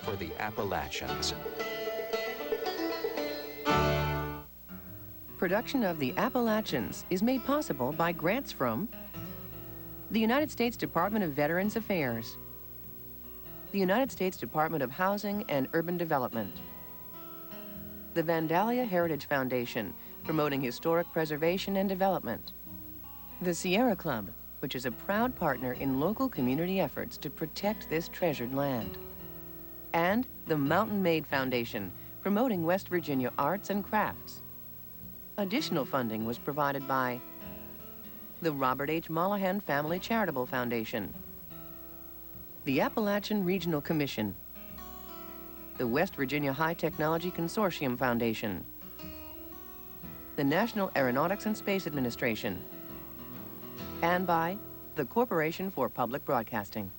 for the Appalachians. Production of the Appalachians is made possible by grants from the United States Department of Veterans Affairs, the United States Department of Housing and Urban Development, the Vandalia Heritage Foundation, promoting historic preservation and development, the Sierra Club, which is a proud partner in local community efforts to protect this treasured land, and the Mountain Maid Foundation, promoting West Virginia arts and crafts. Additional funding was provided by the Robert H. Mollahan Family Charitable Foundation, the Appalachian Regional Commission, the West Virginia High Technology Consortium Foundation, the National Aeronautics and Space Administration, and by the Corporation for Public Broadcasting.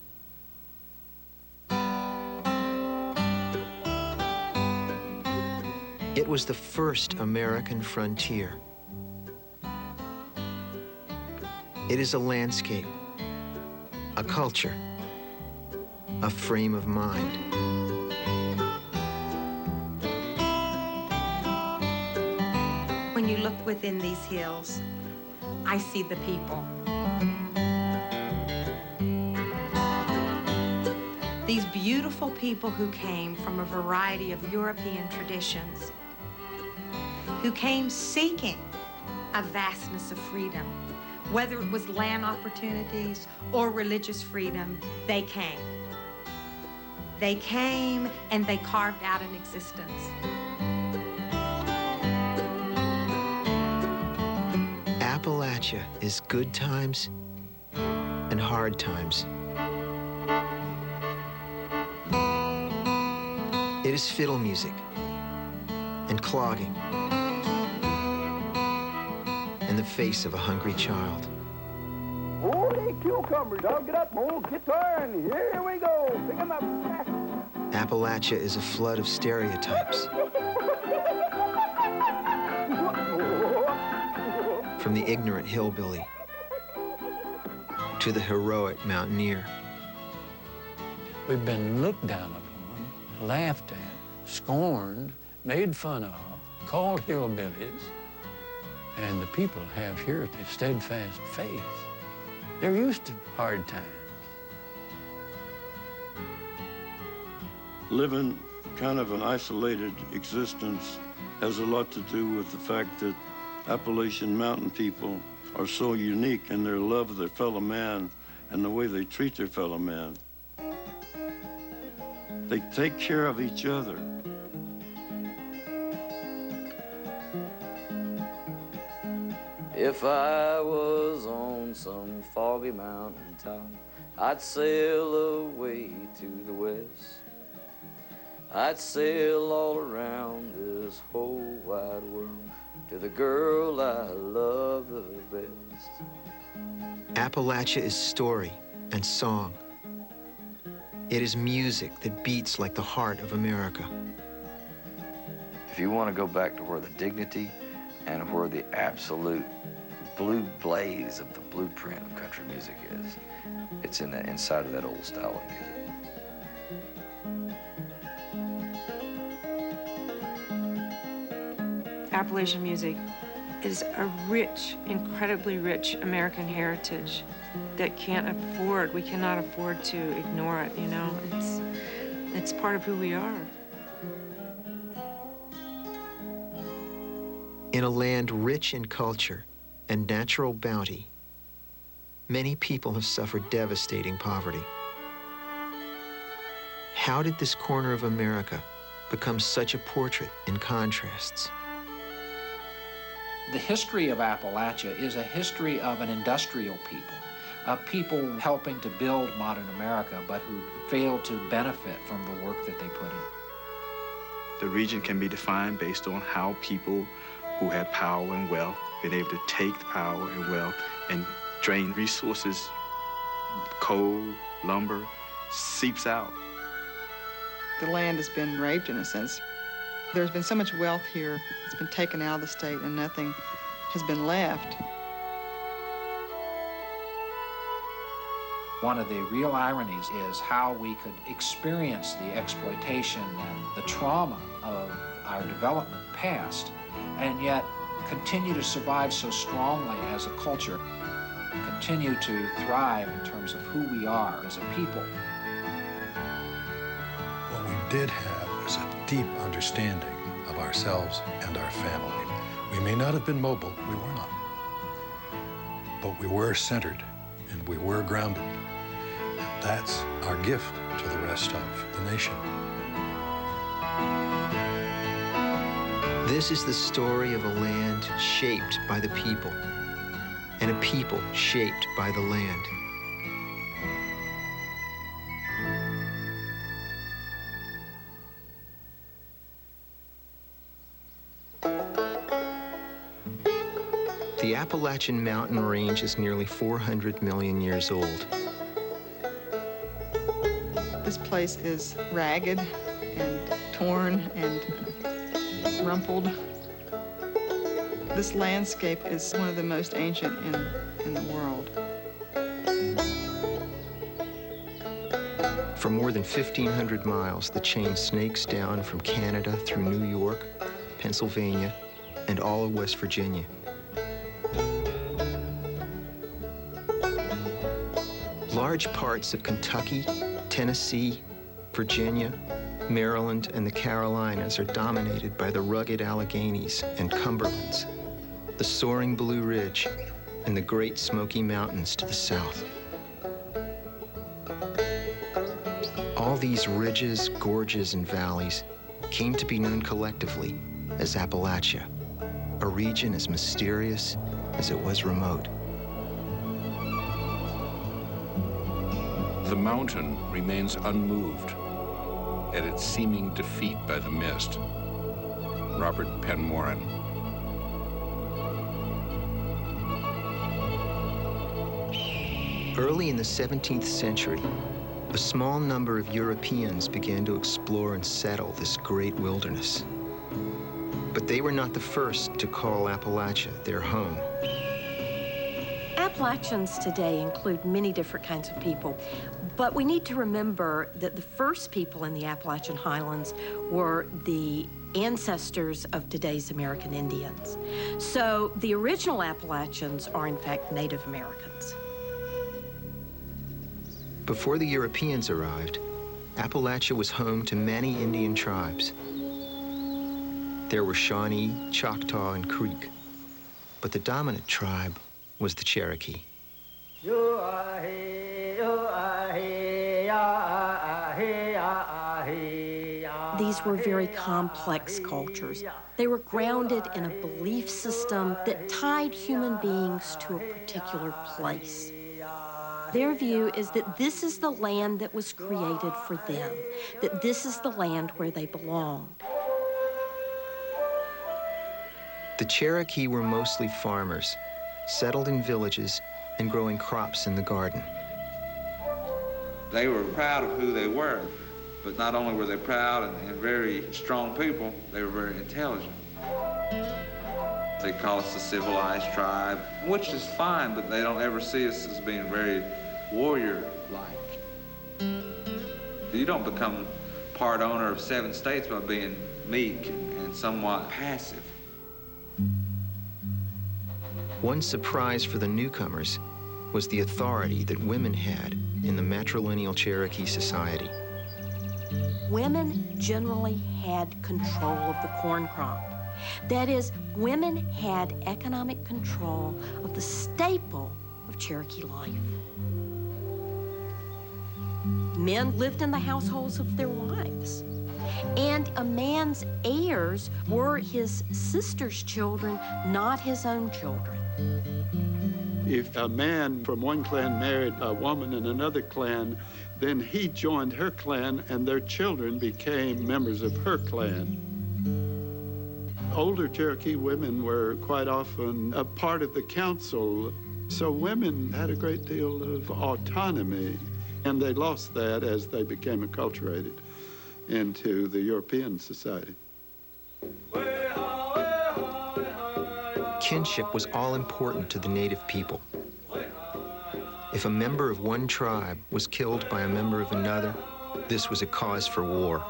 It was the first American frontier. It is a landscape, a culture, a frame of mind. When you look within these hills, I see the people. These beautiful people who came from a variety of European traditions, who came seeking a vastness of freedom. Whether it was land opportunities or religious freedom, they came. They came and they carved out an existence. Appalachia is good times and hard times. It is fiddle music and clogging in the face of a hungry child. Holy cucumbers, I'll get up my old guitar and here we go. Pick 'em up. Appalachia is a flood of stereotypes. From the ignorant hillbilly to the heroic mountaineer. We've been looked down upon, laughed at, scorned, made fun of, called hillbillies. And the people have here a steadfast faith. They're used to hard times. Living kind of an isolated existence has a lot to do with the fact that Appalachian Mountain people are so unique in their love of their fellow man and the way they treat their fellow man. They take care of each other. If I was on some foggy mountain top, I'd sail away to the west. I'd sail all around this whole wide world to the girl I love the best. Appalachia is story and song. It is music that beats like the heart of America. If you want to go back to where the dignity and where the absolute blue blaze of the blueprint of country music is, it's in the inside of that old style of music. Appalachian music is a rich, incredibly rich American heritage that we cannot afford to ignore it, you know. It's part of who we are. In a land rich in culture and natural bounty, many people have suffered devastating poverty. How did this corner of America become such a portrait in contrasts? The history of Appalachia is a history of an industrial people, of people helping to build modern America, but who failed to benefit from the work that they put in. The region can be defined based on how people who had power and wealth been able to take the power and wealth and drain resources, coal, lumber, seeps out. The land has been raped in a sense. There's been so much wealth here, it's been taken out of the state and nothing has been left. One of the real ironies is how we could experience the exploitation and the trauma of our development past, and yet continue to survive so strongly as a culture, continue to thrive in terms of who we are as a people. What we did have was a deep understanding of ourselves and our family. We may not have been mobile, we were not, but we were centered and we were grounded. And that's our gift to the rest of the nation. This is the story of a land shaped by the people, and a people shaped by the land. The Appalachian Mountain Range is nearly 400 million years old. This place is ragged and torn and rumpled. This landscape is one of the most ancient in the world. For more than 1,500 miles, the chain snakes down from Canada through New York, Pennsylvania, and all of West Virginia. Large parts of Kentucky, Tennessee, Virginia, Maryland, and the Carolinas are dominated by the rugged Alleghenies and Cumberlands, the soaring Blue Ridge, and the Great Smoky Mountains to the south. All these ridges, gorges, and valleys came to be known collectively as Appalachia, a region as mysterious as it was remote. The mountain remains unmoved at its seeming defeat by the mist. Robert Penn Warren. Early in the 17th century, a small number of Europeans began to explore and settle this great wilderness. But they were not the first to call Appalachia their home. Appalachians today include many different kinds of people, but we need to remember that the first people in the Appalachian Highlands were the ancestors of today's American Indians. So the original Appalachians are in fact Native Americans. Before the Europeans arrived, Appalachia was home to many Indian tribes. There were Shawnee, Choctaw, and Creek, but the dominant tribe was the Cherokee. These were very complex cultures. They were grounded in a belief system that tied human beings to a particular place. Their view is that this is the land that was created for them, that this is the land where they belonged. The Cherokee were mostly farmers, settled in villages and growing crops in the garden. They were proud of who they were, but not only were they proud and very strong people, they were very intelligent. They call us a civilized tribe, which is fine, but they don't ever see us as being very warrior-like. You don't become part owner of 7 states by being meek and somewhat passive. One surprise for the newcomers was the authority that women had in the matrilineal Cherokee society. Women generally had control of the corn crop. That is, women had economic control of the staple of Cherokee life. Men lived in the households of their wives. And a man's heirs were his sister's children, not his own children. If a man from one clan married a woman in another clan, then he joined her clan and their children became members of her clan. Older Cherokee women were quite often a part of the council, so women had a great deal of autonomy, and they lost that as they became acculturated into the European society. Kinship was all important to the native people. If a member of one tribe was killed by a member of another, this was a cause for war.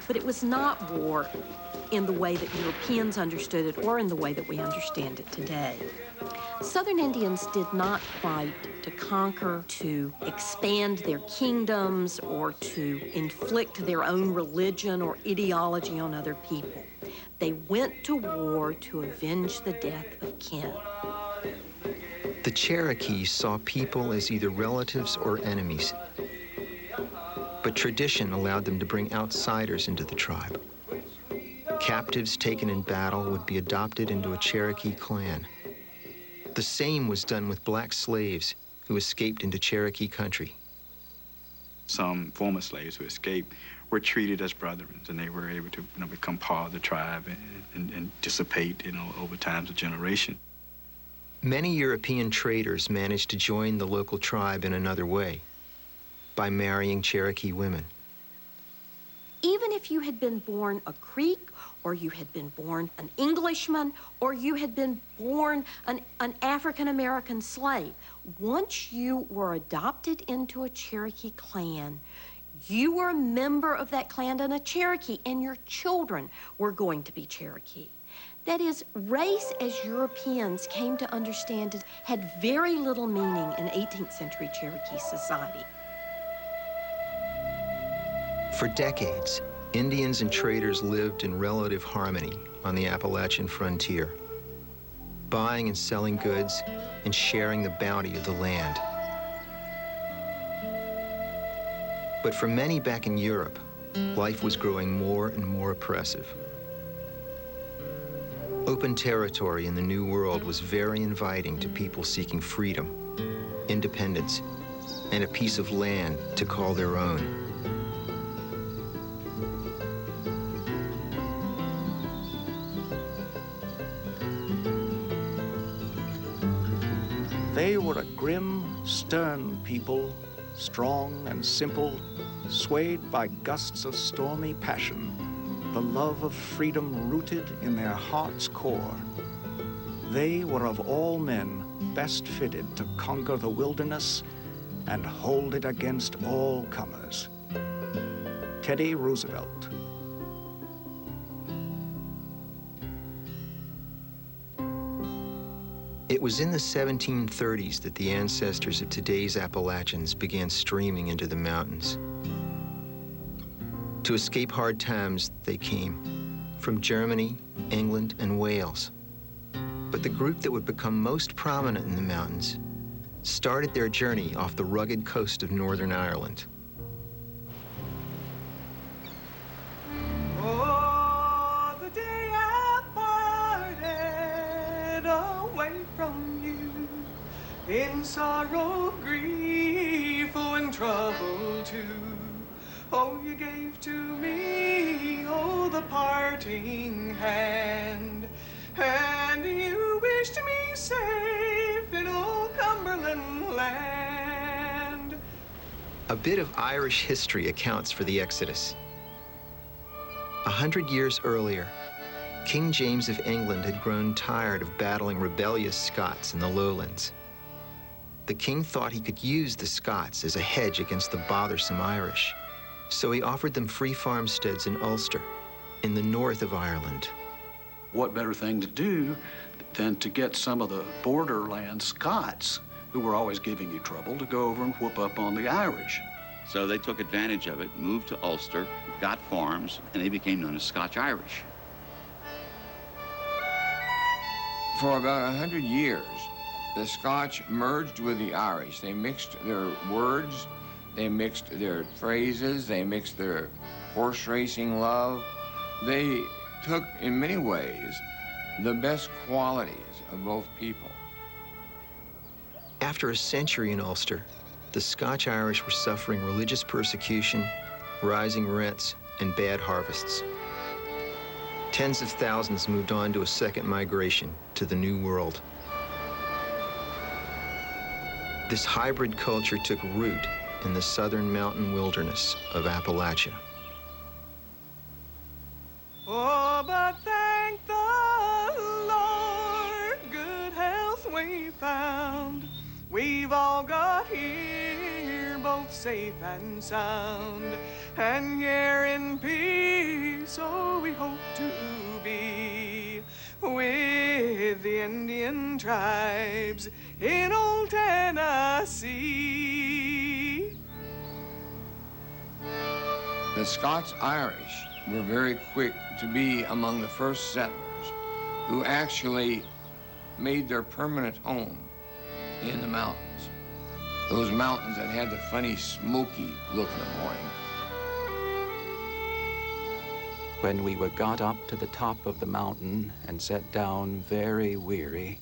But it was not war in the way that Europeans understood it or in the way that we understand it today. Southern Indians did not fight to conquer, to expand their kingdoms, or to inflict their own religion or ideology on other people. They went to war to avenge the death of kin. The Cherokees saw people as either relatives or enemies. But tradition allowed them to bring outsiders into the tribe. Captives taken in battle would be adopted into a Cherokee clan. The same was done with black slaves who escaped into Cherokee country. Some former slaves who escaped were treated as brethren, and they were able to become part of the tribe and dissipate over times of generation. Many European traders managed to join the local tribe in another way, by marrying Cherokee women. Even if you had been born a Creek, or you had been born an Englishman, or you had been born an African-American slave, once you were adopted into a Cherokee clan, you were a member of that clan and a Cherokee, and your children were going to be Cherokee. That is, race as Europeans came to understand it had very little meaning in 18th century Cherokee society. For decades, Indians and traders lived in relative harmony on the Appalachian frontier, buying and selling goods and sharing the bounty of the land. But for many back in Europe, life was growing more and more oppressive. Open territory in the New World was very inviting to people seeking freedom, independence, and a piece of land to call their own. They were a grim, stern people, strong and simple, swayed by gusts of stormy passion, the love of freedom rooted in their heart's core. They were of all men best fitted to conquer the wilderness and hold it against all comers. Teddy Roosevelt. It was in the 1730s that the ancestors of today's Appalachians began streaming into the mountains. To escape hard times, they came from Germany, England, and Wales. But the group that would become most prominent in the mountains started their journey off the rugged coast of Northern Ireland. Oh, the day I parted away from you, in sorrow, grief, oh, and trouble too. Oh, you gave to me, oh, the parting hand, and you wished me safe in old Cumberland land. A bit of Irish history accounts for the Exodus. 100 years earlier, King James of England had grown tired of battling rebellious Scots in the lowlands. The king thought he could use the Scots as a hedge against the bothersome Irish. So he offered them free farmsteads in Ulster, in the north of Ireland. What better thing to do than to get some of the borderland Scots, who were always giving you trouble, to go over and whoop up on the Irish. So they took advantage of it, moved to Ulster, got farms, and they became known as Scotch-Irish. For about 100 years, the Scotch merged with the Irish. They mixed their words, they mixed their phrases, they mixed their horse racing love. They took, in many ways, the best qualities of both people. After a century in Ulster, the Scotch-Irish were suffering religious persecution, rising rents, and bad harvests. Tens of thousands moved on to a second migration to the New World. This hybrid culture took root in the southern mountain wilderness of Appalachia. Oh, but thank the Lord, good health we found. We've all got here both safe and sound, and here in peace, so we hope to be with the Indian tribes in old Tennessee. The Scots-Irish were very quick to be among the first settlers who actually made their permanent home in the mountains. Those mountains that had the funny smoky look in the morning. When we were got up to the top of the mountain and sat down very weary,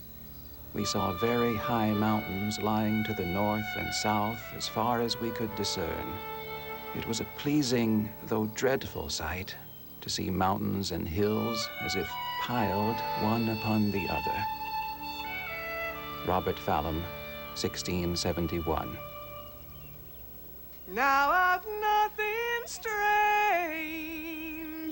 we saw very high mountains lying to the north and south as far as we could discern. It was a pleasing, though dreadful sight, to see mountains and hills as if piled one upon the other. Robert Fallam, 1671. Now I've nothing strange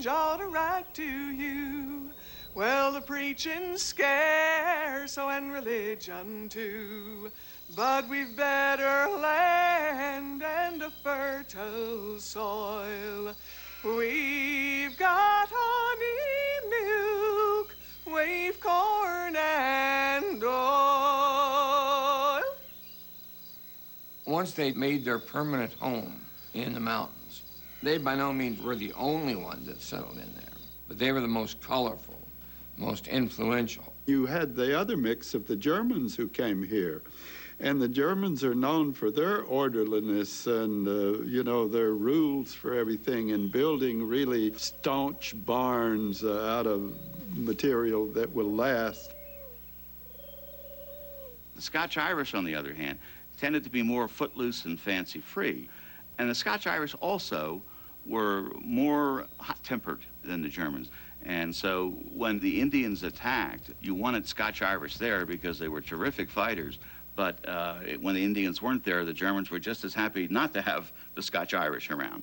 ought to write to you. Well, the preaching's scarce, oh, and religion too. But we've better land and a fertile soil. We've got honey, milk, we've corn and oil. Once they made their permanent home in the mountains, they by no means were the only ones that settled in there, but they were the most colorful, most influential. You had the other mix of the Germans who came here. And the Germans are known for their orderliness and, you know, their rules for everything and building really staunch barns out of material that will last. The Scotch-Irish, on the other hand, tended to be more footloose and fancy-free. And the Scotch-Irish also were more hot-tempered than the Germans. And so when the Indians attacked, you wanted Scotch-Irish there because they were terrific fighters. But when the Indians weren't there, the Germans were just as happy not to have the Scotch-Irish around.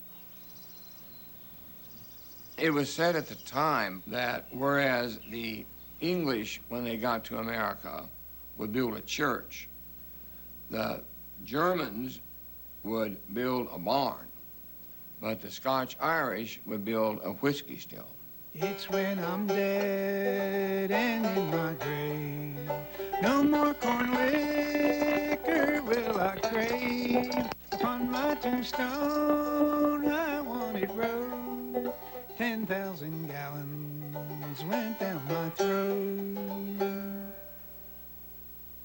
It was said at the time that whereas the English, when they got to America, would build a church, the Germans would build a barn, but the Scotch-Irish would build a whiskey still. It's when I'm dead and in my grave, no more corn liquor will I crave. Upon my tombstone I want it wrote, 10,000 gallons went down my throat.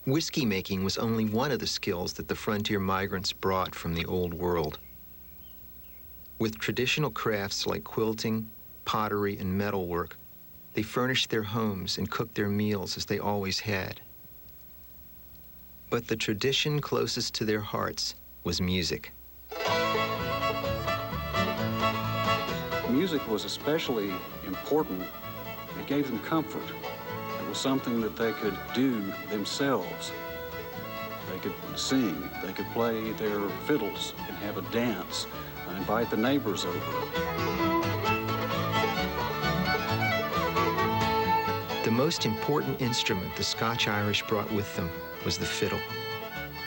Whiskey making was only one of the skills that the frontier migrants brought from the Old World. With traditional crafts like quilting, pottery, and metalwork, they furnished their homes and cooked their meals as they always had. But the tradition closest to their hearts was music. Music was especially important. It gave them comfort. It was something that they could do themselves. They could sing, they could play their fiddles and have a dance, invite the neighbors over. The most important instrument the Scotch-Irish brought with them was the fiddle.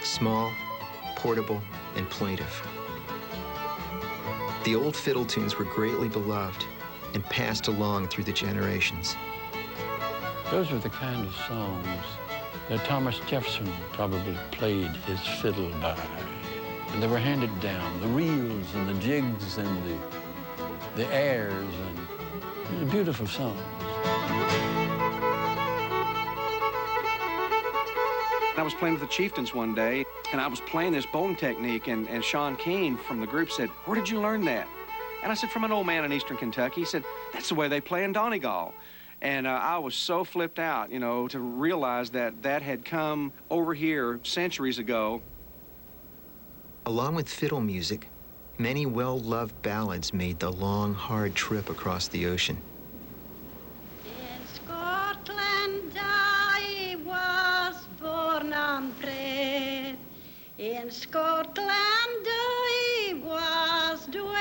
Small, portable, and plaintive. The old fiddle tunes were greatly beloved and passed along through the generations. Those were the kind of songs that Thomas Jefferson probably played his fiddle by. And they were handed down, the reels and the jigs and the airs, and beautiful songs. I was playing with the Chieftains one day, and I was playing this bowling technique, and Sean Keane from the group said, "Where did you learn that?" And I said, "From an old man in Eastern Kentucky." He said, "That's the way they play in Donegal." And I was so flipped out, you know, to realize that that had come over here centuries ago. Along with fiddle music, many well-loved ballads made the long, hard trip across the ocean. In Scotland I was born and bred. In Scotland I was dwelling.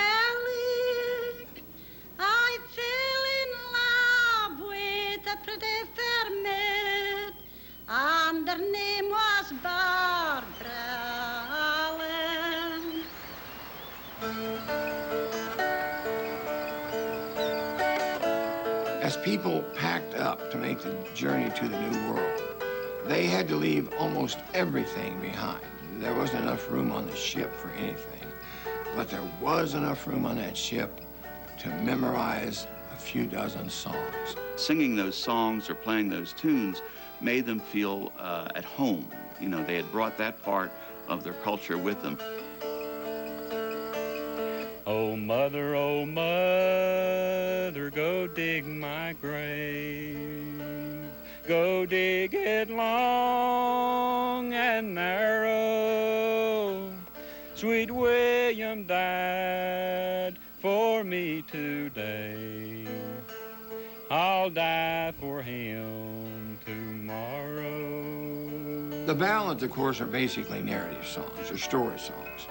I fell in love with a pretty fair maid, and her name was Barb. As people packed up to make the journey to the New World, they had to leave almost everything behind. There wasn't enough room on the ship for anything, but there was enough room on that ship to memorize a few dozen songs. Singing those songs or playing those tunes made them feel at home. You know, they had brought that part of their culture with them. Oh, mother, go dig my grave. Go dig it long and narrow. Sweet William died for me today. I'll die for him tomorrow. The ballads, of course, are basically narrative songs or story songs.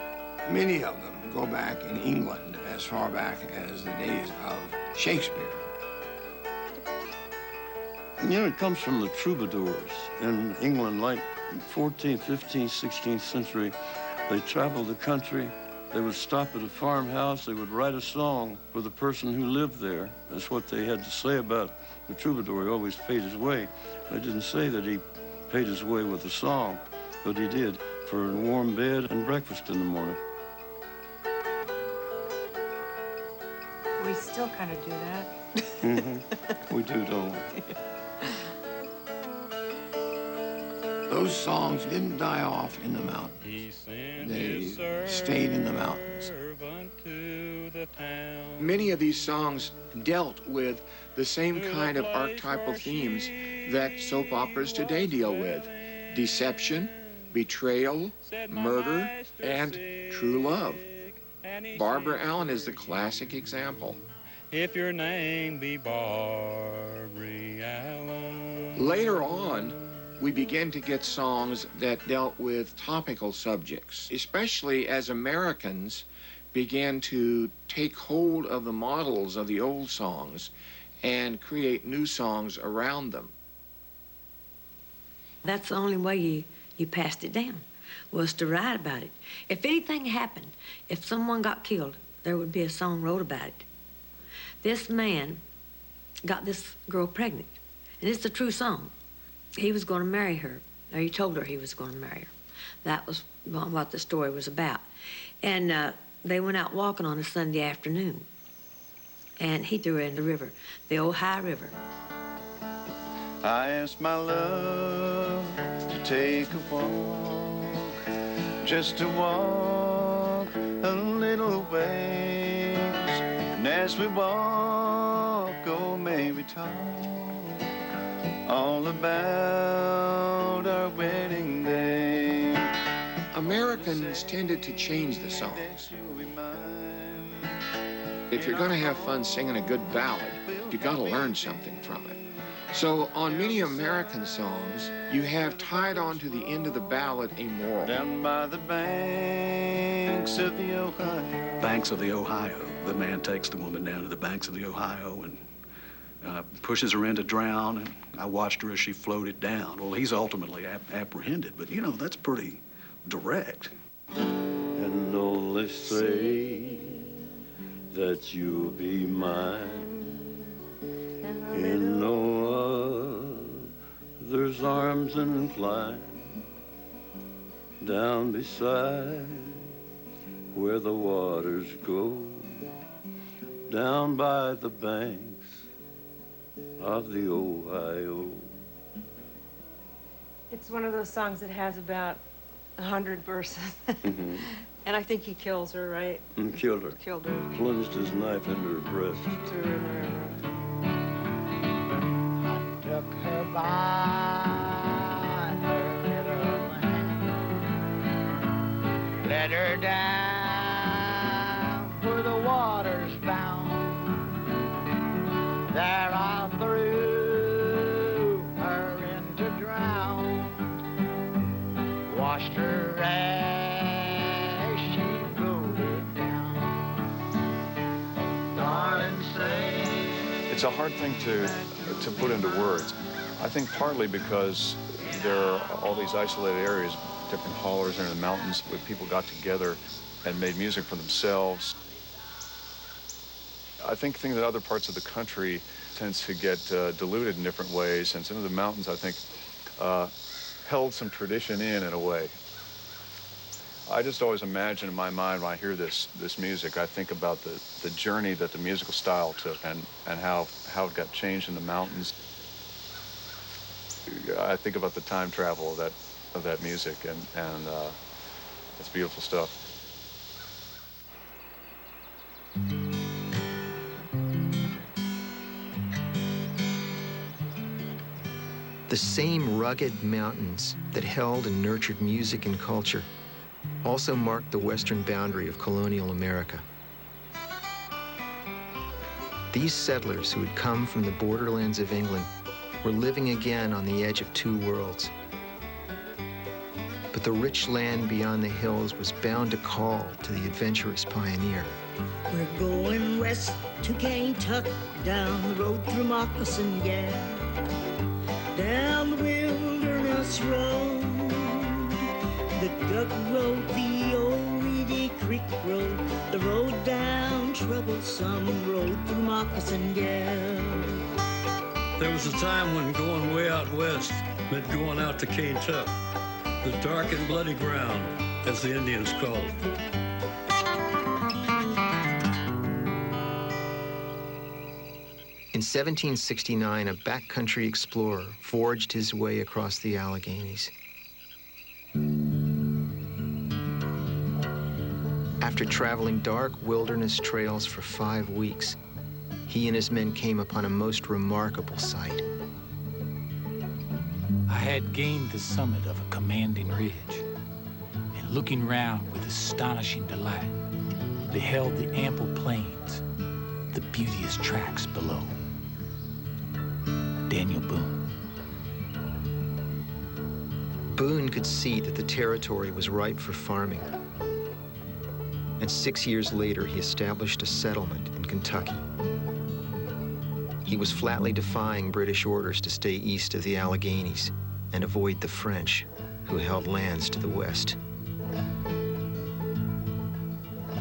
Many of them go back in England as far back as the days of Shakespeare. You know, it comes from the troubadours in England, like 14th, 15th, 16th century. They traveled the country. They would stop at a farmhouse. They would write a song for the person who lived there. That's what they had to say about the troubadour. He always paid his way. They didn't say that he paid his way with a song, but he did, for a warm bed and breakfast in the morning. We still kind of do that. We do, don't we? Those songs didn't die off in the mountains. They stayed in the mountains. Many of these songs dealt with the same kind of archetypal themes that soap operas today deal with: deception, betrayal, murder, and true love. Barbara Allen is the classic example. If your name be Barbara Allen. Later on, we began to get songs that dealt with topical subjects, especially as Americans began to take hold of the models of the old songs and create new songs around them. That's the only way you passed it down, was to write about it. If anything happened, if someone got killed, there would be a song wrote about it. This man got this girl pregnant, and it's a true song. He was going to marry her, or he told her he was going to marry her. That was what the story was about. And they went out walking on a Sunday afternoon, and he threw her in the river, the Ohio River. I asked my love to take a walk, just to walk a little ways. And as we walk, oh, may we talk all about our wedding day. Americans tended to change the songs. If you're going to have fun singing a good ballad, you got to learn something from it. So on many American songs, you have tied on to the end of the ballad a moral. Down by the banks of the Ohio. Banks of the Ohio. The man takes the woman down to the banks of the Ohio and pushes her in to drown, and I watched her as she floated down. Well, he's ultimately apprehended, but you know, that's pretty direct. And only say that you'll be mine in no other's arms inclined, down beside where the waters go, down by the banks of the Ohio. It's one of those songs that has about 100 verses. Mm-hmm. And I think he kills her, right? And killed her. Killed her. Plunged his knife into her breast. Threw her in the river. Took her by her little hand, led her down where the water's bound. There I threw her in to drown, washed her as she floated down. Darling, say. It's a hard thing to put into words. I think partly because there are all these isolated areas, different hollers in the mountains where people got together and made music for themselves. I think that other parts of the country tends to get diluted in different ways, and some of the mountains, I think, held some tradition in a way. I just always imagine in my mind when I hear this music, I think about the journey that the musical style took and how it got changed in the mountains. I think about the time travel of that music, and it's beautiful stuff. The same rugged mountains that held and nurtured music and culture also marked the western boundary of colonial America. These settlers who had come from the borderlands of England were living again on the edge of two worlds. But the rich land beyond the hills was bound to call to the adventurous pioneer. We're going west to Kentucky, down the road through Moccasin Gap, down the wilderness road, the Duck Road, the old Reedy Creek Road, the road down Troublesome Road through Moccasin Gap. There was a time when going way out west meant going out to Kentucky, the dark and bloody ground, as the Indians called it. In 1769, a backcountry explorer forged his way across the Alleghenies. After traveling dark wilderness trails for 5 weeks, he and his men came upon a most remarkable sight. I had gained the summit of a commanding ridge, and looking round with astonishing delight, beheld the ample plains, the beauteous tracts below. Daniel Boone. Boone could see that the territory was ripe for farming. And 6 years later, he established a settlement in Kentucky. He was flatly defying British orders to stay east of the Alleghenies and avoid the French, who held lands to the west.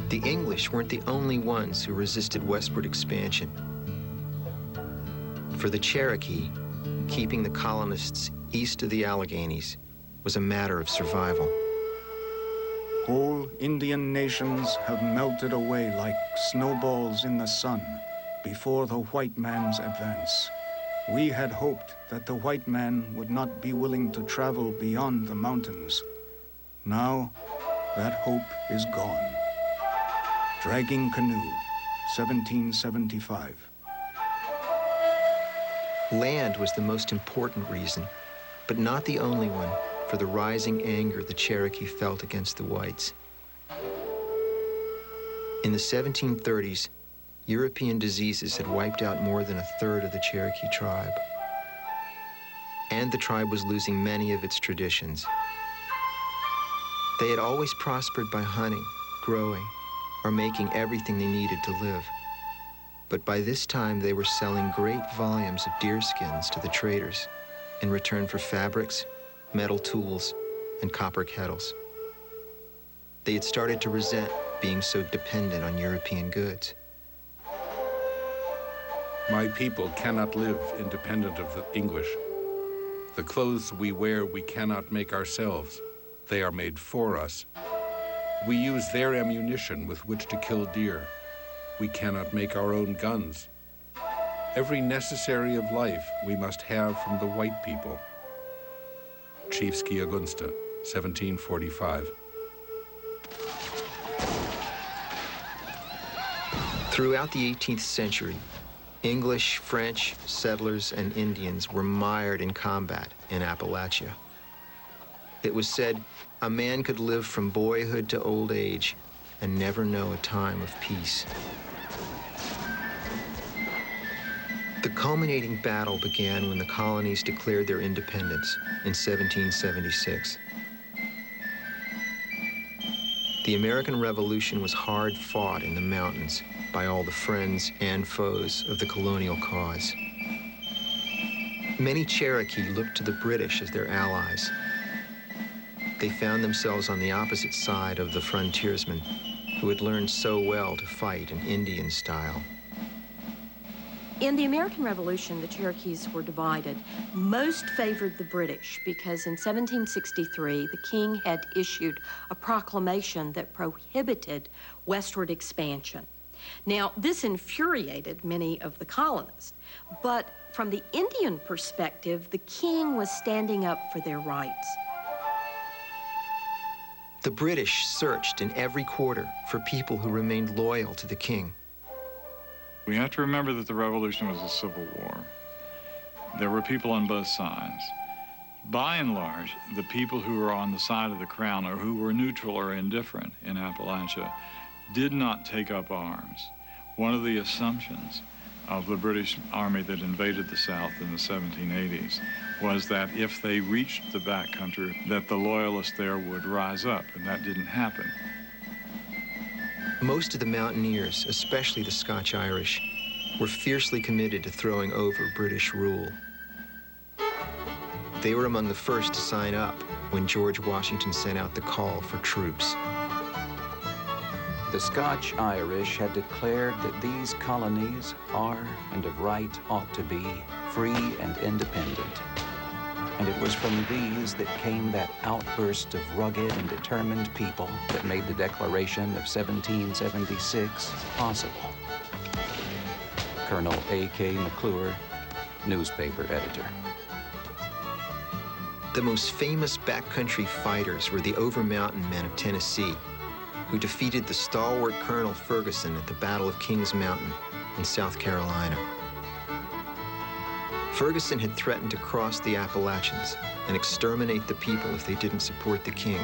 The English weren't the only ones who resisted westward expansion. For the Cherokee, keeping the colonists east of the Alleghenies was a matter of survival. Whole Indian nations have melted away like snowballs in the sun before the white man's advance. We had hoped that the white man would not be willing to travel beyond the mountains. Now, that hope is gone. Dragging Canoe, 1775. Land was the most important reason, but not the only one, for the rising anger the Cherokee felt against the whites. In the 1730s, European diseases had wiped out more than a third of the Cherokee tribe. And the tribe was losing many of its traditions. They had always prospered by hunting, growing, or making everything they needed to live. But by this time, they were selling great volumes of deer skins to the traders in return for fabrics, metal tools, and copper kettles. They had started to resent being so dependent on European goods. My people cannot live independent of the English. The clothes we wear, we cannot make ourselves. They are made for us. We use their ammunition with which to kill deer. We cannot make our own guns. Every necessary of life we must have from the white people. Chief Skiagunsta, 1745. Throughout the 18th century, English, French, settlers, and Indians were mired in combat in Appalachia. It was said a man could live from boyhood to old age and never know a time of peace. The culminating battle began when the colonies declared their independence in 1776. The American Revolution was hard fought in the mountains by all the friends and foes of the colonial cause. Many Cherokee looked to the British as their allies. They found themselves on the opposite side of the frontiersmen who had learned so well to fight in Indian style. In the American Revolution, the Cherokees were divided. Most favored the British because in 1763, the king had issued a proclamation that prohibited westward expansion. Now, this infuriated many of the colonists, but from the Indian perspective, the king was standing up for their rights. The British searched in every quarter for people who remained loyal to the king. We have to remember that the Revolution was a civil war. There were people on both sides. By and large, the people who were on the side of the crown or who were neutral or indifferent in Appalachia did not take up arms. One of the assumptions of the British Army that invaded the South in the 1780s was that if they reached the backcountry, that the loyalists there would rise up, and that didn't happen. Most of the mountaineers, especially the Scotch-Irish, were fiercely committed to throwing over British rule. They were among the first to sign up when George Washington sent out the call for troops. The Scotch-Irish had declared that these colonies are and of right ought to be free and independent. And it was from these that came that outburst of rugged and determined people that made the Declaration of 1776 possible. Colonel A.K. McClure, newspaper editor. The most famous backcountry fighters were the Over-Mountain men of Tennessee, who defeated the stalwart Colonel Ferguson at the Battle of Kings Mountain in South Carolina. Ferguson had threatened to cross the Appalachians and exterminate the people if they didn't support the king.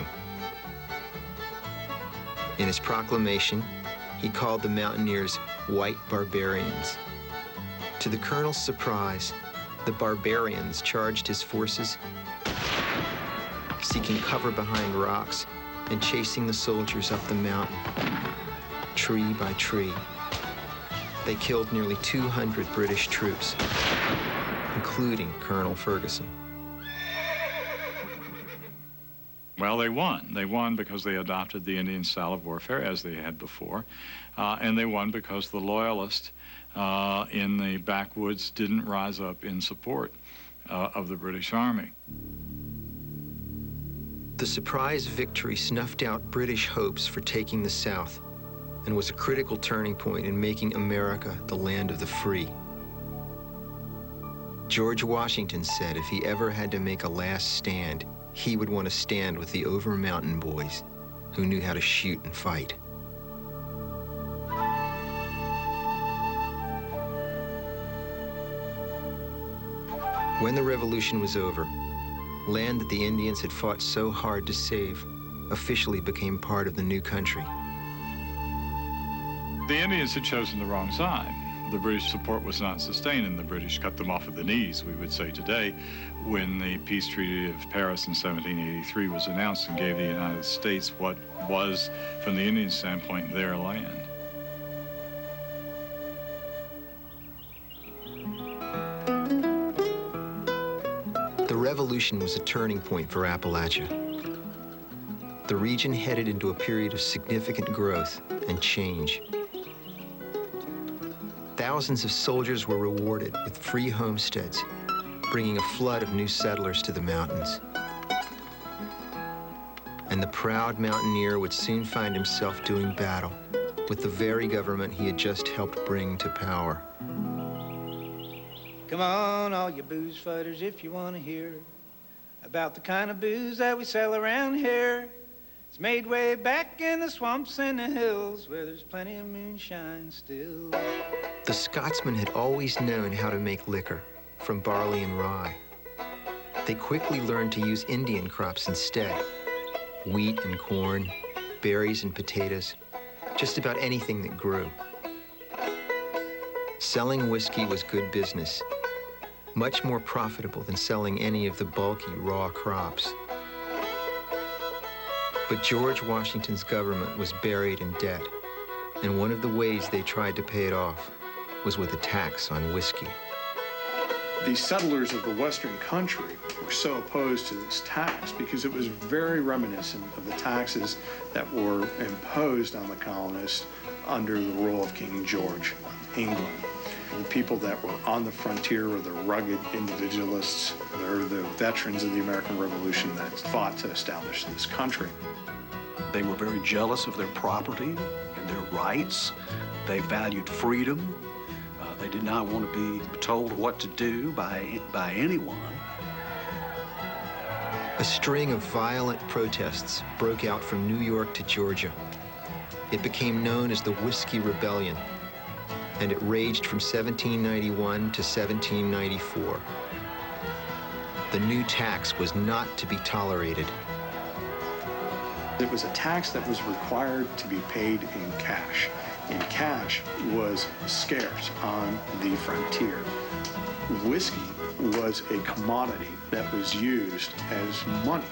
In his proclamation, he called the mountaineers white barbarians. To the colonel's surprise, the barbarians charged his forces, seeking cover behind rocks and chasing the soldiers up the mountain, tree by tree. They killed nearly 200 British troops, including Colonel Ferguson. Well, they won. They won because they adopted the Indian style of warfare as they had before, and they won because the loyalists in the backwoods didn't rise up in support of the British Army. The surprise victory snuffed out British hopes for taking the South and was a critical turning point in making America the land of the free. George Washington said if he ever had to make a last stand, he would want to stand with the Over-Mountain boys who knew how to shoot and fight. When the Revolution was over, land that the Indians had fought so hard to save officially became part of the new country. The Indians had chosen the wrong side. The British support was not sustained, and the British cut them off at the knees, we would say today, when the Peace Treaty of Paris in 1783 was announced and gave the United States what was, from the Indian standpoint, their land. The Revolution was a turning point for Appalachia. The region headed into a period of significant growth and change. Thousands of soldiers were rewarded with free homesteads, bringing a flood of new settlers to the mountains. And the proud mountaineer would soon find himself doing battle with the very government he had just helped bring to power. Come on, all you booze fighters, if you want to hear about the kind of booze that we sell around here. It's made way back in the swamps and the hills where there's plenty of moonshine still. The Scotsmen had always known how to make liquor from barley and rye. They quickly learned to use Indian crops instead. Wheat and corn, berries and potatoes, just about anything that grew. Selling whiskey was good business, much more profitable than selling any of the bulky raw crops. But George Washington's government was buried in debt, and one of the ways they tried to pay it off was with a tax on whiskey. The settlers of the Western country were so opposed to this tax because it was very reminiscent of the taxes that were imposed on the colonists under the rule of King George of England. The people that were on the frontier were the rugged individualists. They're the veterans of the American Revolution that fought to establish this country. They were very jealous of their property and their rights. They valued freedom. They did not want to be told what to do by anyone. A string of violent protests broke out from New York to Georgia. It became known as the Whiskey Rebellion, and it raged from 1791 to 1794. The new tax was not to be tolerated. It was a tax that was required to be paid in cash. And cash was scarce on the frontier. Whiskey was a commodity that was used as money.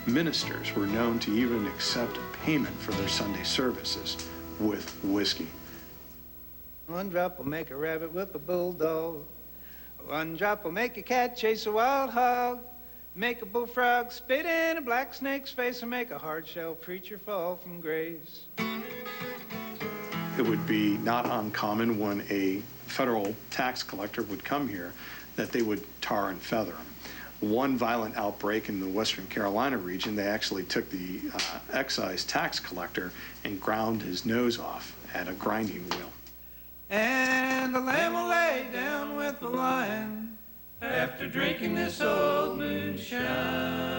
Ministers were known to even accept payment for their Sunday services with whiskey. One drop will make a rabbit whip a bulldog. One drop will make a cat chase a wild hog. Make a bullfrog spit in a black snake's face, or make a hard-shell preacher fall from grace. It would be not uncommon when a federal tax collector would come here that they would tar and feather him. One violent outbreak in the Western Carolina region, they actually took the excise tax collector and ground his nose off at a grinding wheel. And the lamb will lay down with the lion after drinking this old moonshine.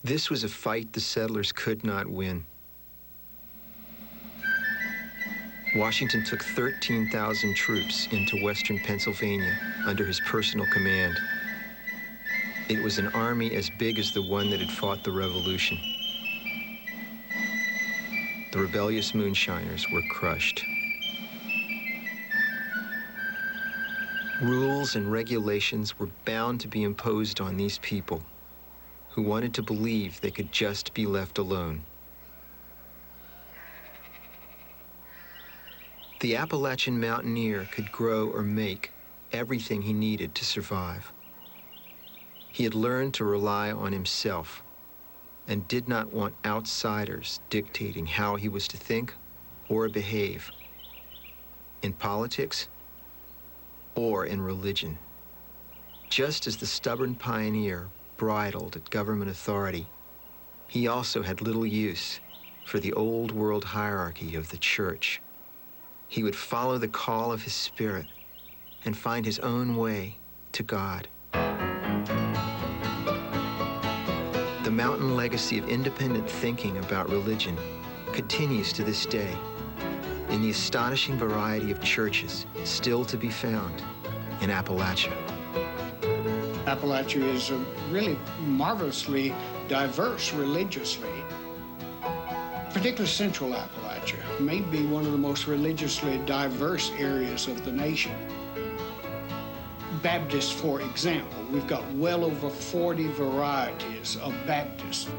This was a fight the settlers could not win. Washington took 13,000 troops into western Pennsylvania under his personal command. It was an army as big as the one that had fought the Revolution. The rebellious moonshiners were crushed. Rules and regulations were bound to be imposed on these people who wanted to believe they could just be left alone. The Appalachian mountaineer could grow or make everything he needed to survive. He had learned to rely on himself and did not want outsiders dictating how he was to think or behave in politics or in religion. Just as the stubborn pioneer bridled at government authority, he also had little use for the old world hierarchy of the church. He would follow the call of his spirit and find his own way to God. The mountain legacy of independent thinking about religion continues to this day in the astonishing variety of churches still to be found in Appalachia. Appalachia is really marvelously diverse religiously. Particularly Central Appalachia may be one of the most religiously diverse areas of the nation. Baptists, for example, we've got well over 40 varieties of Baptists.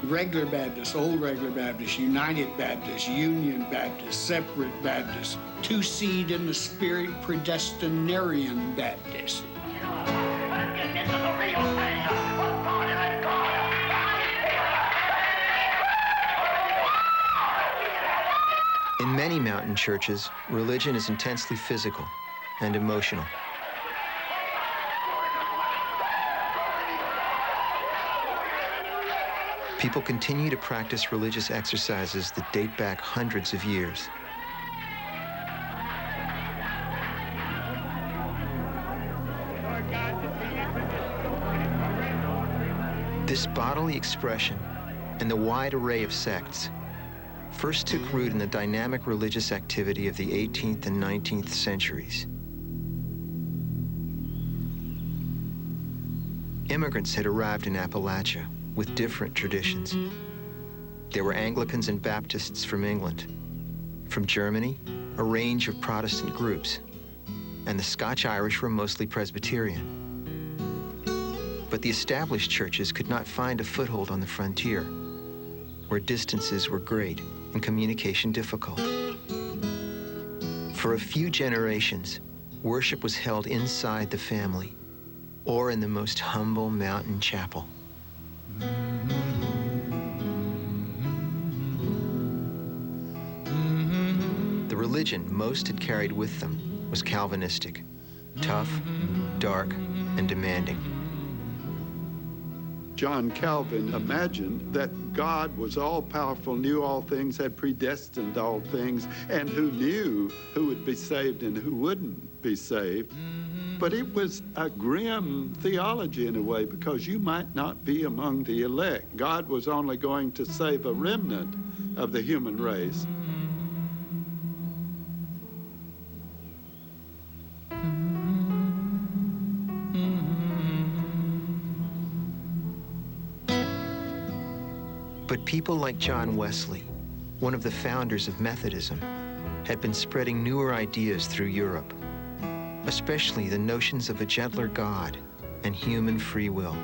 Regular Baptists, Old Regular Baptists, United Baptists, Union Baptists, Separate Baptists, Two-Seed in the Spirit Predestinarian Baptists. In many mountain churches, religion is intensely physical and emotional. People continue to practice religious exercises that date back hundreds of years. This bodily expression and the wide array of sects first took root in the dynamic religious activity of the 18th and 19th centuries. Immigrants had arrived in Appalachia with different traditions. There were Anglicans and Baptists from England, from Germany, a range of Protestant groups, and the Scotch-Irish were mostly Presbyterian. But the established churches could not find a foothold on the frontier, where distances were great and communication difficult. For a few generations, worship was held inside the family or in the most humble mountain chapel. The religion most had carried with them was Calvinistic, tough, dark, and demanding. John Calvin imagined that God was all-powerful, knew all things, had predestined all things, and who knew who would be saved and who wouldn't be saved. But it was a grim theology in a way, because you might not be among the elect. God was only going to save a remnant of the human race. But people like John Wesley, one of the founders of Methodism, had been spreading newer ideas through Europe, especially the notions of a gentler God and human free will.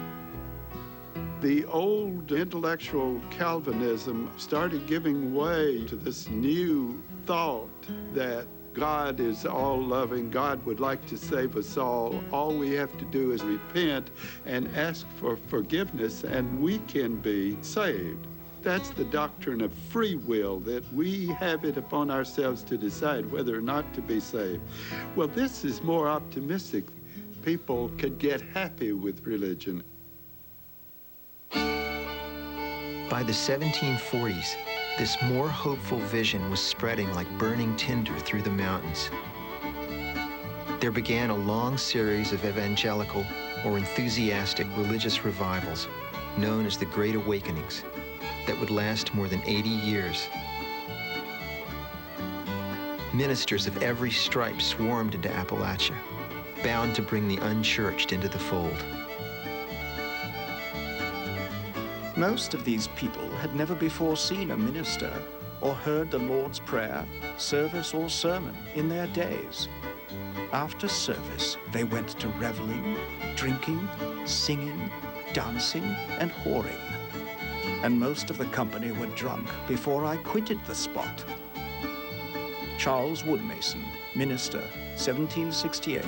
The old intellectual Calvinism started giving way to this new thought that God is all-loving. God would like to save us all. All we have to do is repent and ask for forgiveness, and we can be saved. That's the doctrine of free will, that we have it upon ourselves to decide whether or not to be saved. Well, this is more optimistic. People could get happy with religion. By the 1740s, this more hopeful vision was spreading like burning tinder through the mountains. There began a long series of evangelical or enthusiastic religious revivals known as the Great Awakenings that would last more than 80 years. Ministers of every stripe swarmed into Appalachia, bound to bring the unchurched into the fold. Most of these people had never before seen a minister or heard the Lord's Prayer, service, or sermon in their days. After service, they went to reveling, drinking, singing, dancing, and whoring. And most of the company were drunk before I quitted the spot. Charles Woodmason, minister, 1768.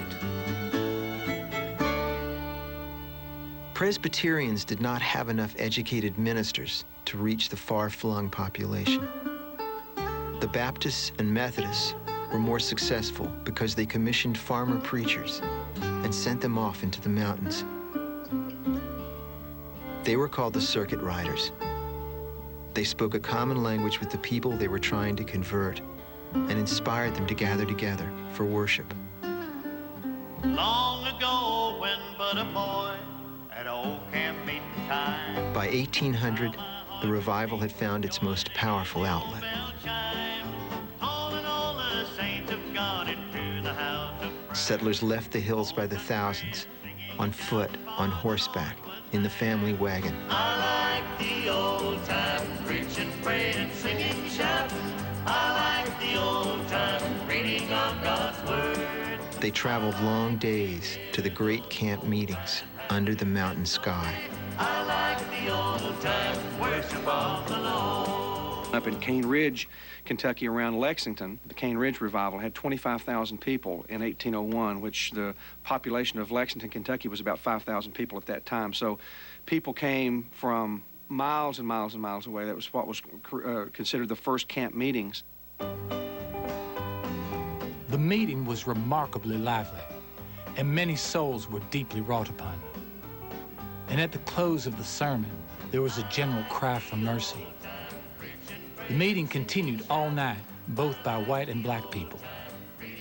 Presbyterians did not have enough educated ministers to reach the far-flung population. The Baptists and Methodists were more successful because they commissioned farmer preachers and sent them off into the mountains. They were called the circuit riders. They spoke a common language with the people they were trying to convert and inspired them to gather together for worship. Long ago, when but a boy at old camp meeting time. By 1800, the revival had found its most powerful outlet. Settlers left the hills by the thousands, on foot, on horseback, in the family wagon. I like the old times, preaching, praying, singing, shouting. I like the old times, reading of God's word. They traveled long days to the great camp meetings under the mountain sky. I like the old times, worship of the Lord. Up in Cane Ridge, Kentucky, around Lexington, the Cane Ridge Revival had 25,000 people in 1801, which the population of Lexington, Kentucky was about 5,000 people at that time. So people came from miles and miles and miles away. That was what was considered the first camp meetings. The meeting was remarkably lively, and many souls were deeply wrought upon. And at the close of the sermon, there was a general cry for mercy. The meeting continued all night, both by white and black people,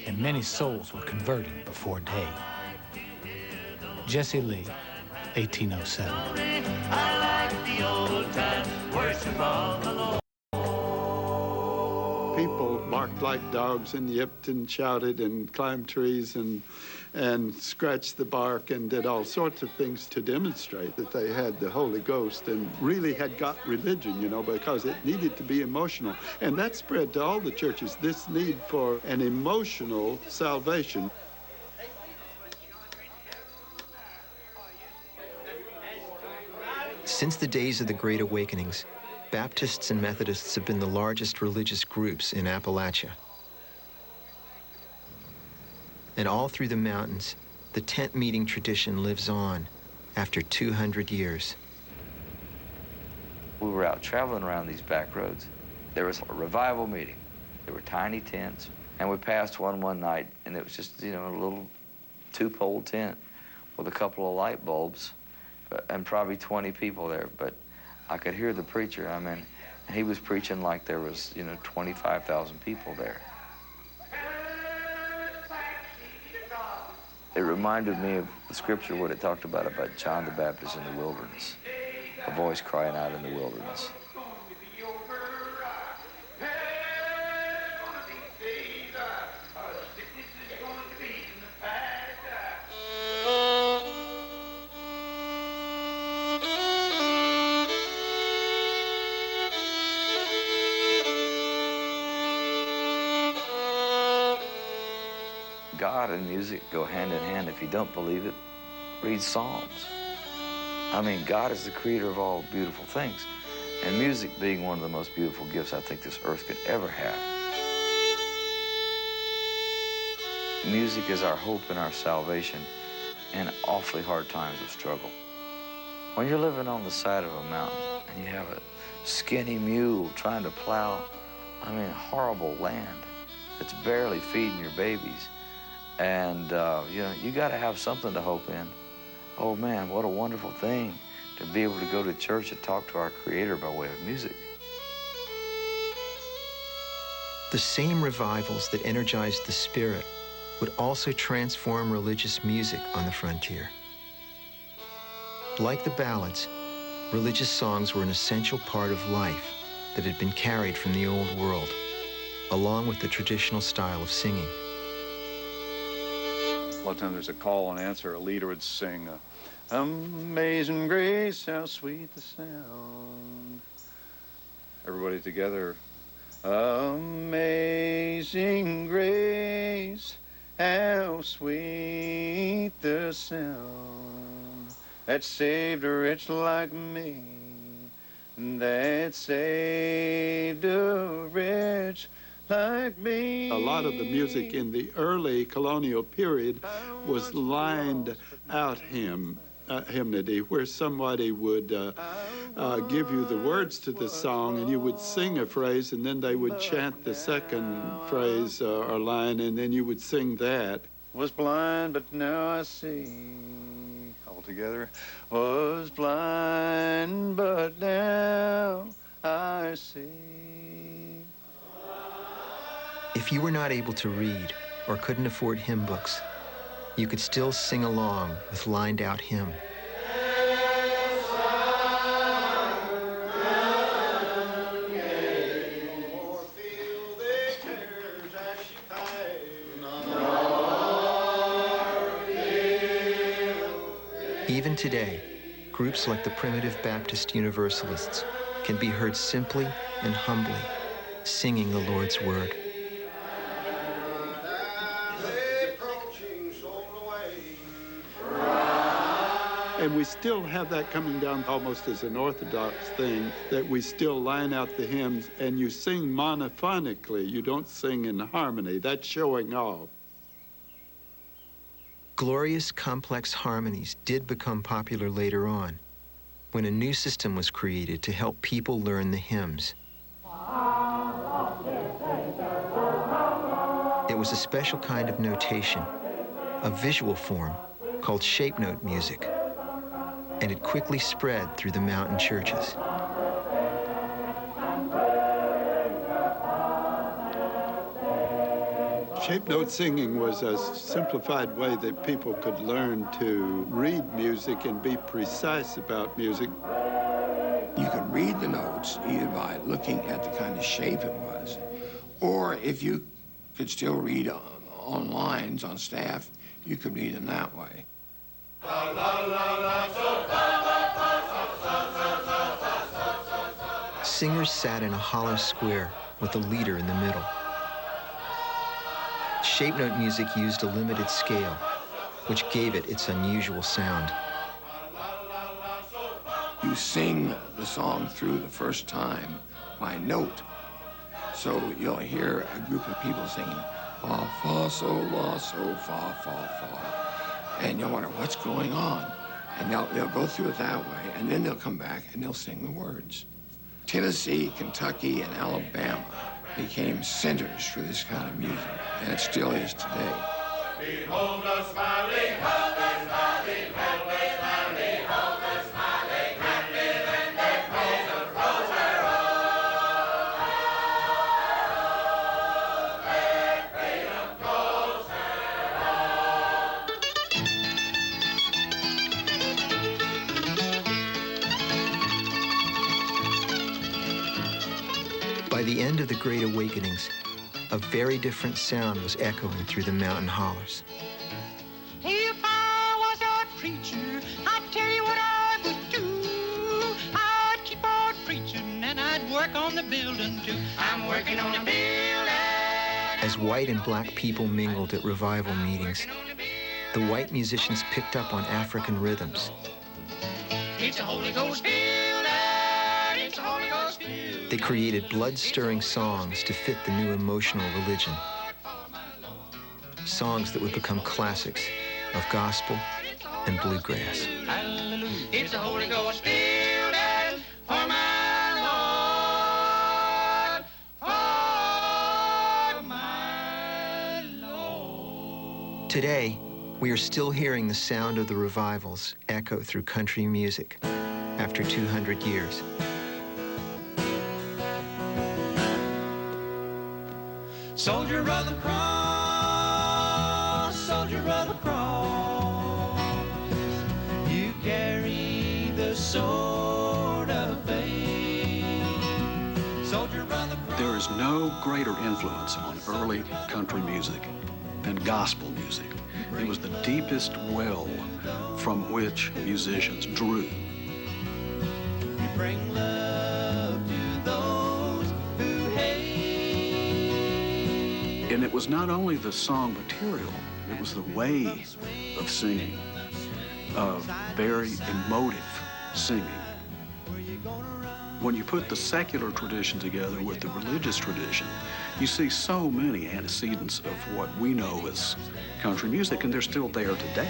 and many souls were converted before day. Jesse Lee, 1807. I like the old times, worship of the Lord. People barked like dogs and yipped and shouted and climbed trees and scratched the bark and did all sorts of things to demonstrate that they had the Holy Ghost and really had got religion, you know, because it needed to be emotional. And that spread to all the churches, this need for an emotional salvation. Since the days of the Great Awakenings, Baptists and Methodists have been the largest religious groups in Appalachia. And all through the mountains, the tent meeting tradition lives on after 200 years. We were out traveling around these back roads. There was a revival meeting. They were tiny tents. And we passed one night, and it was just, you know, a little 2-pole tent with a couple of light bulbs and probably 20 people there. But I could hear the preacher. I mean, he was preaching like there was, you know, 25,000 people there. It reminded me of the scripture, what it talked about John the Baptist in the wilderness, a voice crying out in the wilderness. God and music go hand in hand. If you don't believe it, read Psalms. I mean, God is the creator of all beautiful things, and music being one of the most beautiful gifts I think this earth could ever have. Music is our hope and our salvation in awfully hard times of struggle. When you're living on the side of a mountain and you have a skinny mule trying to plow, I mean, horrible land that's barely feeding your babies, and, you know, you got to have something to hope in. Oh, man, what a wonderful thing to be able to go to church and talk to our Creator by way of music. The same revivals that energized the spirit would also transform religious music on the frontier. Like the ballads, religious songs were an essential part of life that had been carried from the old world, along with the traditional style of singing. A lot of times there's a call and answer. A leader would sing, Amazing Grace, how sweet the sound. Everybody together. Amazing Grace, how sweet the sound that saved a wretch like me, that saved a wretch like me. A lot of the music in the early colonial period was lined out hymnody, where somebody would give you the words to the song, and you would sing a phrase, and then they would chant the second phrase or line, and then you would sing that. Was blind, but now I see. All together. Was blind, but now I see. If you were not able to read or couldn't afford hymn books, you could still sing along with lined-out hymn. Even today, groups like the Primitive Baptist Universalists can be heard simply and humbly singing the Lord's Word. And we still have that coming down almost as an Orthodox thing, that we still line out the hymns and you sing monophonically. You don't sing in harmony. That's showing off. Glorious, complex harmonies did become popular later on, when a new system was created to help people learn the hymns. It was a special kind of notation, a visual form called shape note music, and it quickly spread through the mountain churches. Shape note singing was a simplified way that people could learn to read music and be precise about music. You could read the notes either by looking at the kind of shape it was, or if you could still read on lines on staff, you could read them that way. Singers sat in a hollow square with a leader in the middle. Shape note music used a limited scale, which gave it its unusual sound. You sing the song through the first time by note. So you'll hear a group of people singing, fa, fa, so, la, so, fa, fa, fa. And you'll wonder, what's going on? And they'll go through it that way, and then they'll come back and they'll sing the words. Tennessee, Kentucky, and Alabama became centers for this kind of music, and it still is today. Behold us smiling, hold us smiling, hold us smiling, hold us smiling, happy then their praise of Rosero. Their freedom By the end of the Great Awakenings, a very different sound was echoing through the mountain hollers. If I was a preacher, I'd tell you what I would do. I'd keep on preaching and I'd work on the building too. I'm working on the building. As white and black people mingled at revival meetings, the white musicians picked up on African rhythms. It's a Holy Ghost building. It's a Holy Ghost building. They created blood-stirring songs to fit the new emotional religion. Songs that would become classics of gospel and bluegrass. Hallelujah. It's a Holy Ghost building for my Lord. For my Lord. Today, we are still hearing the sound of the revivals echo through country music after 200 years. Soldier of the cross, soldier of the cross, you carry the sword of faith. Soldier of the cross. There is no greater influence on early country music than gospel music. It was the deepest well from which musicians drew. You bring love to those who hate. And it was not only the song material, it was the way of singing, of very emotive singing. When you put the secular tradition together with the religious tradition, you see so many antecedents of what we know as country music, and they're still there today.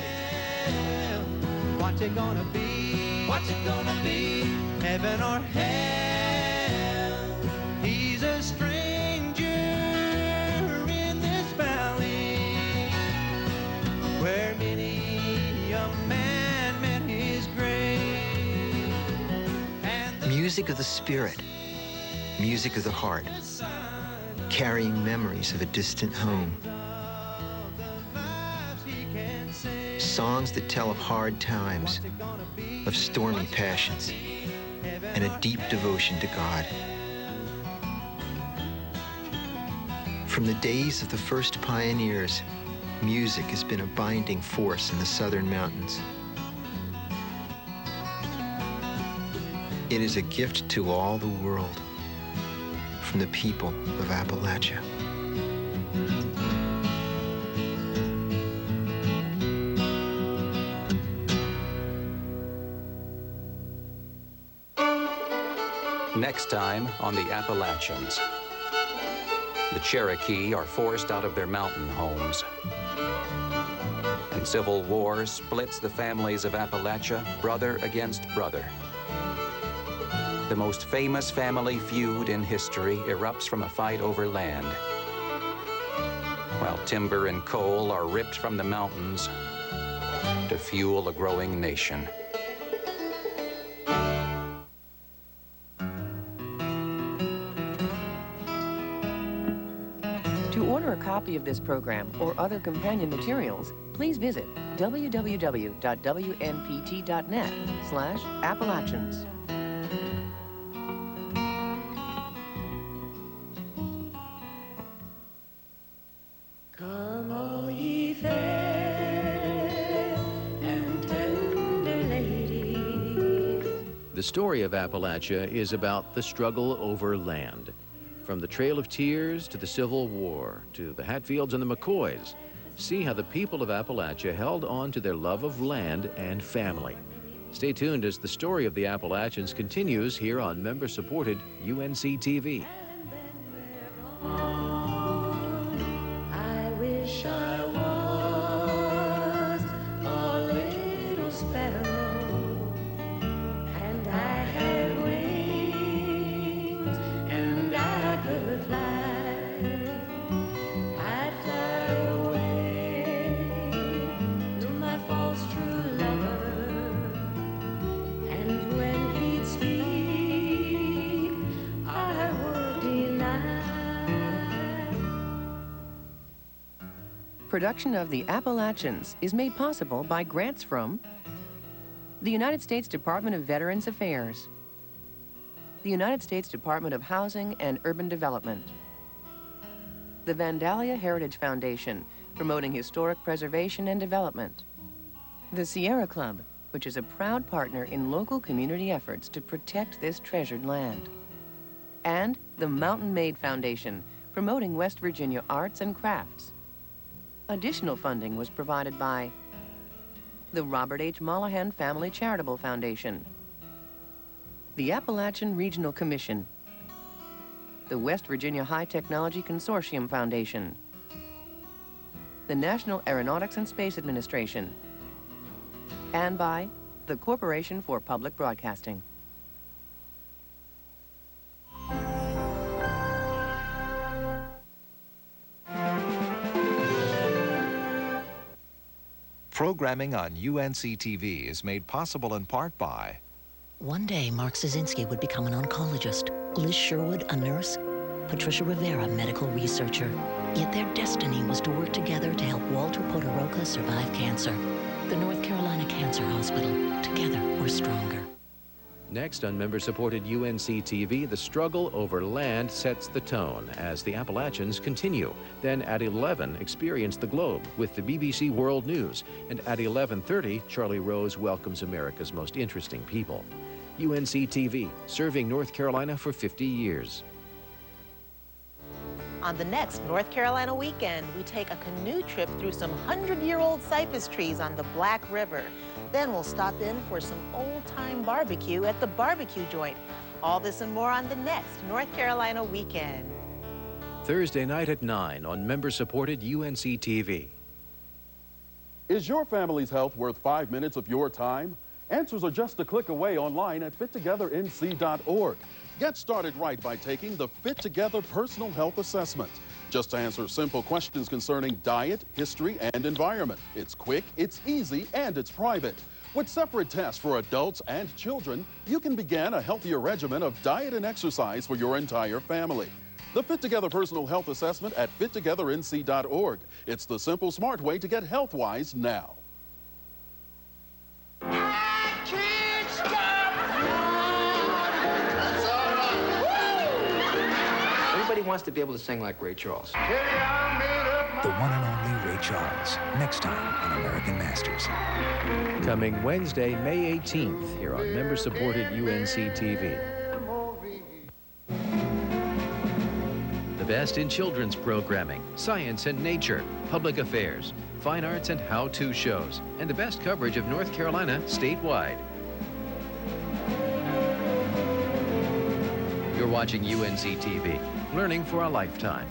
What's it gonna be? What's it gonna be? Heaven or hell? He's a stranger in this valley where many a man met his grave. Music of the spirit, music of the heart, carrying memories of a distant home. Songs that tell of hard times, of stormy passions, and a deep devotion to God. From the days of the first pioneers, music has been a binding force in the southern mountains. It is a gift to all the world from the people of Appalachia. Next time on the Appalachians. The Cherokee are forced out of their mountain homes. And civil war splits the families of Appalachia, brother against brother. The most famous family feud in history erupts from a fight over land, while timber and coal are ripped from the mountains to fuel a growing nation. To order a copy of this program or other companion materials, please visit www.wnpt.net/Appalachians. Come all ye fair and tender ladies. The story of Appalachia is about the struggle over land. From the Trail of Tears to the Civil War to the Hatfields and the McCoys, see how the people of Appalachia held on to their love of land and family. Stay tuned as the story of the Appalachians continues here on member-supported UNC TV. I wish I was a little sparrow, and I had wings, and I could fly. Production of The Appalachians is made possible by grants from the United States Department of Veterans Affairs, the United States Department of Housing and Urban Development, the Vandalia Heritage Foundation, promoting historic preservation and development, the Sierra Club, which is a proud partner in local community efforts to protect this treasured land, and the Mountain Maid Foundation, promoting West Virginia arts and crafts. Additional funding was provided by the Robert H. Mollahan Family Charitable Foundation, the Appalachian Regional Commission, the West Virginia High Technology Consortium Foundation, the National Aeronautics and Space Administration, and by the Corporation for Public Broadcasting. Programming on UNC-TV is made possible in part by... One day, Mark Szynski would become an oncologist, Liz Sherwood, a nurse, Patricia Rivera, medical researcher. Yet their destiny was to work together to help Walter Podoroka survive cancer. The North Carolina Cancer Hospital. Together, we're stronger. Next on member-supported UNC-TV, the struggle over land sets the tone as the Appalachians continue. Then at 11, experience the globe with the BBC World News. And at 11:30, Charlie Rose welcomes America's most interesting people. UNC-TV, serving North Carolina for 50 years. On the next North Carolina weekend, we take a canoe trip through some 100-year-old cypress trees on the Black River. Then we'll stop in for some old-time barbecue at the barbecue joint. All this and more on the next North Carolina weekend. Thursday night at 9 on member-supported UNC-TV. Is your family's health worth 5 minutes of your time? Answers are just a click away online at fittogethernc.org. Get started right by taking the Fit Together Personal Health Assessment. Just answer simple questions concerning diet, history, and environment. It's quick, it's easy, and it's private. With separate tests for adults and children, you can begin a healthier regimen of diet and exercise for your entire family. The Fit Together Personal Health Assessment at fittogethernc.org. It's the simple, smart way to get health-wise now. Everybody wants to be able to sing like Ray Charles. The one and only Ray Charles, next time on American Masters. Coming Wednesday, May 18th, here on member-supported UNC-TV. The best in children's programming, science and nature, public affairs, fine arts and how-to shows, and the best coverage of North Carolina statewide. You're watching UNC-TV, learning for a lifetime.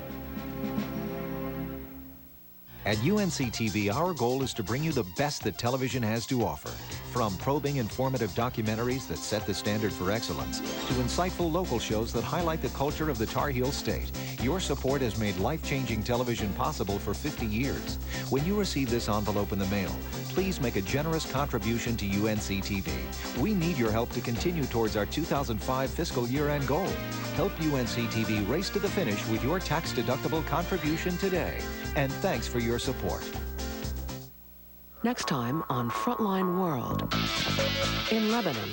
At UNC-TV, our goal is to bring you the best that television has to offer. From probing, informative documentaries that set the standard for excellence to insightful local shows that highlight the culture of the Tar Heel State, your support has made life-changing television possible for 50 years. When you receive this envelope in the mail, please make a generous contribution to UNC-TV. We need your help to continue towards our 2005 fiscal year-end goal. Help UNC-TV race to the finish with your tax-deductible contribution today. And thanks for your support. Next time on Frontline World. In Lebanon,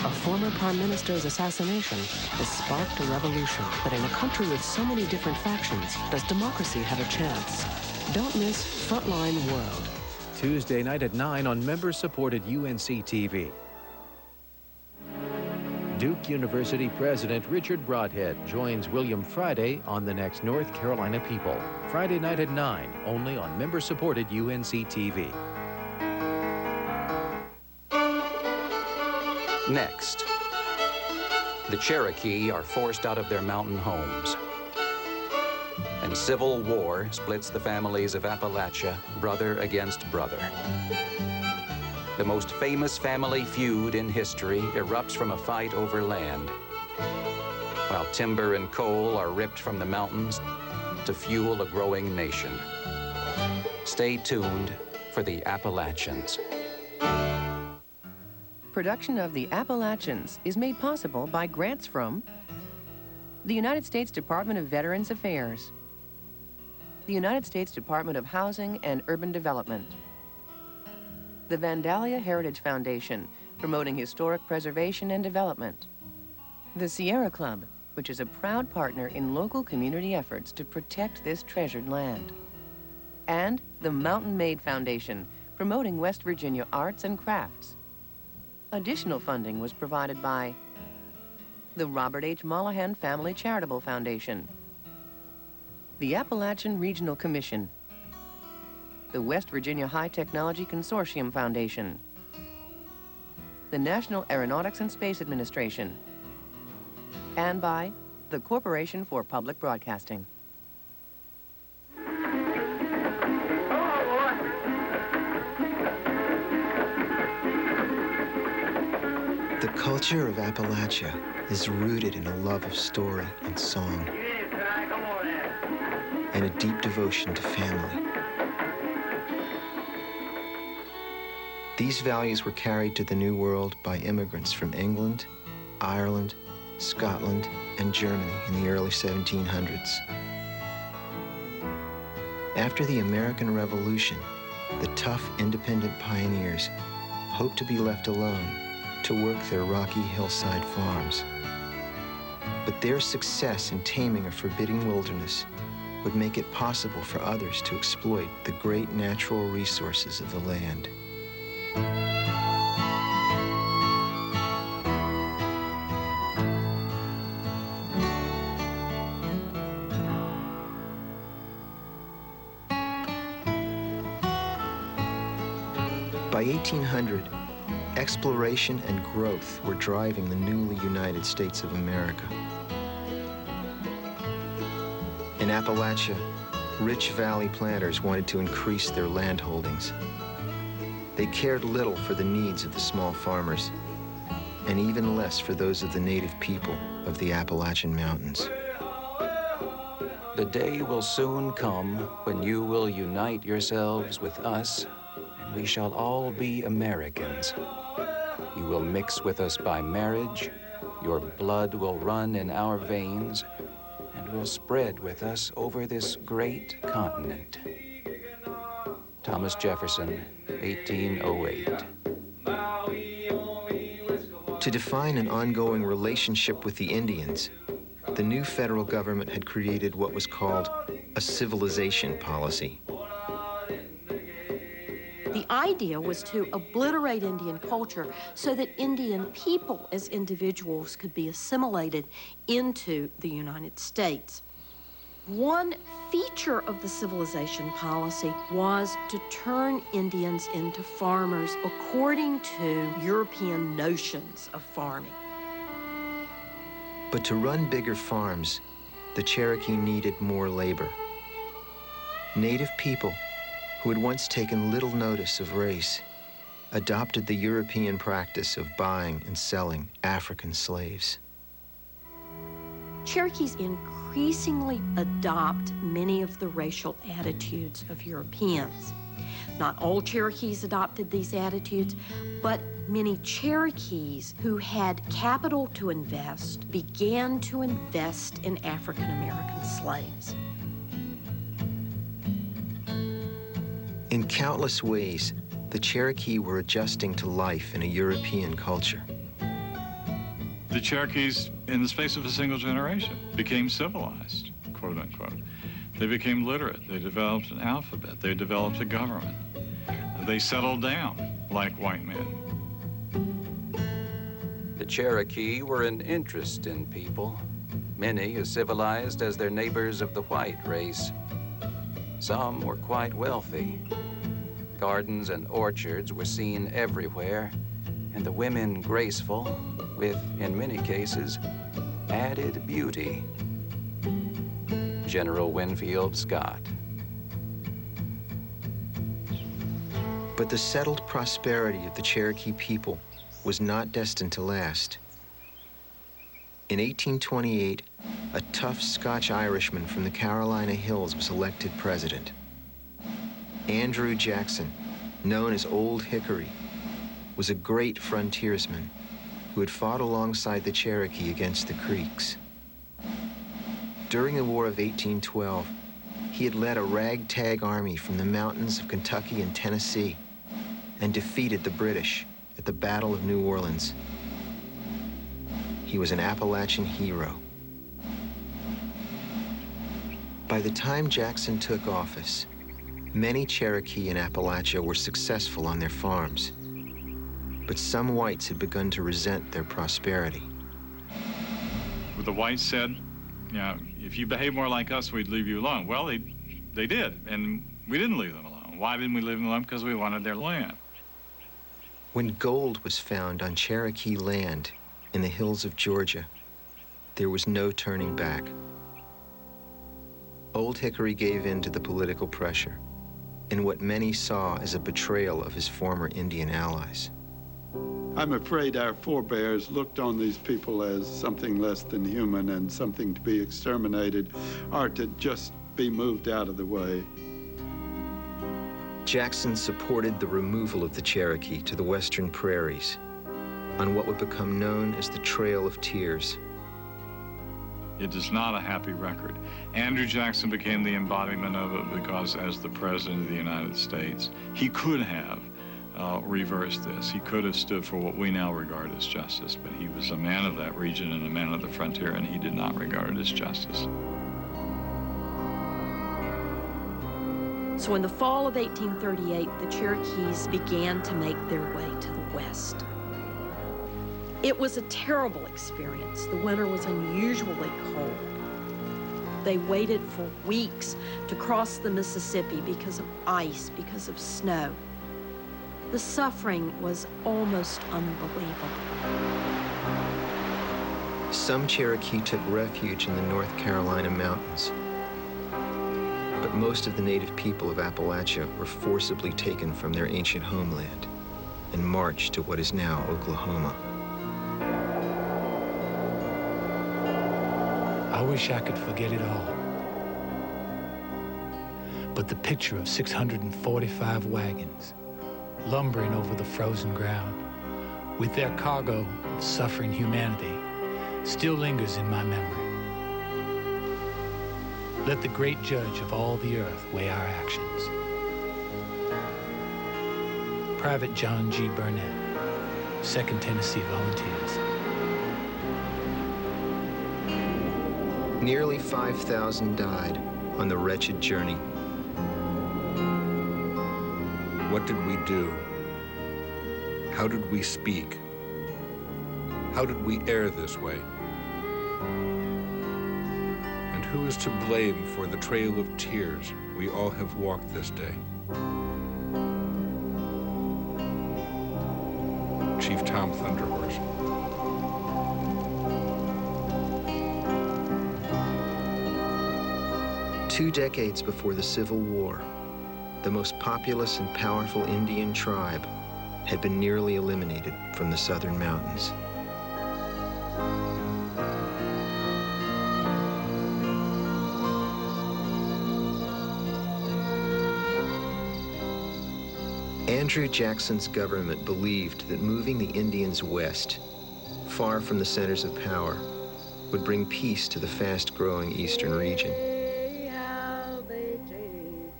a former prime minister's assassination has sparked a revolution. But in a country with so many different factions, does democracy have a chance? Don't miss Frontline World. Tuesday night at 9 on member-supported UNC-TV. Duke University President Richard Broadhead joins William Friday on the next North Carolina People. Friday night at 9, only on member-supported UNC-TV. Next, the Cherokee are forced out of their mountain homes. And civil war splits the families of Appalachia, brother against brother. The most famous family feud in history erupts from a fight over land, while timber and coal are ripped from the mountains to fuel a growing nation. Stay tuned for the Appalachians. Production of The Appalachians is made possible by grants from the United States Department of Veterans Affairs, the United States Department of Housing and Urban Development, the Vandalia Heritage Foundation, promoting historic preservation and development, the Sierra Club, which is a proud partner in local community efforts to protect this treasured land, and the Mountain Maid Foundation, promoting West Virginia arts and crafts. Additional funding was provided by the Robert H. Mollahan Family Charitable Foundation, the Appalachian Regional Commission, the West Virginia High Technology Consortium Foundation, the National Aeronautics and Space Administration, and by the Corporation for Public Broadcasting. The culture of Appalachia is rooted in a love of story and song, and a deep devotion to family. These values were carried to the New World by immigrants from England, Ireland, Scotland, and Germany in the early 1700s. After the American Revolution, the tough, independent pioneers hoped to be left alone to work their rocky hillside farms. But their success in taming a forbidding wilderness would make it possible for others to exploit the great natural resources of the land. By 1800, exploration and growth were driving the newly United States of America. In Appalachia, rich valley planters wanted to increase their land holdings. They cared little for the needs of the small farmers, and even less for those of the native people of the Appalachian Mountains. The day will soon come when you will unite yourselves with us, and we shall all be Americans. You will mix with us by marriage, your blood will run in our veins, and will spread with us over this great continent. Thomas Jefferson, 1808. To define an ongoing relationship with the Indians, the new federal government had created what was called a civilization policy. The idea was to obliterate Indian culture so that Indian people as individuals could be assimilated into the United States. One feature of the civilization policy was to turn Indians into farmers according to European notions of farming. But to run bigger farms, the Cherokee needed more labor. Native people, who had once taken little notice of race, adopted the European practice of buying and selling African slaves. Cherokees increasingly adopt many of the racial attitudes of Europeans. Not all Cherokees adopted these attitudes, but many Cherokees who had capital to invest began to invest in African American slaves. In countless ways, the Cherokee were adjusting to life in a European culture. The Cherokees, in the space of a single generation, became civilized, quote unquote. They became literate. They developed an alphabet. They developed a government. They settled down like white men. The Cherokee were an interest in people, many as civilized as their neighbors of the white race. Some were quite wealthy. Gardens and orchards were seen everywhere, and the women graceful, with, in many cases, added beauty. General Winfield Scott. But the settled prosperity of the Cherokee people was not destined to last. In 1828, a tough Scotch-Irishman from the Carolina Hills was elected president. Andrew Jackson, known as Old Hickory, was a great frontiersman who had fought alongside the Cherokee against the Creeks. During the War of 1812, he had led a ragtag army from the mountains of Kentucky and Tennessee and defeated the British at the Battle of New Orleans. He was an Appalachian hero. By the time Jackson took office, many Cherokee in Appalachia were successful on their farms, but some whites had begun to resent their prosperity. The whites said, you know, if you behave more like us, we'd leave you alone. Well, they did, and we didn't leave them alone. Why didn't we leave them alone? Because we wanted their land. When gold was found on Cherokee land in the hills of Georgia, there was no turning back. Old Hickory gave in to the political pressure in what many saw as a betrayal of his former Indian allies. I'm afraid our forebears looked on these people as something less than human and something to be exterminated or to just be moved out of the way. Jackson supported the removal of the Cherokee to the western prairies on what would become known as the Trail of Tears. It is not a happy record. Andrew Jackson became the embodiment of it because as the President of the United States, he could have reversed this. He could have stood for what we now regard as justice, but he was a man of that region and a man of the frontier, and he did not regard it as justice. So in the fall of 1838, the Cherokees began to make their way to the west. It was a terrible experience. The winter was unusually cold. They waited for weeks to cross the Mississippi because of ice, because of snow. The suffering was almost unbelievable. Some Cherokee took refuge in the North Carolina mountains, but most of the native people of Appalachia were forcibly taken from their ancient homeland and marched to what is now Oklahoma. I wish I could forget it all. But the picture of 645 wagons lumbering over the frozen ground with their cargo of suffering humanity still lingers in my memory. Let the great judge of all the earth weigh our actions. Private John G. Burnett, 2nd Tennessee Volunteers. Nearly 5,000 died on the wretched journey. What did we do? How did we speak? How did we err this way? And who is to blame for the trail of tears we all have walked this day? Chief Tom Thunderhorse. Two decades before the Civil War, the most populous and powerful Indian tribe had been nearly eliminated from the southern mountains. Andrew Jackson's government believed that moving the Indians west, far from the centers of power, would bring peace to the fast-growing eastern region.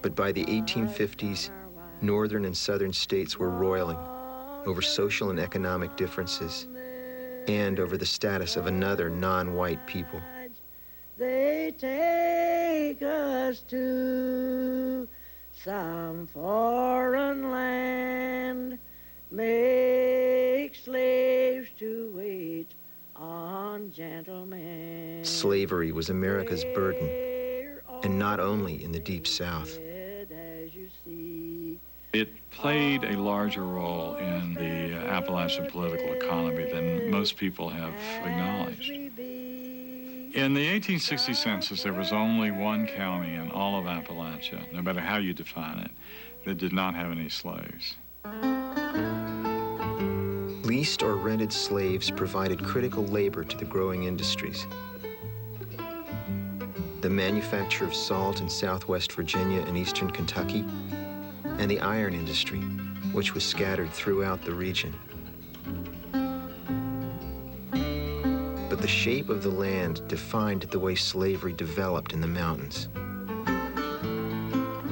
But by the 1850s, northern and southern states were roiling over social and economic differences and over the status of another non-white people. They take us to some foreign land, make slaves to wait on gentlemen. Slavery was America's burden, and not only in the Deep South. It played a larger role in the Appalachian political economy than most people have acknowledged. In the 1860 census, there was only one county in all of Appalachia, no matter how you define it, that did not have any slaves. Leased or rented slaves provided critical labor to the growing industries. The manufacture of salt in southwest Virginia and eastern Kentucky, and the iron industry, which was scattered throughout the region. But the shape of the land defined the way slavery developed in the mountains.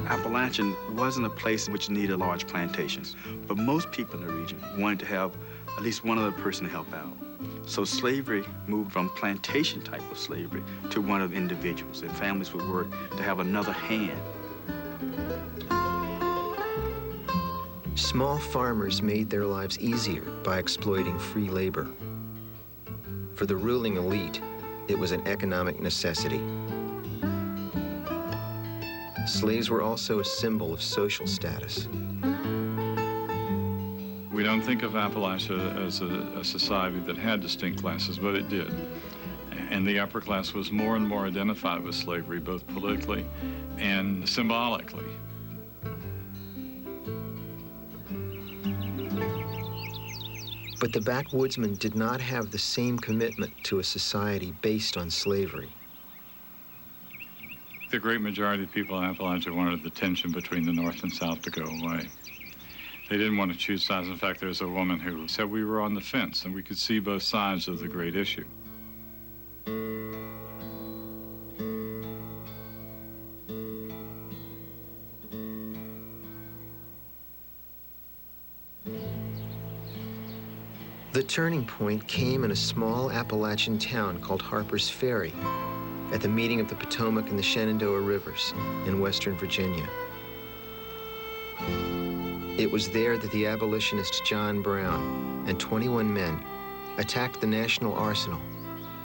Appalachian wasn't a place which needed large plantations, but most people in the region wanted to have at least one other person to help out. So slavery moved from plantation type of slavery to one of individuals, and families would work to have another hand. Small farmers made their lives easier by exploiting free labor. For the ruling elite, it was an economic necessity. Slaves were also a symbol of social status. We don't think of Appalachia as a society that had distinct classes, but it did. And the upper class was more and more identified with slavery, both politically and symbolically. But the backwoodsmen did not have the same commitment to a society based on slavery. The great majority of people in Appalachia wanted the tension between the North and South to go away. They didn't want to choose sides. In fact, there's a woman who said we were on the fence and we could see both sides of the great issue. The turning point came in a small Appalachian town called Harper's Ferry, at the meeting of the Potomac and the Shenandoah Rivers in western Virginia. It was there that the abolitionist John Brown and 21 men attacked the National Arsenal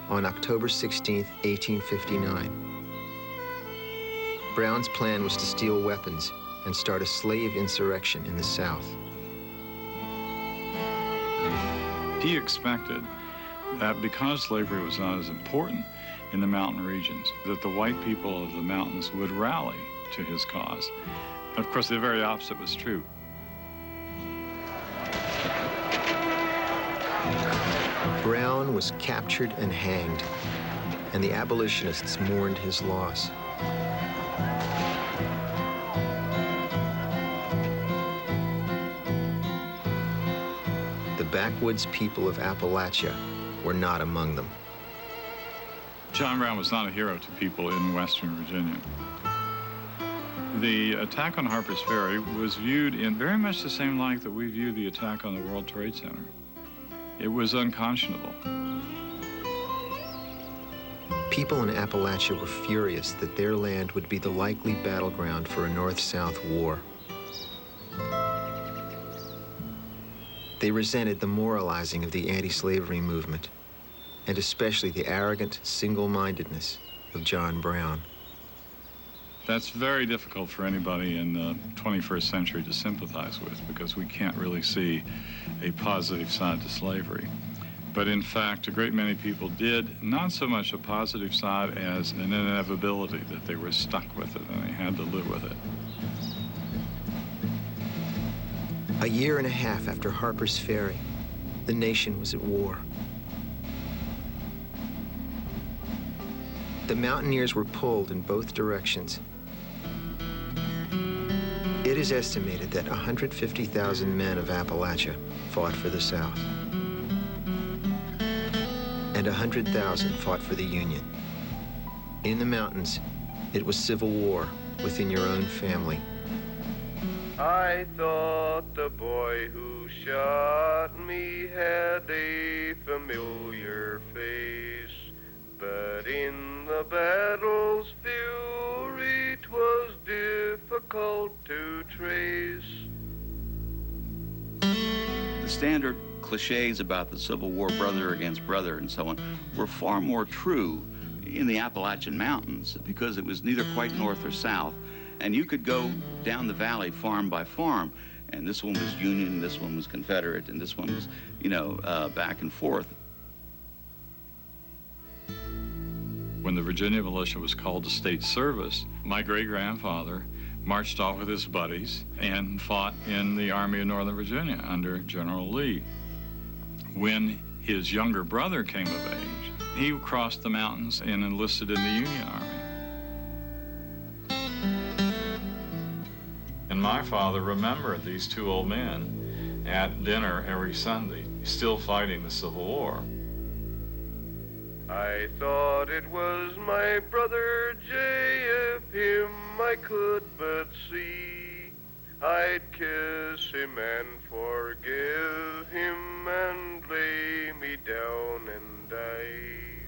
on October 16, 1859. Brown's plan was to steal weapons and start a slave insurrection in the South. He expected that because slavery was not as important in the mountain regions, that the white people of the mountains would rally to his cause. Of course, the very opposite was true. Brown was captured and hanged, and the abolitionists mourned his loss. The backwoods people of Appalachia were not among them. John Brown was not a hero to people in western Virginia. The attack on Harper's Ferry was viewed in very much the same light that we view the attack on the World Trade Center. It was unconscionable. People in Appalachia were furious that their land would be the likely battleground for a North-South war. They resented the moralizing of the anti-slavery movement, and especially the arrogant single-mindedness of John Brown. That's very difficult for anybody in the 21st century to sympathize with, because we can't really see a positive side to slavery. But in fact, a great many people did, not so much a positive side as an inevitability, that they were stuck with it and they had to live with it. A year and a half after Harper's Ferry, the nation was at war. The mountaineers were pulled in both directions. It is estimated that 150,000 men of Appalachia fought for the South, and 100,000 fought for the Union. In the mountains, it was civil war within your own family. I thought the boy who shot me had a familiar face, but in the battle's fury 'twas difficult to trace. The standard cliches about the Civil War, brother against brother and so on, were far more true in the Appalachian Mountains because it was neither quite north or south. And you could go down the valley farm by farm, and this one was Union, this one was Confederate, and this one was, back and forth. When the Virginia militia was called to state service, my great-grandfather marched off with his buddies and fought in the Army of Northern Virginia under General Lee. When his younger brother came of age, he crossed the mountains and enlisted in the Union Army. And my father remembered these two old men at dinner every Sunday, still fighting the Civil War. I thought it was my brother Jay, if him I could but see, I'd kiss him and forgive him and lay me down and die.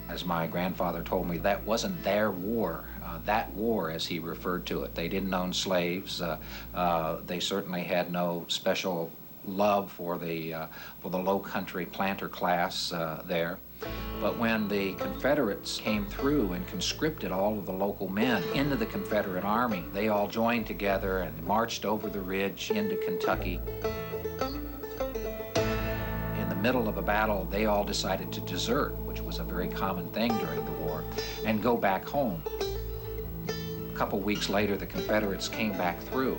As my grandfather told me, that wasn't their war. That war, as he referred to it, they didn't own slaves. They certainly had no special love for the low country planter class there. But when the Confederates came through and conscripted all of the local men into the Confederate Army, they all joined together and marched over the ridge into Kentucky. In the middle of a battle, they all decided to desert, which was a very common thing during the war, and go back home. A couple weeks later, the Confederates came back through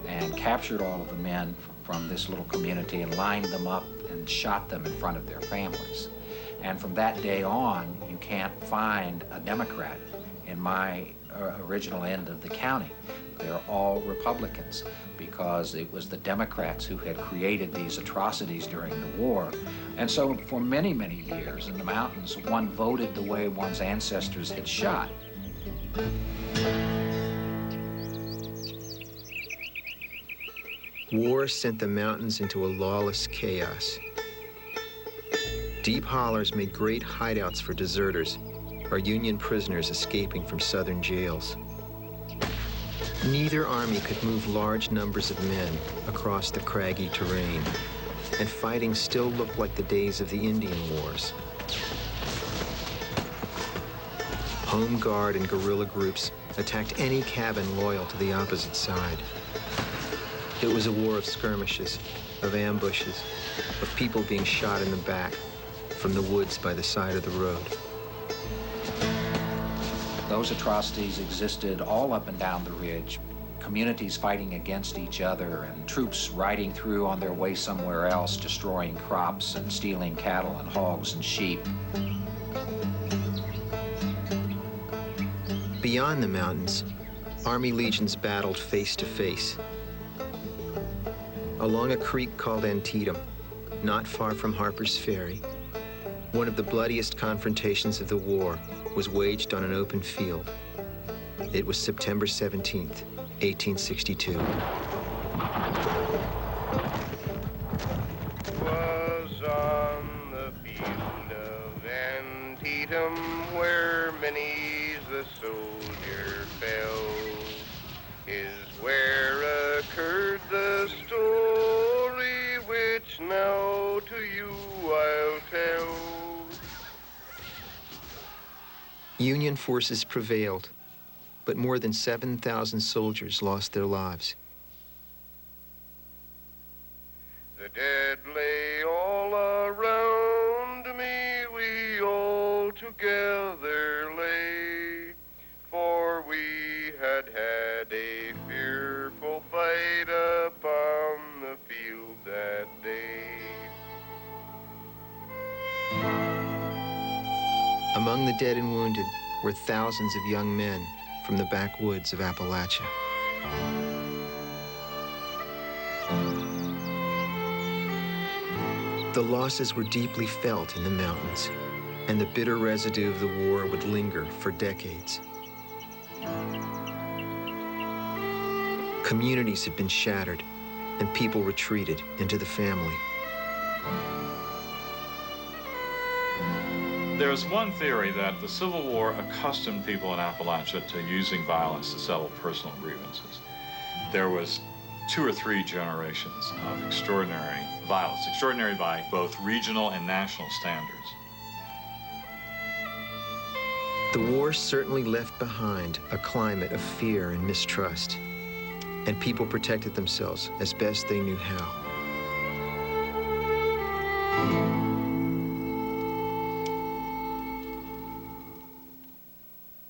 and captured all of the men from this little community and lined them up and shot them in front of their families. And from that day on, you can't find a Democrat in my original end of the county. They're all Republicans because it was the Democrats who had created these atrocities during the war. And so for many, many years in the mountains, one voted the way one's ancestors had shot. War sent the mountains into a lawless chaos. Deep hollers made great hideouts for deserters or Union prisoners escaping from southern jails. Neither army could move large numbers of men across the craggy terrain, and fighting still looked like the days of the Indian Wars. Home Guard and guerrilla groups attacked any cabin loyal to the opposite side. It was a war of skirmishes, of ambushes, of people being shot in the back from the woods by the side of the road. Those atrocities existed all up and down the ridge. Communities fighting against each other and troops riding through on their way somewhere else, destroying crops and stealing cattle and hogs and sheep. Beyond the mountains, Army legions battled face to face. Along a creek called Antietam, not far from Harper's Ferry, one of the bloodiest confrontations of the war was waged on an open field. It was September 17th, 1862. Was on the field of Antietam where many's the soldier fell, is where occurred the story which now to you I'll tell. Union forces prevailed, but more than 7,000 soldiers lost their lives. The dead lay all around me, we all together lay, for we had had a fearful fight upon the field that day. Among the dead and wounded were thousands of young men from the backwoods of Appalachia. The losses were deeply felt in the mountains, and the bitter residue of the war would linger for decades. Communities had been shattered, and people retreated into the family. There's one theory that the Civil War accustomed people in Appalachia to using violence to settle personal grievances. There was 2 or 3 generations of extraordinary violence, extraordinary by both regional and national standards. The war certainly left behind a climate of fear and mistrust, and people protected themselves as best they knew how.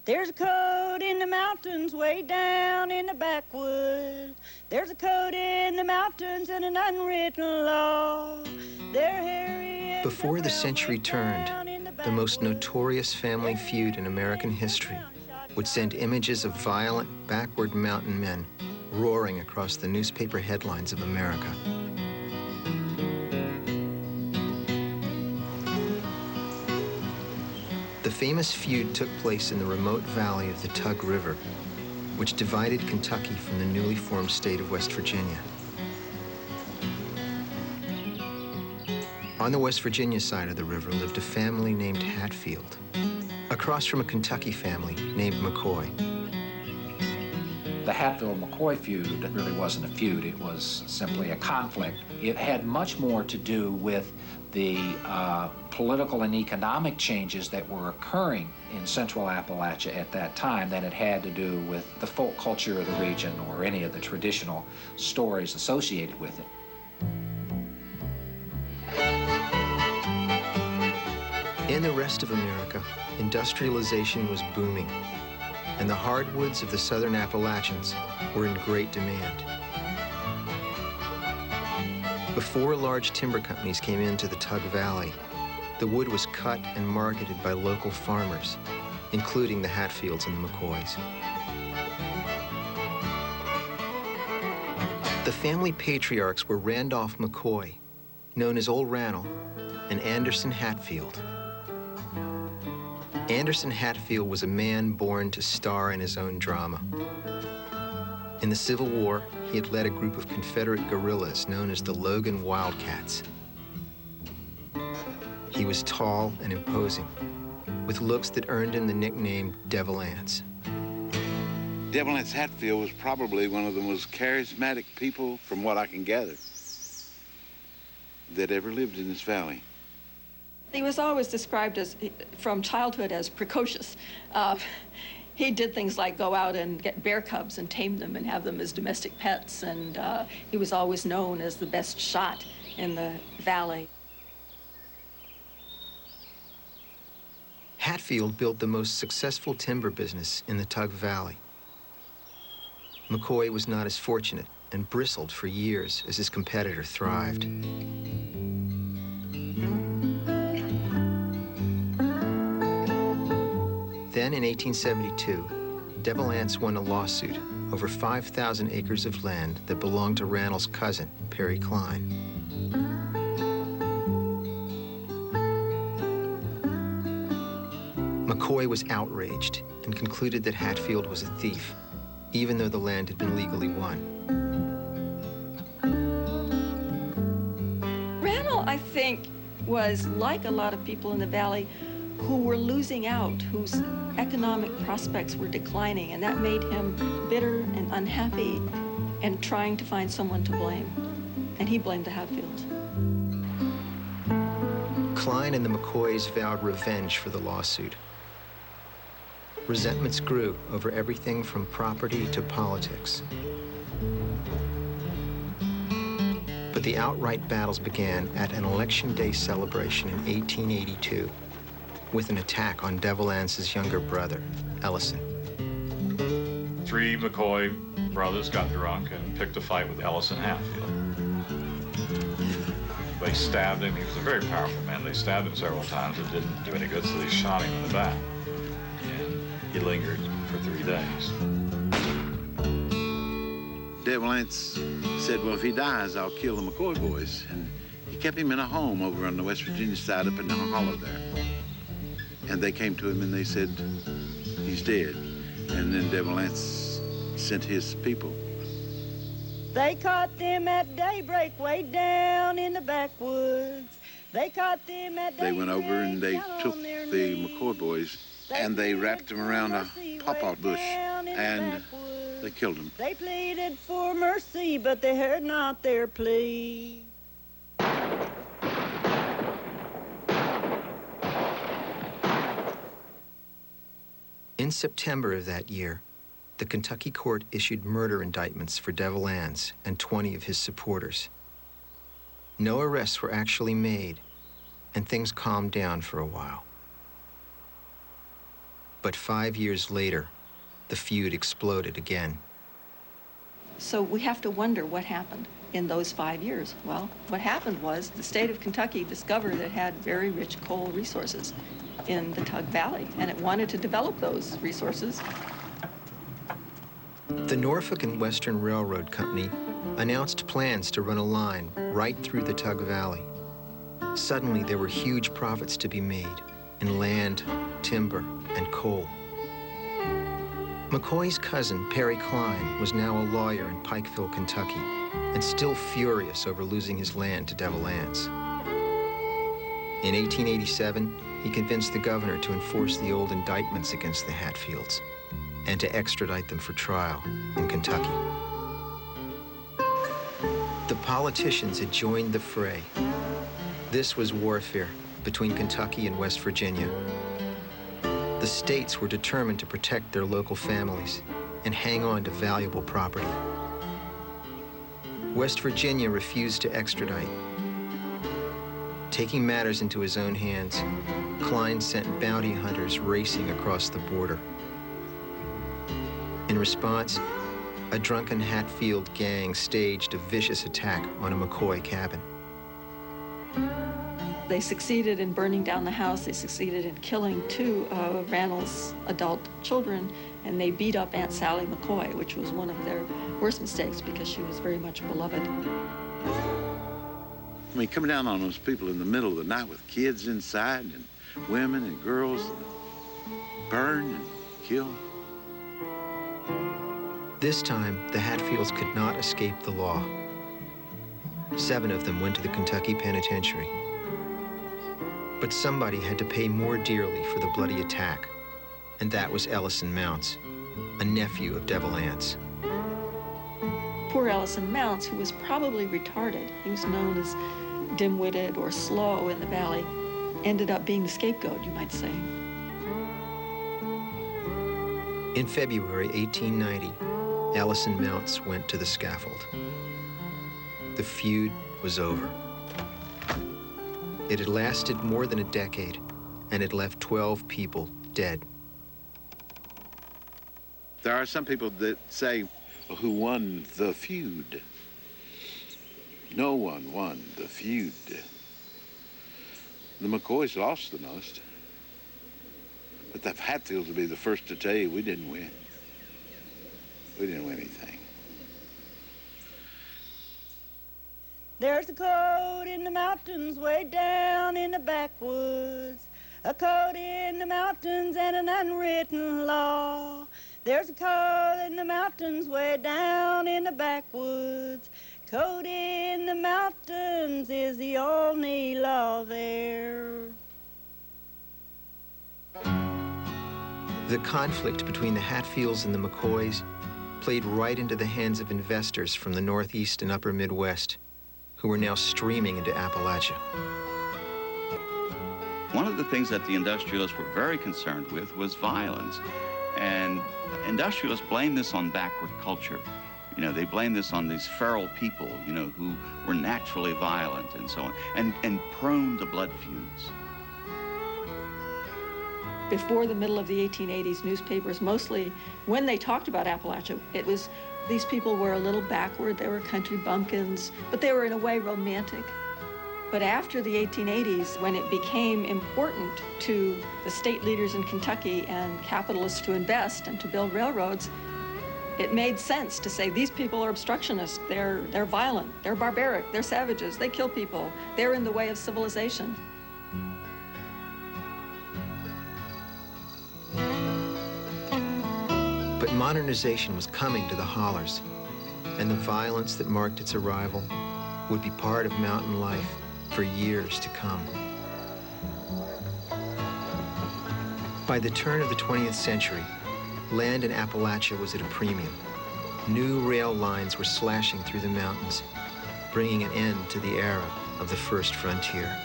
There's a code in the mountains way down in the backwoods. There's a code in the mountains and an unwritten law. They're hairy. Before the century turned, the most notorious family feud in American history would send images of violent, backward mountain men roaring across the newspaper headlines of America. famous feud took place in the remote valley of the Tug River, which divided Kentucky from the newly formed state of West Virginia. On the West Virginia side of the river lived a family named Hatfield, across from a Kentucky family named McCoy. The Hatfield-McCoy feud really wasn't a feud, it was simply a conflict. It had much more to do with the political and economic changes that were occurring in central Appalachia at that time than it had to do with the folk culture of the region or any of the traditional stories associated with it. In the rest of America, industrialization was booming, and the hardwoods of the southern Appalachians were in great demand. Before large timber companies came into the Tug Valley, the wood was cut and marketed by local farmers, including the Hatfields and the McCoys. The family patriarchs were Randolph McCoy, known as Old Rannell, and Anderson Hatfield. Anderson Hatfield was a man born to star in his own drama. In the Civil War, he had led a group of Confederate guerrillas known as the Logan Wildcats. He was tall and imposing, with looks that earned him the nickname Devil Anse. Devil Anse Hatfield was probably one of the most charismatic people, from what I can gather, that ever lived in this valley. He was always described as, from childhood, as precocious. He did things like go out and get bear cubs and tame them and have them as domestic pets, and he was always known as the best shot in the valley. Hatfield built the most successful timber business in the Tug Valley. McCoy was not as fortunate and bristled for years as his competitor thrived. Then, in 1872, Devil Anse won a lawsuit over 5,000 acres of land that belonged to Rannell's cousin, Perry Cline. McCoy was outraged and concluded that Hatfield was a thief, even though the land had been legally won. Rannell, I think, was like a lot of people in the valley who were losing out, whose economic prospects were declining, and that made him bitter and unhappy and trying to find someone to blame. And he blamed the Hatfields. Cline and the McCoys vowed revenge for the lawsuit. Resentments grew over everything from property to politics. But the outright battles began at an Election Day celebration in 1882 with an attack on Devil Anse's younger brother, Ellison. 3 McCoy brothers got drunk and picked a fight with Ellison Hatfield. They stabbed him. He was a very powerful man. They stabbed him several times. It didn't do any good, so they shot him in the back. And he lingered for 3 days. Devil Anse said, well, if he dies, I'll kill the McCoy boys. And he kept him in a home over on the West Virginia side up in the hollow there. And they came to him and they said, he's dead. And then Devil Anse sent his people. They caught them at daybreak way down in the backwoods. They caught them at daybreak. They went over and they took the McCoy boys and they wrapped them around a pawpaw bush and they killed them. They pleaded for mercy, but they heard not their plea. In September of that year, the Kentucky court issued murder indictments for Devil Anse and 20 of his supporters. No arrests were actually made, and things calmed down for a while. But 5 years later, the feud exploded again. So we have to wonder what happened in those 5 years. Well, what happened was the state of Kentucky discovered it had very rich coal resources in the Tug Valley, and it wanted to develop those resources. The Norfolk and Western Railroad Company announced plans to run a line right through the Tug Valley. Suddenly, there were huge profits to be made, in land, timber, and coal. McCoy's cousin, Perry Klein, was now a lawyer in Pikeville, Kentucky, and still furious over losing his land to Devil Anse. In 1887, he convinced the governor to enforce the old indictments against the Hatfields and to extradite them for trial in Kentucky. The politicians had joined the fray. This was warfare between Kentucky and West Virginia. The states were determined to protect their local families and hang on to valuable property. West Virginia refused to extradite. Taking matters into his own hands, Klein sent bounty hunters racing across the border. In response, a drunken Hatfield gang staged a vicious attack on a McCoy cabin. They succeeded in burning down the house. They succeeded in killing 2 of Randall's adult children, and they beat up Aunt Sally McCoy, which was one of their worst mistakes because she was very much beloved. I mean, coming down on those people in the middle of the night with kids inside and women and girls, burn and kill. This time, the Hatfields could not escape the law. 7 of them went to the Kentucky Penitentiary. But somebody had to pay more dearly for the bloody attack, and that was Ellison Mounts, a nephew of Devil Anse. Poor Ellison Mounts, who was probably retarded, he was known as dim-witted or slow in the valley, ended up being the scapegoat, you might say. In February 1890, Ellison Mounts went to the scaffold. The feud was over. It had lasted more than a decade, and it left 12 people dead. There are some people that say, who won the feud? No one won the feud. The McCoys lost the most. But the Hatfields will be the first to tell you we didn't win. We didn't win anything. There's a code in the mountains way down in the backwoods, a code in the mountains and an unwritten law. There's a code in the mountains way down in the backwoods. Code in the mountains is the only law there. The conflict between the Hatfields and the McCoys played right into the hands of investors from the Northeast and Upper Midwest, who were now streaming into Appalachia. One of the things that the industrialists were very concerned with was violence. And industrialists blamed this on backward culture. You know, they blamed this on these feral people, you know, who were naturally violent and so on, and prone to blood feuds. Before the middle of the 1880s, newspapers mostly, when they talked about Appalachia, it was these people were a little backward, they were country bumpkins, but they were in a way romantic. But after the 1880s, when it became important to the state leaders in Kentucky and capitalists to invest and to build railroads, it made sense to say these people are obstructionists, they're violent, they're barbaric, they're savages, they kill people, they're in the way of civilization. But modernization was coming to the hollers, and the violence that marked its arrival would be part of mountain life for years to come. By the turn of the 20th century, land in Appalachia was at a premium. New rail lines were slashing through the mountains, bringing an end to the era of the first frontier.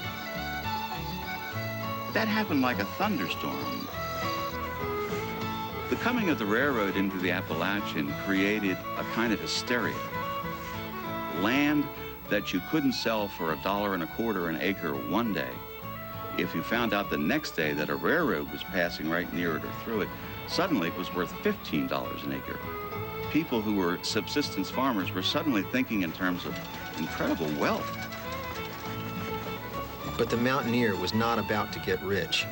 That happened like a thunderstorm. The coming of the railroad into the Appalachian created a kind of hysteria. Land that you couldn't sell for $1.25 an acre one day, if you found out the next day that a railroad was passing right near it or through it, suddenly it was worth $15 an acre. People who were subsistence farmers were suddenly thinking in terms of incredible wealth. But the mountaineer was not about to get rich.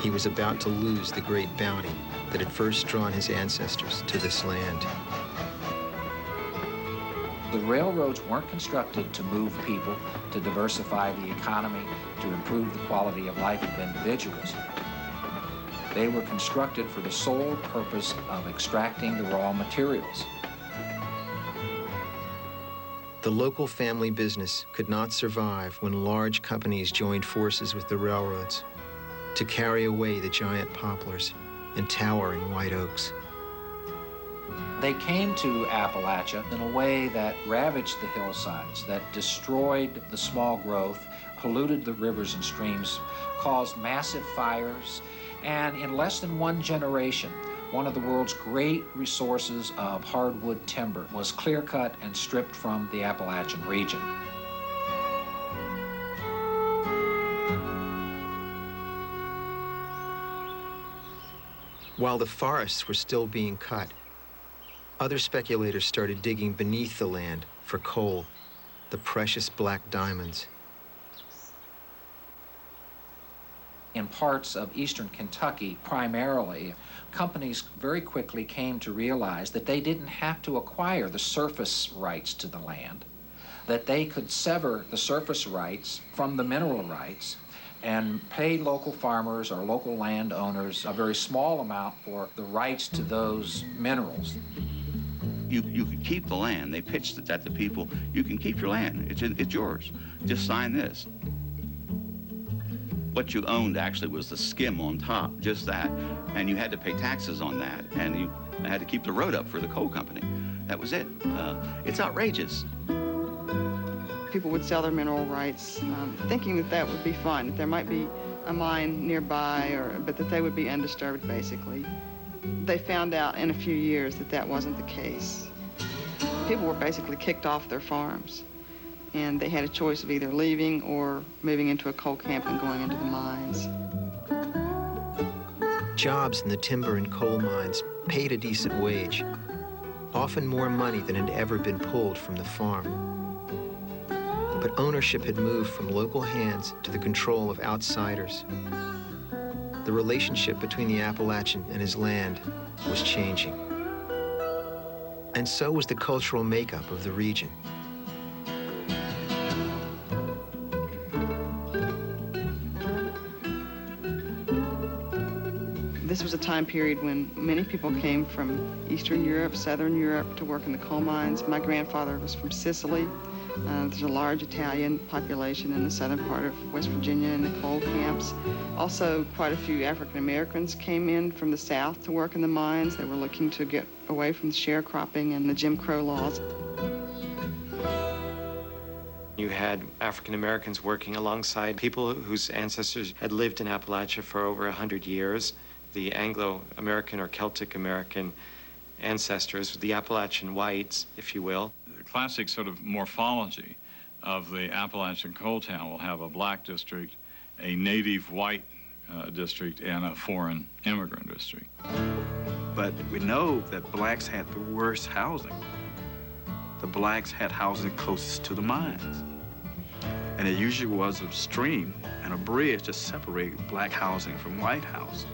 He was about to lose the great bounty that had first drawn his ancestors to this land. The railroads weren't constructed to move people, to diversify the economy, to improve the quality of life of individuals. They were constructed for the sole purpose of extracting the raw materials. The local family business could not survive when large companies joined forces with the railroads to carry away the giant poplars and towering white oaks. They came to Appalachia in a way that ravaged the hillsides, that destroyed the small growth, polluted the rivers and streams, caused massive fires, and in less than one generation, one of the world's great resources of hardwood timber was clear-cut and stripped from the Appalachian region. While the forests were still being cut, other speculators started digging beneath the land for coal, the precious black diamonds. In parts of eastern Kentucky, primarily, companies very quickly came to realize that they didn't have to acquire the surface rights to the land, that they could sever the surface rights from the mineral rights and pay local farmers or local landowners a very small amount for the rights to those minerals. You could keep the land. They pitched it at the people. You can keep your land. It's yours. Just sign this. What you owned actually was the skim on top, just that. And you had to pay taxes on that. And you had to keep the road up for the coal company. That was it. It's outrageous. People would sell their mineral rights, thinking that that would be fun, that there might be a mine nearby, but that they would be undisturbed, basically. They found out in a few years that that wasn't the case. People were basically kicked off their farms, and they had a choice of either leaving or moving into a coal camp and going into the mines. Jobs in the timber and coal mines paid a decent wage, often more money than had ever been pulled from the farm. But ownership had moved from local hands to the control of outsiders. The relationship between the Appalachian and his land was changing. And so was the cultural makeup of the region. This was a time period when many people came from Eastern Europe, Southern Europe to work in the coal mines. My grandfather was from Sicily. There's a large Italian population in the southern part of West Virginia in the coal camps. Also, quite a few African Americans came in from the South to work in the mines. They were looking to get away from the sharecropping and the Jim Crow laws. You had African Americans working alongside people whose ancestors had lived in Appalachia for over 100 years. The Anglo-American or Celtic American ancestors, the Appalachian whites, if you will. The classic sort of morphology of the Appalachian coal town will have a black district, a native white district, and a foreign immigrant district. But we know that blacks had the worst housing. The blacks had housing closest to the mines. And it usually was a stream and a bridge to separate black housing from white housing.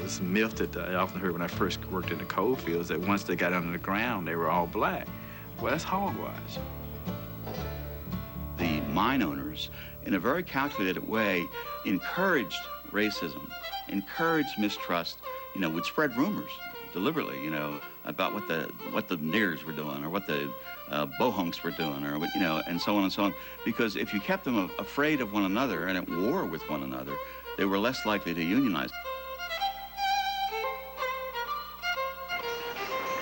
This myth that I often heard when I first worked in the coal fields, that once they got under the ground, they were all black. Well, that's hogwash. The mine owners, in a very calculated way, encouraged racism, encouraged mistrust, would spread rumors deliberately, about what the niggers were doing or what the bohunks were doing, or and so on and so on. Because if you kept them afraid of one another and at war with one another, they were less likely to unionize.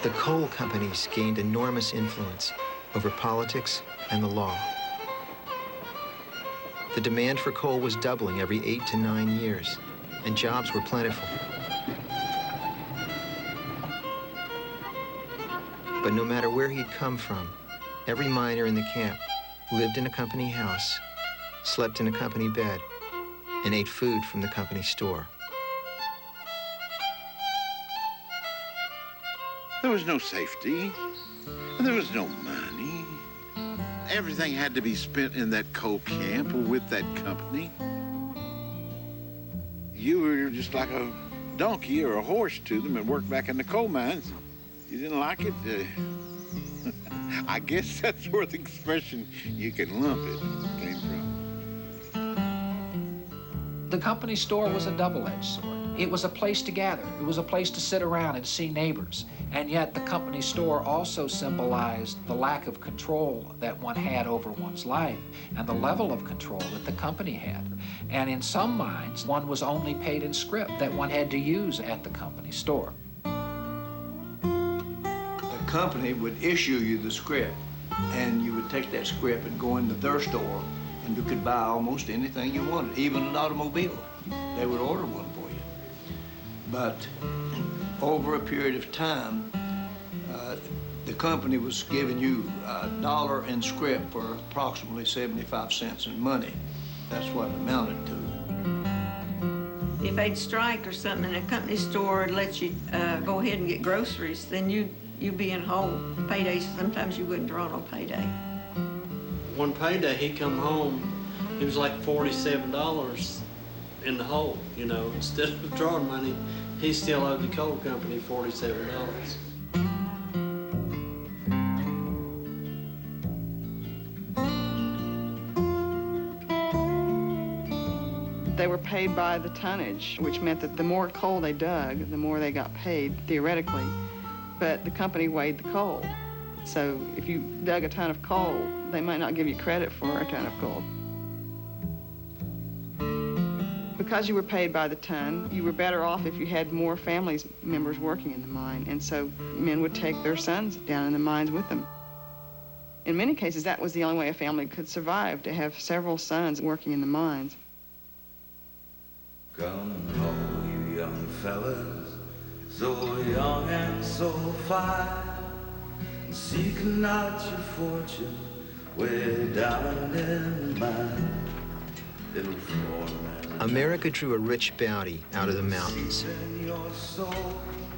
The coal companies gained enormous influence over politics and the law. The demand for coal was doubling every 8 to 9 years, and jobs were plentiful. But no matter where he'd come from, every miner in the camp lived in a company house, slept in a company bed, and ate food from the company store. There was no safety. There was no money. Everything had to be spent in that coal camp or with that company. You were just like a donkey or a horse to them and worked back in the coal mines. You didn't like it, I guess that's where the expression, "you can lump it," came from. The company store was a double-edged sword. It was a place to gather. It was a place to sit around and see neighbors. And yet the company store also symbolized the lack of control that one had over one's life and the level of control that the company had. And in some minds, one was only paid in scrip that one had to use at the company store. The company would issue you the scrip, and you would take that scrip and go into their store, and you could buy almost anything you wanted, even an automobile. They would order one for you. But over a period of time, the company was giving you $1 in scrip for approximately 75 cents in money. That's what it amounted to. If they'd strike or something in a company store and let you go ahead and get groceries, then you'd be in hole. Paydays, sometimes you wouldn't draw no payday. One payday, he come home, it was like $47 in the hole, you know. Instead of drawing money, he still owed the coal company $47. They were paid by the tonnage, which meant that the more coal they dug, the more they got paid, theoretically. But the company weighed the coal. So if you dug a ton of coal, they might not give you credit for a ton of coal. Because you were paid by the ton, you were better off if you had more family members working in the mine. And so men would take their sons down in the mines with them. In many cases, that was the only way a family could survive, to have several sons working in the mines. Come all you young fellas, so young and so fine, seeking out your fortune way down in the mine. Little foreman. America drew a rich bounty out of the mountains.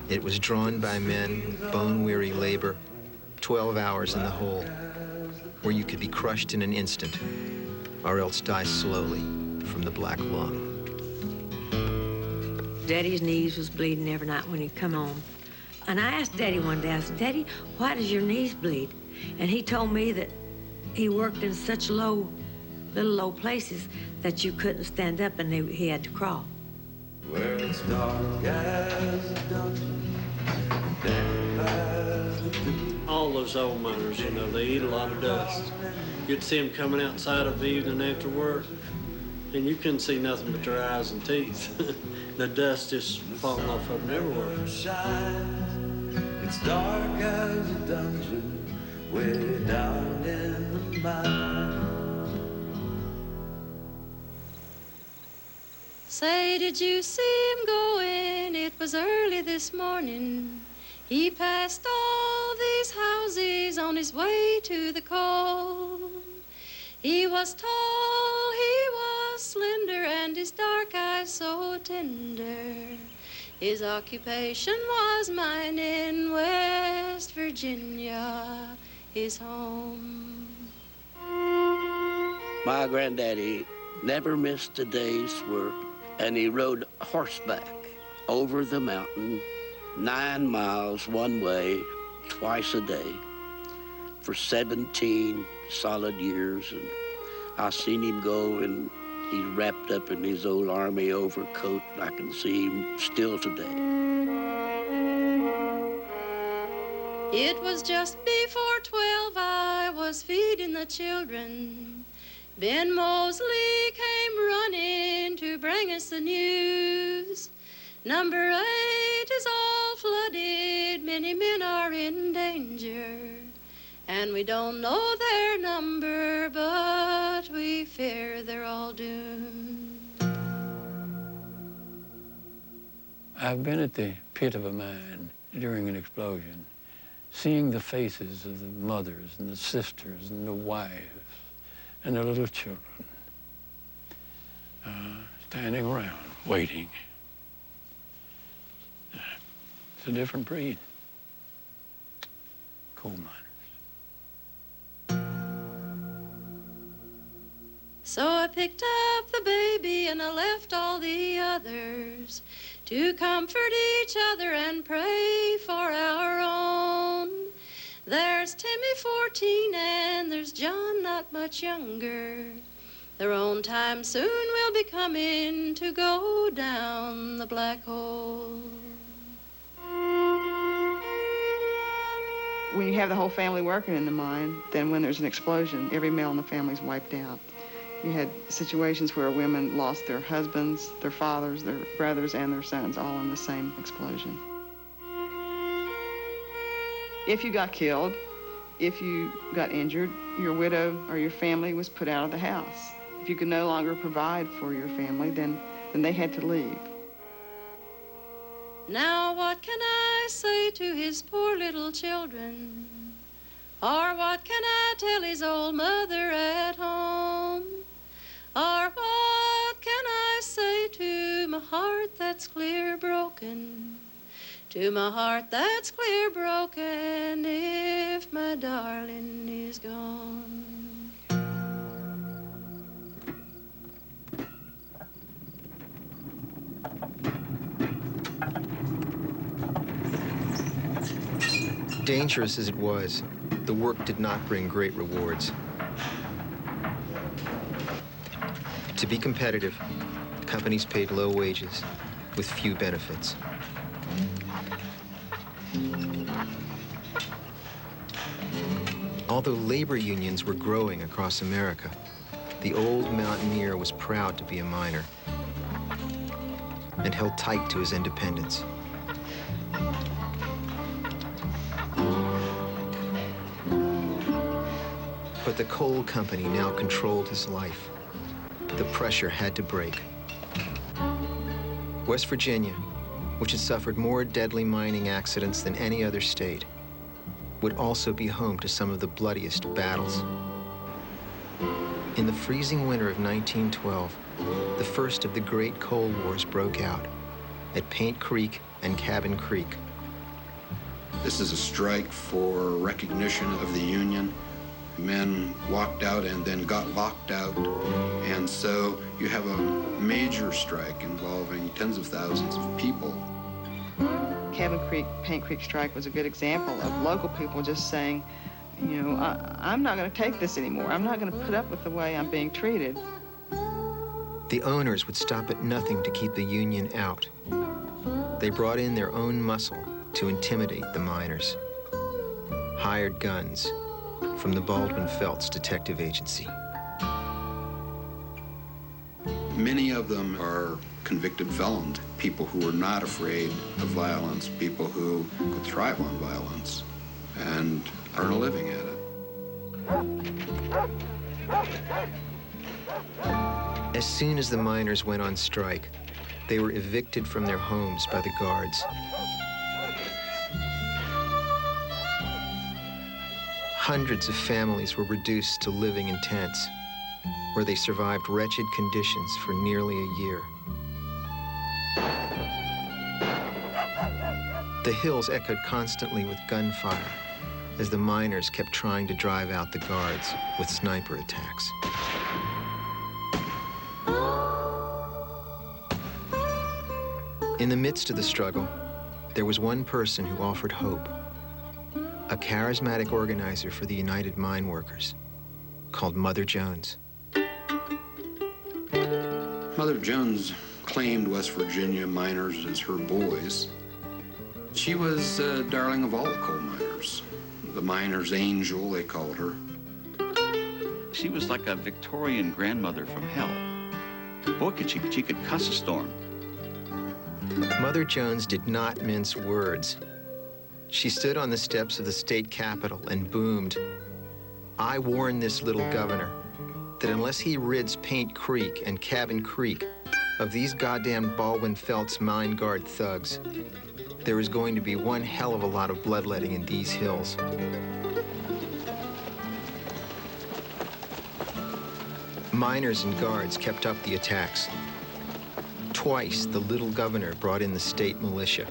It was drawn by men with bone-weary labor, 12 hours in the hole, where you could be crushed in an instant, or else die slowly from the black lung. Daddy's knees was bleeding every night when he'd come home. And I asked Daddy one day, I said, "Daddy, why does your knees bleed?" And he told me that he worked in such little low places that you couldn't stand up and he had to crawl. Where it's dark as a dungeon, damp as the dew. All those old miners, you know, they eat a lot of dust. You'd see them coming outside of the evening after work, and you couldn't see nothing but their eyes and teeth. The dust just falling off of them everywhere. It's dark as a dungeon, way down in the mine. Say, did you see him going? It was early this morning. He passed all these houses on his way to the coal. He was tall, he was slender, and his dark eyes so tender. His occupation was mining, West Virginia, his home. My granddaddy never missed a day's work, and he rode horseback over the mountain 9 miles one way, twice a day, for 17 solid years. And I seen him go, and he's wrapped up in his old army overcoat, and I can see him still today. It was just before 12, I was feeding the children. Ben Mosley came running to bring us the news. Number 8 is all flooded, many men are in danger. And we don't know their number, but we fear they're all doomed. I've been at the pit of a mine during an explosion, seeing the faces of the mothers and the sisters and the wives and the little children standing around, waiting. It's a different breed. Coal mine. So I picked up the baby and I left all the others to comfort each other and pray for our own. There's There's Timmy 14 and there's John not much younger. Their own time soon will be coming to go down the black hole. When you have the whole family working in the mine, then when there's an explosion, every male in the family's wiped out. You had situations where women lost their husbands, their fathers, their brothers, and their sons, all in the same explosion. If you got killed, if you got injured, your widow or your family was put out of the house. If you could no longer provide for your family, then they had to leave. Now what can I say to his poor little children? Or what can I tell his old mother at home? Or what can I say to my heart that's clear broken? To my heart that's clear broken if my darling is gone. Dangerous as it was, the work did not bring great rewards. To be competitive, companies paid low wages with few benefits. Although labor unions were growing across America, the old mountaineer was proud to be a miner and held tight to his independence. But the coal company now controlled his life. The pressure had to break. West Virginia, which had suffered more deadly mining accidents than any other state, would also be home to some of the bloodiest battles. In the freezing winter of 1912, the first of the great coal wars broke out at Paint Creek and Cabin Creek. This is a strike for recognition of the Union. Men walked out and then got locked out. And so you have a major strike involving tens of thousands of people. Cabin Creek, Paint Creek strike was a good example of local people just saying, you know, I'm not going to take this anymore. I'm not going to put up with the way I'm being treated. The owners would stop at nothing to keep the Union out. They brought in their own muscle to intimidate the miners. Hired guns from the Baldwin Felts Detective Agency. Many of them are convicted felons, people who are not afraid of violence, people who could thrive on violence and earn a living at it. As soon as the miners went on strike, they were evicted from their homes by the guards. Hundreds of families were reduced to living in tents, where they survived wretched conditions for nearly a year. The hills echoed constantly with gunfire as the miners kept trying to drive out the guards with sniper attacks. In the midst of the struggle, there was one person who offered hope. A charismatic organizer for the United Mine Workers called Mother Jones. Mother Jones claimed West Virginia miners as her boys. She was a darling of all coal miners. The miner's angel, they called her. She was like a Victorian grandmother from hell. Boy, she could cuss a storm. Mother Jones did not mince words. She stood on the steps of the state capitol and boomed, "I warn this little governor that unless he rids Paint Creek and Cabin Creek of these goddamn Baldwin Felts mine guard thugs, there is going to be one hell of a lot of bloodletting in these hills." Miners and guards kept up the attacks. Twice, the little governor brought in the state militia.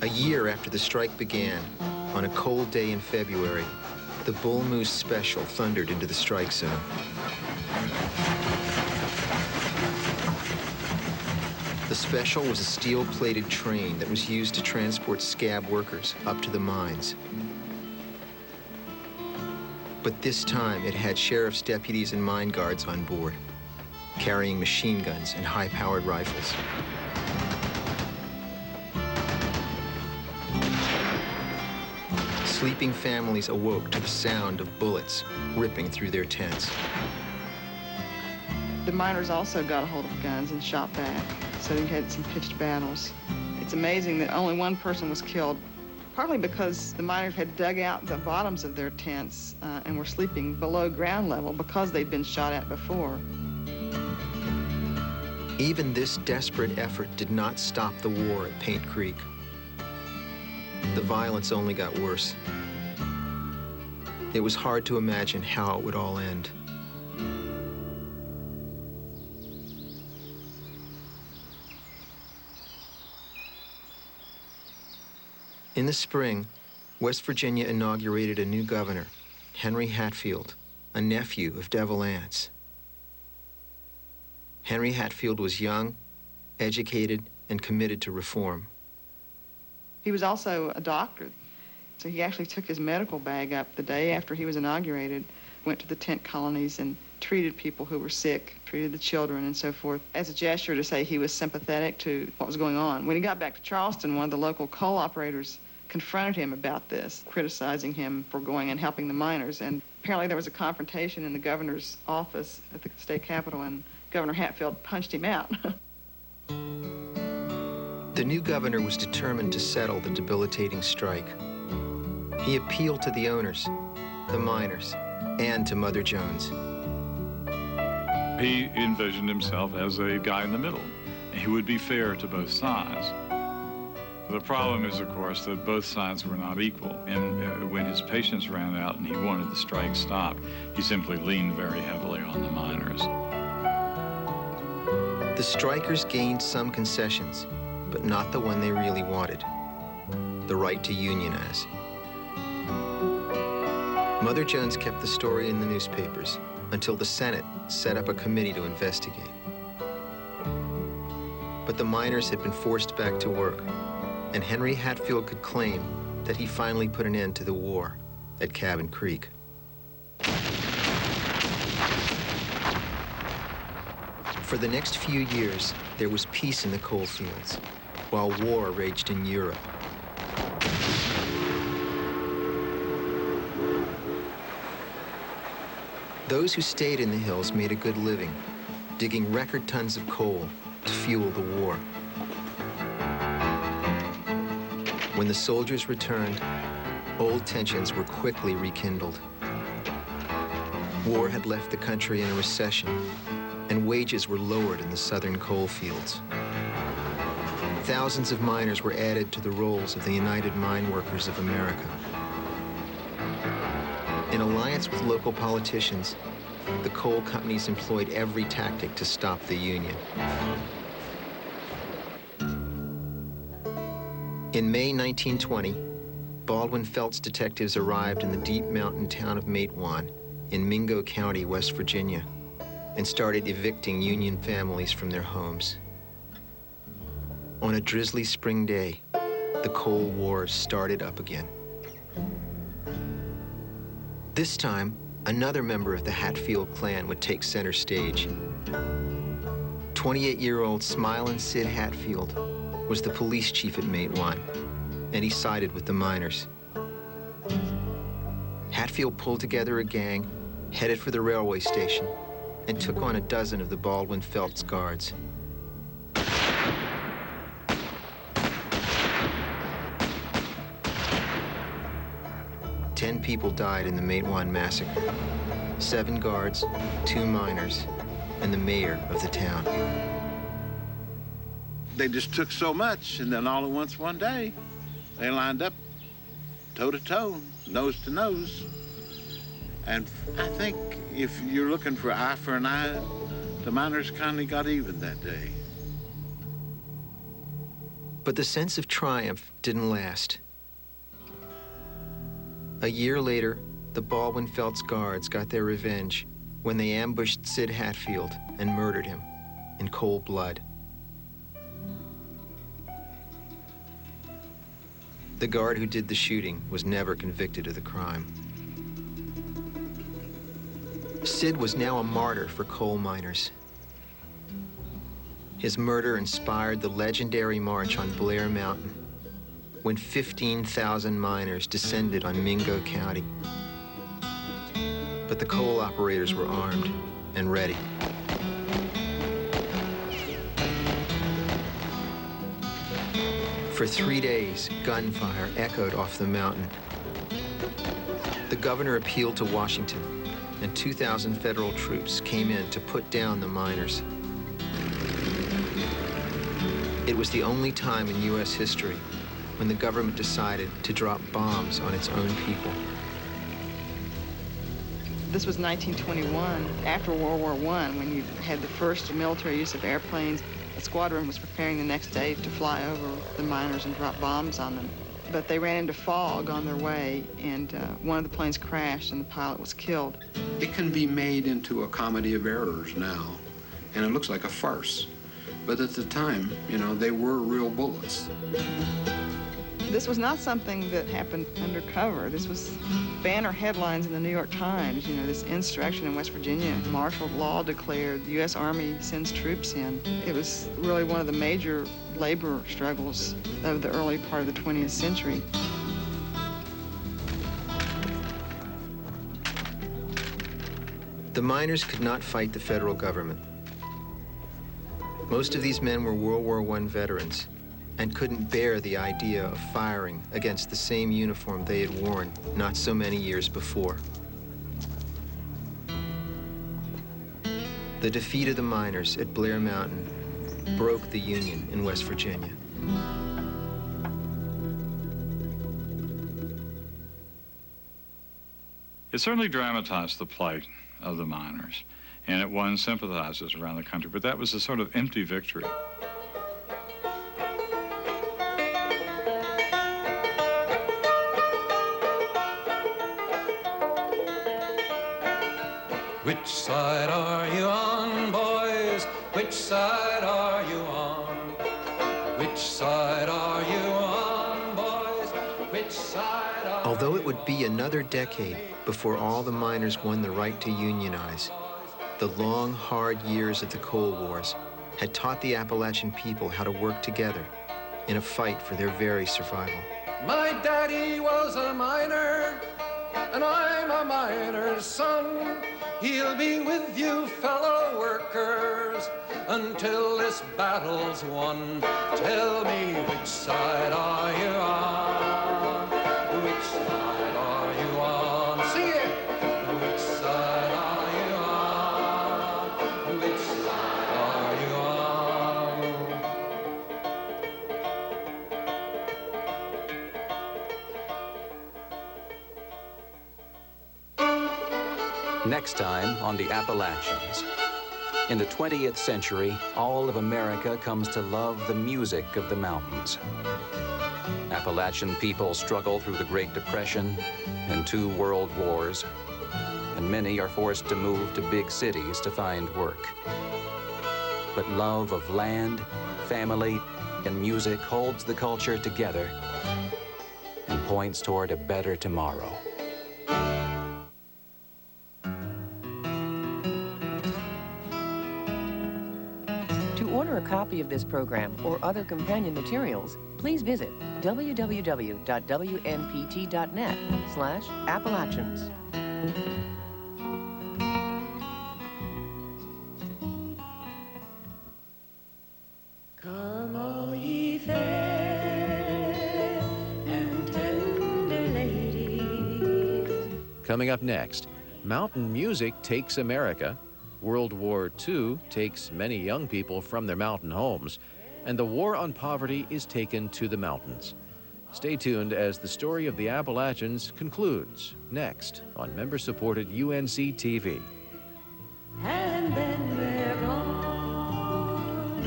A year after the strike began, on a cold day in February, the Bull Moose Special thundered into the strike zone. The special was a steel-plated train that was used to transport scab workers up to the mines. But this time, it had sheriff's deputies and mine guards on board, carrying machine guns and high-powered rifles. Sleeping families awoke to the sound of bullets ripping through their tents. The miners also got a hold of guns and shot back, so you had some pitched battles. It's amazing that only one person was killed, partly because the miners had dug out the bottoms of their tents and were sleeping below ground level because they'd been shot at before. Even this desperate effort did not stop the war at Paint Creek. The violence only got worse. It was hard to imagine how it would all end. In the spring, West Virginia inaugurated a new governor, Henry Hatfield, a nephew of Devil Anse. Henry Hatfield was young, educated, and committed to reform. He was also a doctor, so he actually took his medical bag up the day after he was inaugurated, went to the tent colonies and treated people who were sick, treated the children and so forth, as a gesture to say he was sympathetic to what was going on. When he got back to Charleston, one of the local coal operators confronted him about this, criticizing him for going and helping the miners. And apparently there was a confrontation in the governor's office at the state capitol, and Governor Hatfield punched him out. The new governor was determined to settle the debilitating strike. He appealed to the owners, the miners, and to Mother Jones. He envisioned himself as a guy in the middle. He would be fair to both sides. The problem is, of course, that both sides were not equal. And when his patience ran out and he wanted the strike stopped, he simply leaned very heavily on the miners. The strikers gained some concessions, but not the one they really wanted, the right to unionize. Mother Jones kept the story in the newspapers until the Senate set up a committee to investigate. But the miners had been forced back to work, and Henry Hatfield could claim that he finally put an end to the war at Cabin Creek. For the next few years, there was peace in the coal fields, while war raged in Europe. Those who stayed in the hills made a good living, digging record tons of coal to fuel the war. When the soldiers returned, old tensions were quickly rekindled. War had left the country in a recession, and wages were lowered in the southern coal fields. Thousands of miners were added to the rolls of the United Mine Workers of America. In alliance with local politicians, the coal companies employed every tactic to stop the Union. In May 1920, Baldwin Felts detectives arrived in the deep mountain town of Matewan in Mingo County, West Virginia, and started evicting Union families from their homes. On a drizzly spring day, the Coal War started up again. This time, another member of the Hatfield clan would take center stage. 28-year-old Smilin' Sid Hatfield was the police chief at Matewan, and he sided with the miners. Hatfield pulled together a gang, headed for the railway station, and took on a dozen of the Baldwin Felts guards. Ten people died in the Matewan massacre. 7 guards, 2 miners, and the mayor of the town. They just took so much, and then all at once one day, they lined up toe to toe, nose to nose. And I think if you're looking for eye for an eye, the miners kindly got even that day. But the sense of triumph didn't last. A year later, the Baldwin Felts guards got their revenge when they ambushed Sid Hatfield and murdered him in cold blood. The guard who did the shooting was never convicted of the crime. Sid was now a martyr for coal miners. His murder inspired the legendary march on Blair Mountain, when 15,000 miners descended on Mingo County. But the coal operators were armed and ready. For 3 days, gunfire echoed off the mountain. The governor appealed to Washington, and 2,000 federal troops came in to put down the miners. It was the only time in U.S. history when the government decided to drop bombs on its own people. This was 1921, after World War I, when you had the first military use of airplanes. A squadron was preparing the next day to fly over the miners and drop bombs on them. But they ran into fog on their way, and one of the planes crashed, and the pilot was killed. It can be made into a comedy of errors now, and it looks like a farce. But at the time, you know, they were real bullets. This was not something that happened undercover. This was banner headlines in the New York Times. You know, this insurrection in West Virginia, martial law declared, the U.S. Army sends troops in. It was really one of the major labor struggles of the early part of the 20th century. The miners could not fight the federal government. Most of these men were World War I veterans and couldn't bear the idea of firing against the same uniform they had worn not so many years before. The defeat of the miners at Blair Mountain broke the Union in West Virginia. It certainly dramatized the plight of the miners, and it won sympathizers around the country, but that was a sort of empty victory. Which side are you on, boys? Which side are you on? Which side are you on, boys? Which side are Although it would be another decade before all the miners won the right to unionize, the long, hard years of the coal wars had taught the Appalachian people how to work together in a fight for their very survival. My daddy was a miner, and I'm a miner's son. He'll be with you, fellow workers, until this battle's won. Tell me, which side are you on? Which side are you on? Sing it! Which side are you on? Which side are you Next time on the Appalachians. In the 20th century, all of America comes to love the music of the mountains. Appalachian people struggle through the Great Depression and 2 world wars, and many are forced to move to big cities to find work. But love of land, family, and music holds the culture together and points toward a better tomorrow. To order a copy of this program or other companion materials, please visit www.wnpt.net/Appalachians. Come all ye fair and tender ladies. Coming up next, mountain music takes America, World War II takes many young people from their mountain homes, and the war on poverty is taken to the mountains. Stay tuned as the story of the Appalachians concludes next on member-supported UNC TV. And then they're gone.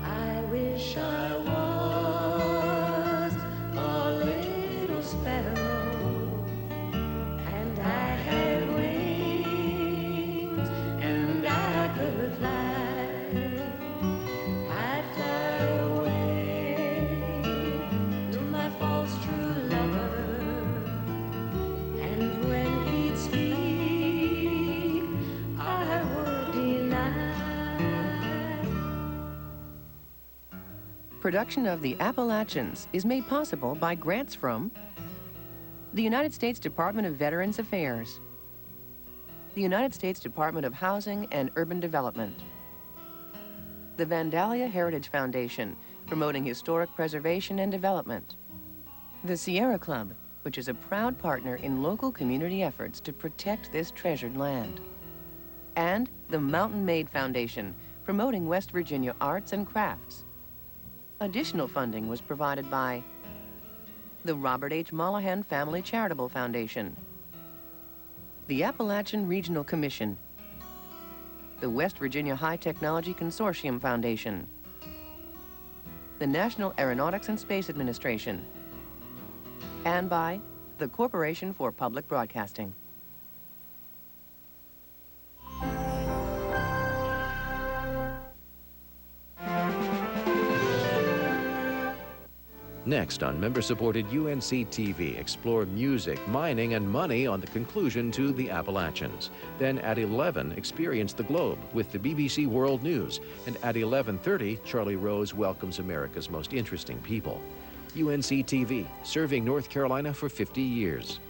I wish I was a little sparrow, and I had wings, and I could fly. I'd fly away to my false true Production of The Appalachians is made possible by grants from the United States Department of Veterans Affairs, the United States Department of Housing and Urban Development, the Vandalia Heritage Foundation, promoting historic preservation and development, the Sierra Club, which is a proud partner in local community efforts to protect this treasured land, and the Mountain Maid Foundation, promoting West Virginia arts and crafts. Additional funding was provided by the Robert H. Mollahan Family Charitable Foundation, the Appalachian Regional Commission, the West Virginia High Technology Consortium Foundation, the National Aeronautics and Space Administration, and by the Corporation for Public Broadcasting. Next on member-supported UNC TV, explore music, mining, and money on the conclusion to the Appalachians. Then at 11, experience the globe with the BBC World News. And at 11:30, Charlie Rose welcomes America's most interesting people. UNC TV, serving North Carolina for 50 years.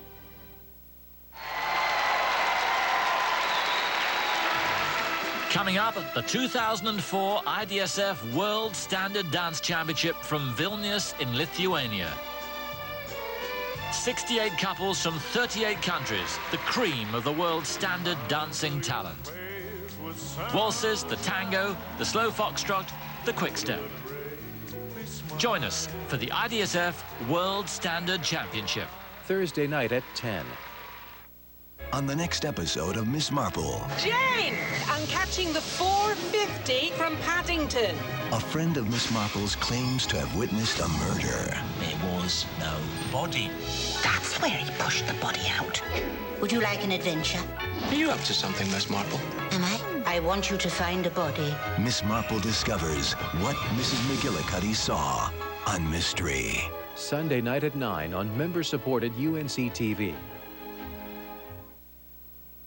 Coming up, the 2004 IDSF World Standard Dance Championship from Vilnius in Lithuania. 68 couples from 38 countries, the cream of the world standard dancing talent. Waltzes, the tango, the slow foxtrot, the quickstep. Join us for the IDSF World Standard Championship. Thursday night at 10. On the next episode of Miss Marple, Jane! I'm catching the 450 from Paddington. a friend of Miss Marple's claims to have witnessed a murder. There was no body. That's where he pushed the body out. Would you like an adventure? Are you up to something, Miss Marple? Am I? I want you to find a body. Miss Marple discovers what Mrs. McGillicuddy saw on Mystery. Sunday night at 9 on member-supported UNC TV.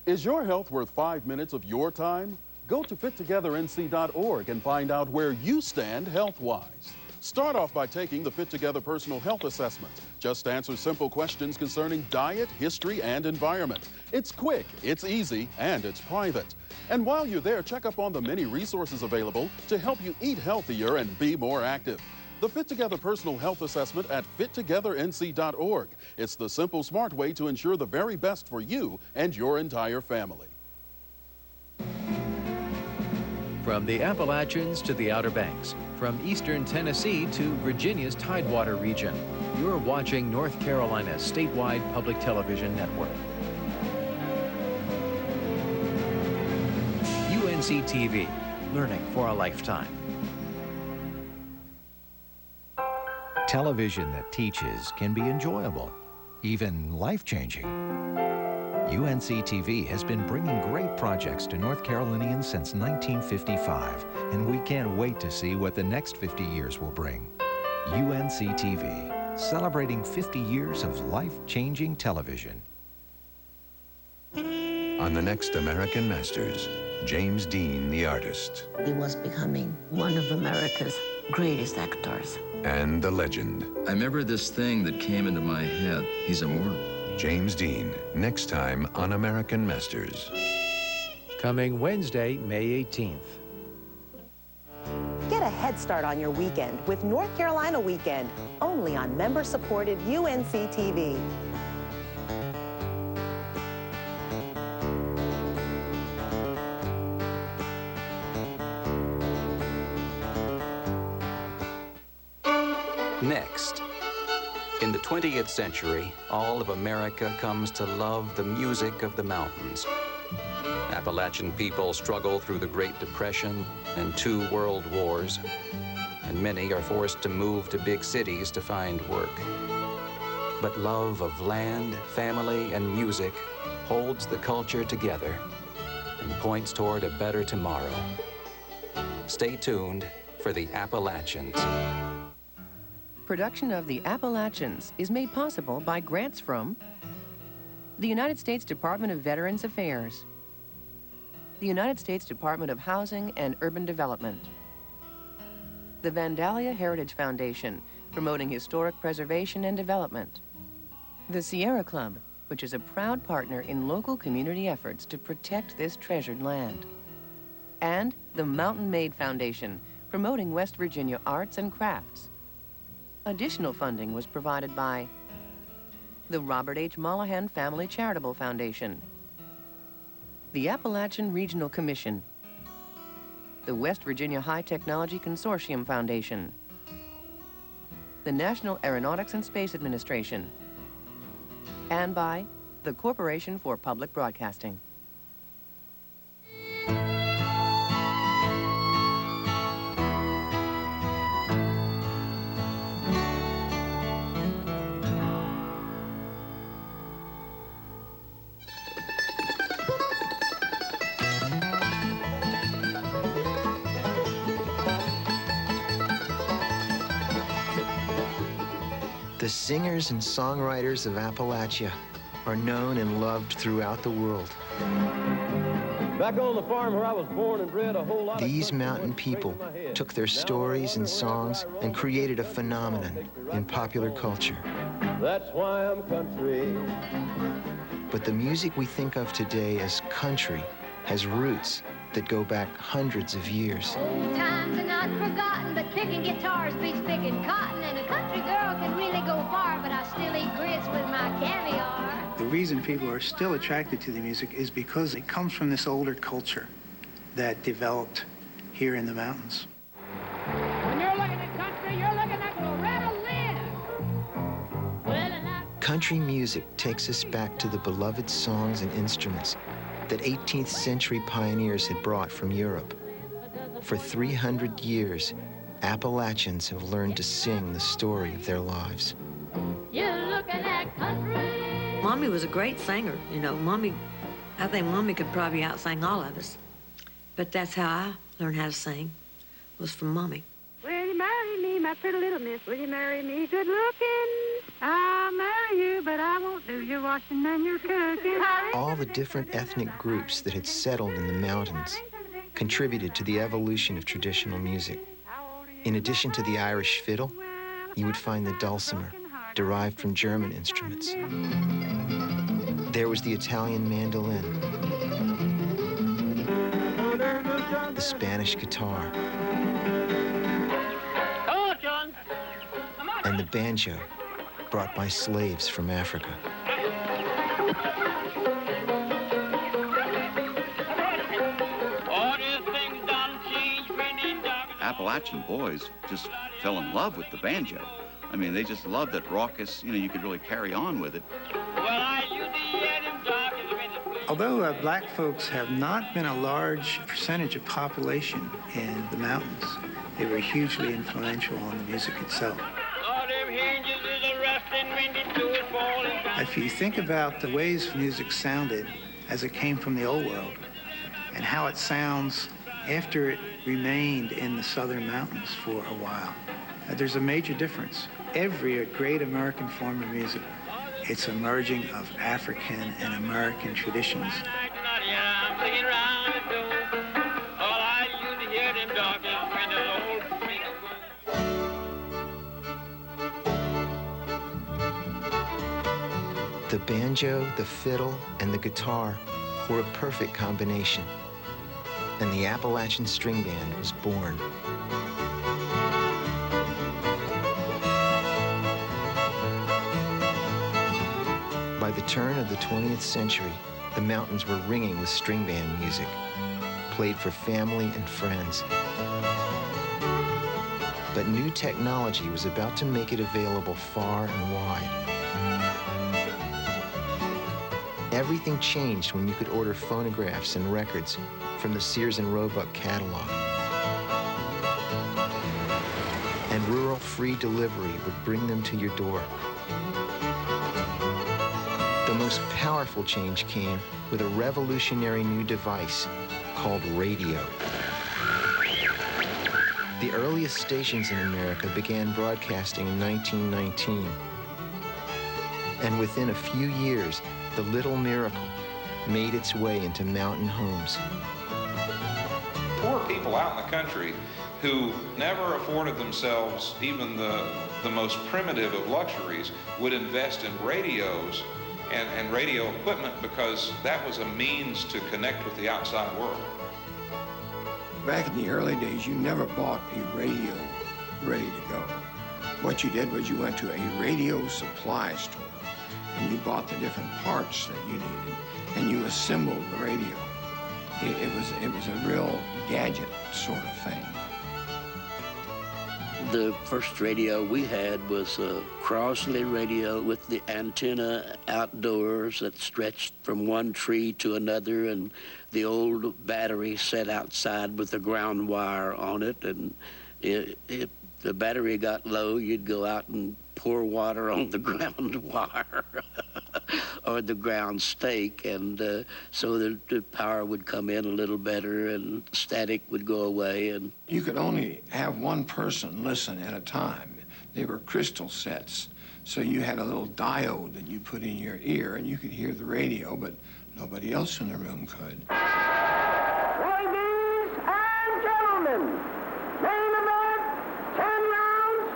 Is your health worth 5 minutes of your time? Go to fittogethernc.org and find out where you stand health-wise. Start off by taking the Fit Together Personal Health Assessment. Just answer simple questions concerning diet, history, and environment. It's quick, it's easy, and it's private. And while you're there, check up on the many resources available to help you eat healthier and be more active. The Fit Together Personal Health Assessment at fittogethernc.org. It's the simple, smart way to ensure the very best for you and your entire family. From the Appalachians to the Outer Banks, from eastern Tennessee to Virginia's Tidewater region, you're watching North Carolina's statewide public television network. UNC TV, learning for a lifetime. Television that teaches can be enjoyable, even life-changing. UNC TV has been bringing great projects to North Carolinians since 1955, and we can't wait to see what the next 50 years will bring. UNC TV, celebrating 50 years of life-changing television. On the next American Masters, James Dean, the artist. He was becoming one of America's greatest actors. And the legend. I remember this thing that came into my head. He's immortal. James Dean, next time on American Masters. Coming Wednesday, May 18th. Get a head start on your weekend with North Carolina Weekend, only on member-supported UNC TV. Next. In the 20th century, all of America comes to love the music of the mountains. Appalachian people struggle through the Great Depression and 2 world wars, and many are forced to move to big cities to find work. But love of land, family, and music holds the culture together and points toward a better tomorrow. Stay tuned for the Appalachians. Production of The Appalachians is made possible by grants from the United States Department of Veterans Affairs, the United States Department of Housing and Urban Development, the Vandalia Heritage Foundation, promoting historic preservation and development. The Sierra Club, which is a proud partner in local community efforts to protect this treasured land. And the Mountain Maid Foundation, promoting West Virginia arts and crafts. Additional funding was provided by the Robert H. Mollahan Family Charitable Foundation, the Appalachian Regional Commission, the West Virginia High Technology Consortium Foundation, the National Aeronautics and Space Administration, and by the Corporation for Public Broadcasting. The singers and songwriters of Appalachia are known and loved throughout the world. Back on the farm where I was born and bred, a whole lot These mountain people took their stories and songs and created a phenomenon in popular culture. That's why I'm country. But the music we think of today as country has roots that go back hundreds of years. Old times are not forgotten, but picking guitars beats picking cotton, and a country girl can really go far, but I still eat grits with my caviar. The reason people are still attracted to the music is because it comes from this older culture that developed here in the mountains. When you're looking at country, you're looking at Loretta Lynn. Well, Country music takes us back to the beloved songs and instruments that 18th century pioneers had brought from Europe. For 300 years, Appalachians have learned to sing the story of their lives. you're looking at country. Mommy was a great singer, you know. I think Mommy could probably outsing all of us. But that's how I learned how to sing, was from Mommy. Will you marry me, my pretty little miss? Will you marry me, good looking? I'll marry you, but I won't do your washing and your cooking. All the different ethnic groups that had settled in the mountains contributed to the evolution of traditional music. In addition to the Irish fiddle, you would find the dulcimer, derived from German instruments. There was the Italian mandolin, the Spanish guitar, and the banjo, brought by slaves from Africa. Appalachian boys just fell in love with the banjo. I mean, they just loved that raucous, you could really carry on with it. Although black folks have not been a large percentage of population in the mountains, they were hugely influential on the music itself. If you think about the ways music sounded as it came from the old world and how it sounds after it remained in the southern mountains for a while, there's a major difference. Every great American form of music, it's a merging of African and American traditions. The banjo, the fiddle, and the guitar were a perfect combination, and the Appalachian String Band was born. By the turn of the 20th century, the mountains were ringing with string band music, played for family and friends. But new technology was about to make it available far and wide. Everything changed when you could order phonographs and records from the Sears and Roebuck catalog. And rural free delivery would bring them to your door. The most powerful change came with a revolutionary new device called radio. The earliest stations in America began broadcasting in 1919. And within a few years, the little miracle made its way into mountain homes. Poor people out in the country who never afforded themselves even the most primitive of luxuries would invest in radios and radio equipment because that was a means to connect with the outside world. Back in the early days, you never bought a radio ready to go. What you did was you went to a radio supply store and you bought the different parts that you needed and you assembled the radio. It was a real gadget sort of thing. The first radio we had was a Crosley radio with the antenna outdoors that stretched from one tree to another, and the old battery set outside with a ground wire on it, and if the battery got low, you'd go out and pour water on the ground wire or the ground stake, and so the power would come in a little better and static would go away. And you could only have one person listen at a time. They were crystal sets, so you had a little diode that you put in your ear and you could hear the radio, but nobody else in the room could. Ladies and gentlemen, main event, 10 rounds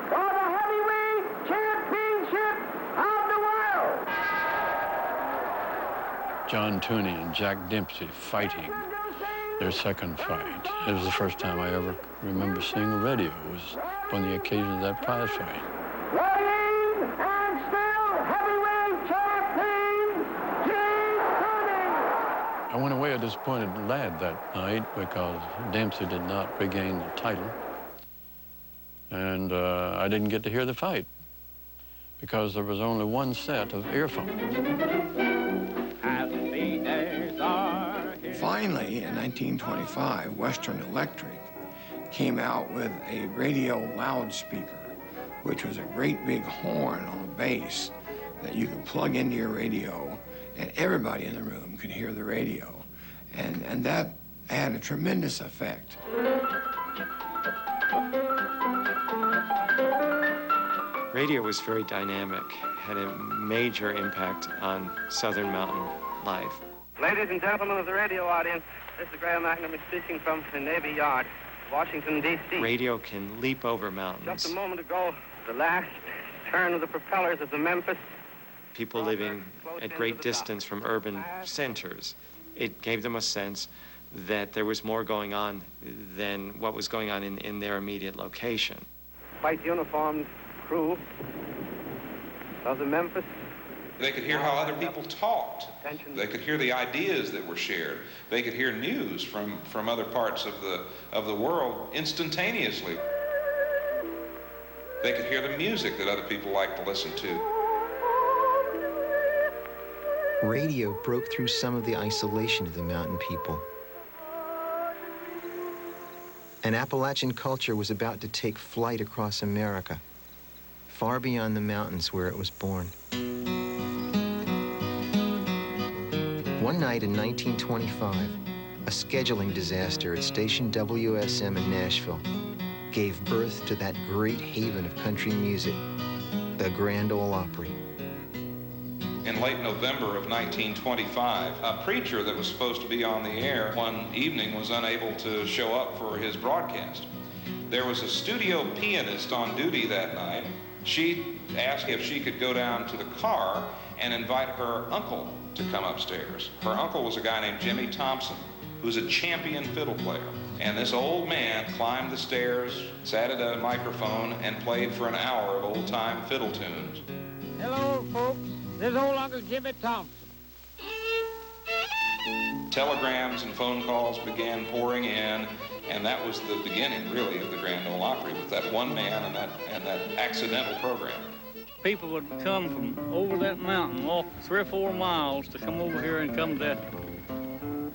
for the heavyweight championship of the world. John Tooney and Jack Dempsey fighting their second fight. It was the first time I ever remember seeing a radio. It was on the occasion of that prize fight. Weighing and still heavyweight champion, James Tooney. I went away a disappointed lad that night because Dempsey did not regain the title. And I didn't get to hear the fight because there was only one set of earphones. Finally, in 1925, Western Electric came out with a radio loudspeaker, which was a great big horn on a base that you could plug into your radio, and everybody in the room could hear the radio. And that had a tremendous effect. Radio was very dynamic, had a major impact on Southern mountain life. Ladies and gentlemen of the radio audience, this is Graham McNamee speaking from the Navy Yard, Washington, D.C. Radio can leap over mountains. Just a moment ago, the last turn of the propellers of the Memphis. People living at great distance from urban centers, it gave them a sense that there was more going on than what was going on in their immediate location. White uniformed crew of the Memphis. They could hear how other people talked. They could hear the ideas that were shared. They could hear news from other parts of the world instantaneously. They could hear the music that other people like to listen to. Radio broke through some of the isolation of the mountain people. And Appalachian culture was about to take flight across America, far beyond the mountains where it was born. One night in 1925, a scheduling disaster at station WSM in Nashville gave birth to that great haven of country music, the Grand Ole Opry. In late November of 1925, a preacher that was supposed to be on the air one evening was unable to show up for his broadcast. There was a studio pianist on duty that night. She asked if she could go down to the car and invite her uncle to come upstairs. Her uncle was a guy named Jimmy Thompson, who's a champion fiddle player. And this old man climbed the stairs, sat at a microphone, and played for an hour of old-time fiddle tunes. Hello, folks. This is old Uncle Jimmy Thompson. Telegrams and phone calls began pouring in, and that was the beginning, really, of the Grand Ole Opry, with that one man and that accidental program. People would come from over that mountain, walk 3 or 4 miles to come over here and come to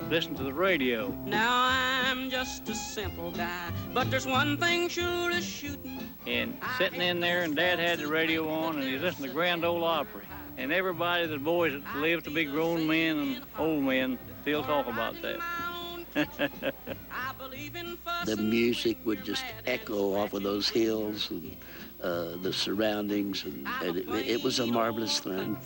listen to the radio. Now I'm just a simple guy, but there's one thing sure as shooting. And sitting in there, and Dad had the radio on, and he listened to Grand Ole Opry. And everybody, the boys that lived to be grown men and old men, still talk about that. The music would just echo off of those hills and the surroundings, and it was a marvelous thing.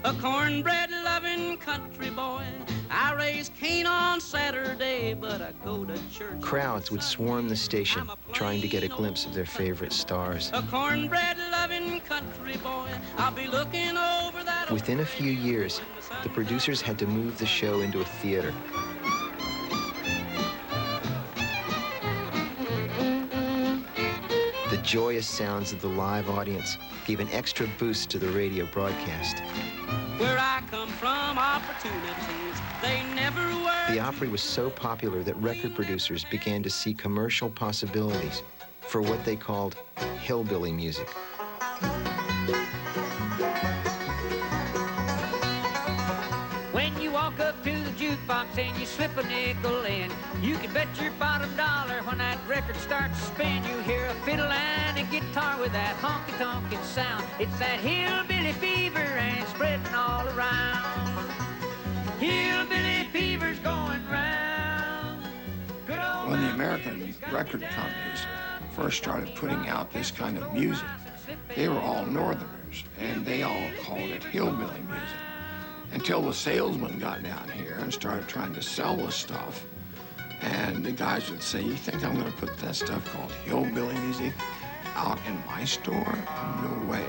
A cornbread-loving country boy. I raise Cain on Saturday, but I go to church. Crowds would swarm the station, trying to get a glimpse of their favorite stars. A cornbread-loving country boy. I'll be looking over that. Within a few years, the producers had to move the show into a theater. The joyous sounds of the live audience gave an extra boost to the radio broadcast. Where I come from, opportunities, they never were. The Opry was so popular that record producers began to see commercial possibilities for what they called hillbilly music. When you walk up to the jukebox and you slip a nickel in, you can bet your bottom dollar when that record starts to spin, you hear a fiddle and a guitar with that honky-tonkin' sound. It's that hillbilly fever and it's spreading all around. Hillbilly fever's going round. When the American record companies first started putting out this kind of music, they were all Northerners, and they all called it hillbilly music. Until the salesman got down here and started trying to sell the stuff. And the guys would say, you think I'm going to put that stuff called hillbilly music out in my store? No way.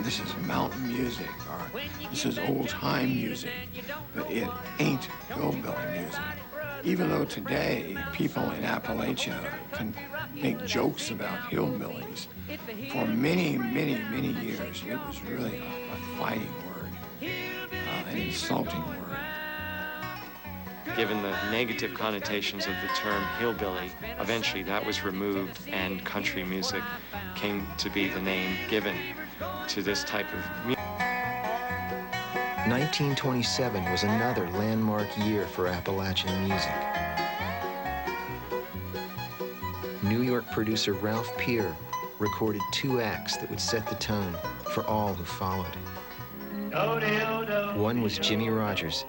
This is mountain music, or this is old-time music, but it ain't hillbilly music. Even though today people in Appalachia can make jokes about hillbillies, for many, many, many years, it was really a fighting word, an insulting word. Given the negative connotations of the term hillbilly, eventually that was removed and country music came to be the name given to this type of music. 1927 was another landmark year for Appalachian music. New York producer Ralph Peer recorded 2 acts that would set the tone for all who followed. One was Jimmie Rodgers,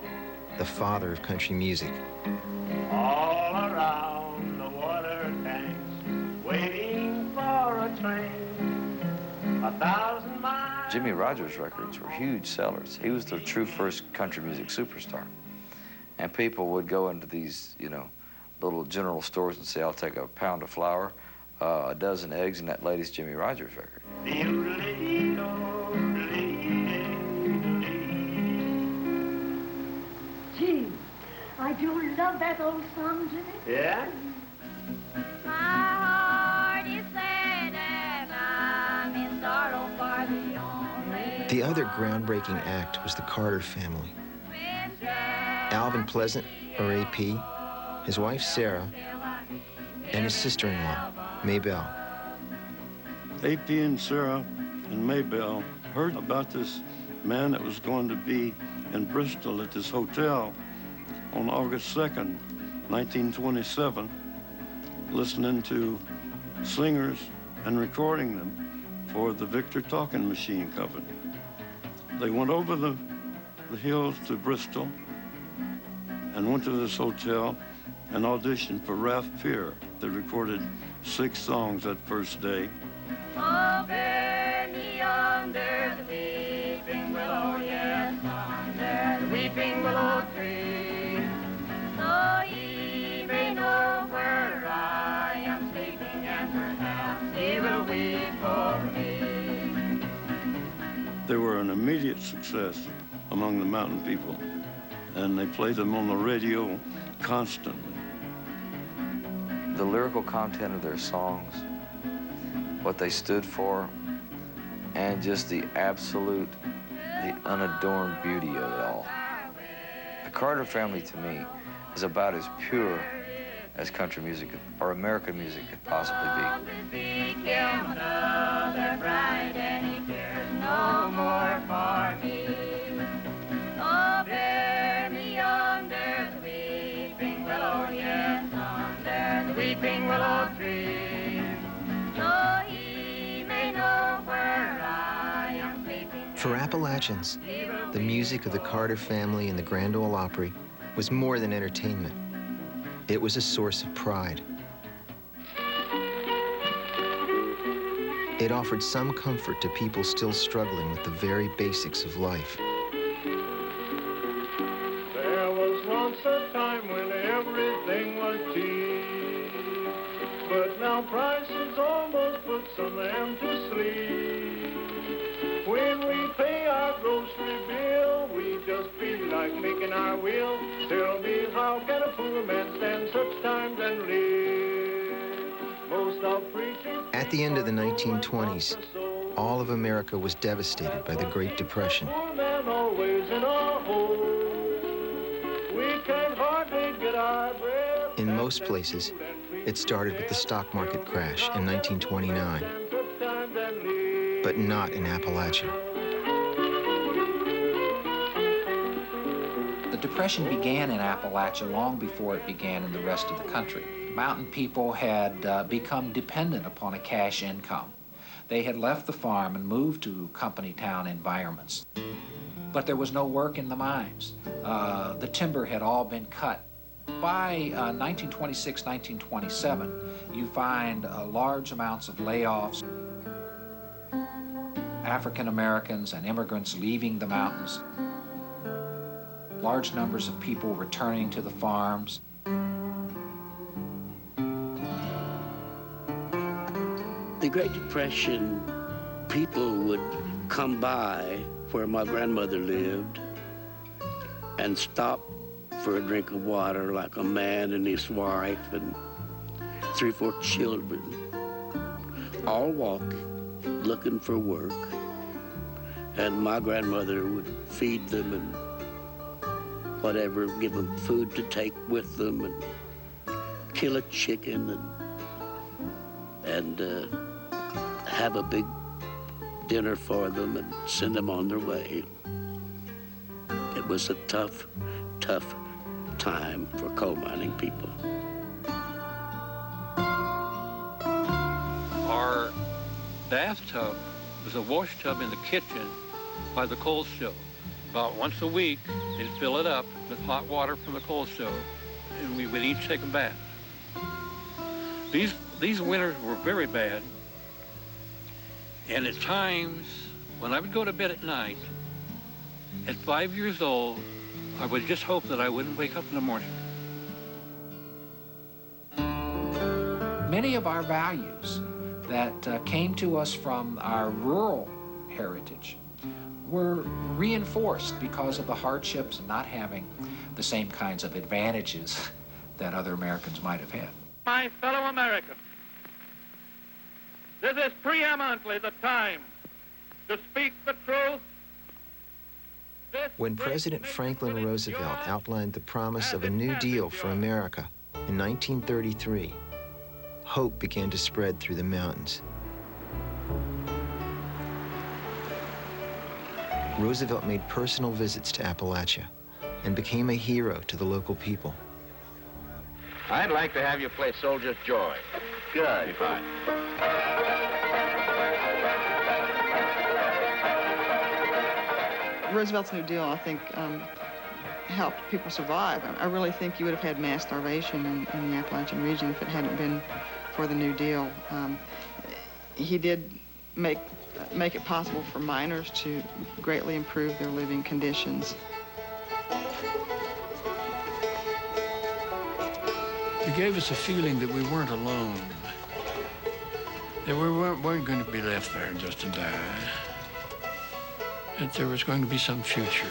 the father of country music. All around the water tanks, waiting for a train, 1,000 miles. Jimmie Rodgers records were huge sellers. He was the true first country music superstar. And people would go into these, little general stores and say, I'll take a pound of flour, a dozen eggs, and that latest Jimmie Rodgers record. Gee, I do love that old song, Jimmy. Yeah? My heart is sad and I'm in sorrow for the only. The other groundbreaking act was the Carter family. Alvin Pleasant, or AP, his wife Sarah, and his sister-in-law, Maybelle. AP and Sarah and Maybelle heard about this man that was going to be in Bristol at this hotel on August 2nd, 1927, listening to singers and recording them for the Victor Talking Machine Company. They went over the hills to Bristol and went to this hotel and auditioned for Ralph Peer. They recorded 6 songs that first day. Oh, bear me under the weeping willow, yes, under the weeping willow tree, so ye may know where I am sleeping, and perhaps he will weep for me. They were an immediate success among the mountain people, and they played them on the radio constantly. The lyrical content of their songs, what they stood for, and just the unadorned beauty of it all. The Carter family, to me, is about as pure as country music or American music could possibly be. Another bride, and he cares no more for me. Oh, bear me under the weeping willow, yes, under the weeping willow tree, so he may know where I am sleeping. For Appalachians, the music of the Carter family and the Grand Ole Opry was more than entertainment. It was a source of pride. It offered some comfort to people still struggling with the very basics of life. There was once a time when everything was cheap, but now prices almost put some them to sleep. When we pay our grocery bill, we just feel like making our will. Tell me, how can a poor man stand such times and live? Most of preachers... At the end of the 1920s, all of America was devastated by the Great Depression. Poor man always in our hole. We can hardly get our breath. In most places, it started with the stock market crash in 1929, but not in Appalachia. The Depression began in Appalachia long before it began in the rest of the country. Mountain people had become dependent upon a cash income. They had left the farm and moved to company town environments. But there was no work in the mines. The timber had all been cut. By 1926, 1927, you find large amounts of layoffs. African Americans and immigrants leaving the mountains. Large numbers of people returning to the farms. The Great Depression, people would come by where my grandmother lived and stop for a drink of water, like a man and his wife and 3 or 4 children, all walking, looking for work. And my grandmother would feed them and whatever, give them food to take with them and kill a chicken and have a big dinner for them and send them on their way. It was a tough, tough time for coal mining people. Our bathtub was a wash tub in the kitchen by the coal stove. About once a week, they'd fill it up with hot water from the coal stove, and we would each take a bath. These winters were very bad, and at times, when I would go to bed at night, at 5 years old, I would just hope that I wouldn't wake up in the morning. Many of our values that came to us from our rural heritage were reinforced because of the hardships and not having the same kinds of advantages that other Americans might have had. My fellow Americans, this is preeminently the time to speak the truth. When President Franklin Roosevelt outlined the promise of a New Deal for America in 1933, hope began to spread through the mountains. Roosevelt made personal visits to Appalachia and became a hero to the local people. I'd like to have you play Soldier's Joy. Good. Be fine. Roosevelt's New Deal, I think, helped people survive. I really think you would have had mass starvation in the Appalachian region if it hadn't been for the New Deal. He did make it possible for miners to greatly improve their living conditions. It gave us a feeling that we weren't alone, that we weren't going to be left there just to die, that there was going to be some future.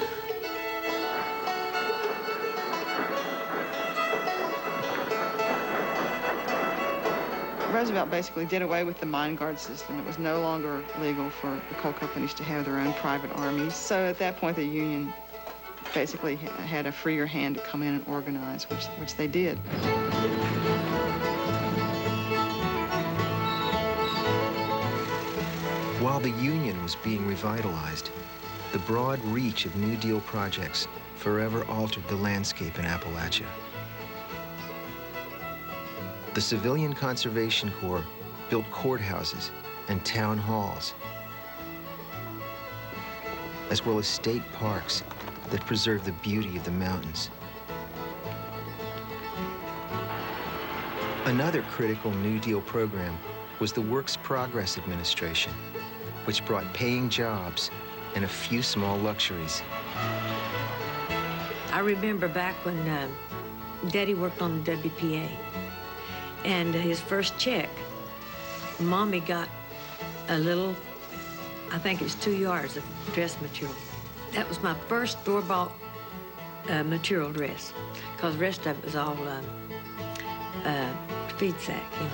Roosevelt basically did away with the mine guard system. It was no longer legal for the coal companies to have their own private armies. So at that point, the Union basically had a freer hand to come in and organize, which they did. While the Union was being revitalized, the broad reach of New Deal projects forever altered the landscape in Appalachia. The Civilian Conservation Corps built courthouses and town halls, as well as state parks that preserve the beauty of the mountains. Another critical New Deal program was the Works Progress Administration, which brought paying jobs and a few small luxuries. I remember back when Daddy worked on the WPA, and his first check, Mommy got a little, I think it was 2 yards of dress material. That was my first store-bought material dress, because the rest of it was all feed sack, you know.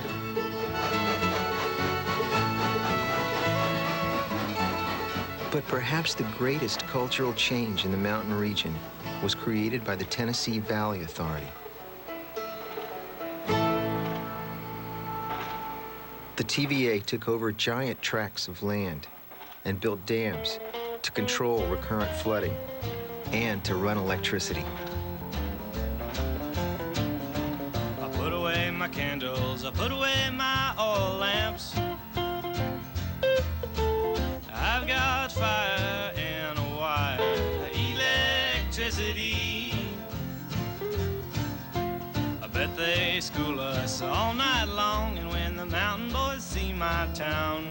But perhaps the greatest cultural change in the mountain region was created by the Tennessee Valley Authority. The TVA took over giant tracts of land and built dams to control recurrent flooding and to run electricity. I put away my candles, I put away my oil lamps. I've got fire and a wire, electricity. I bet they school us all night long, and when the mountain boys see my town,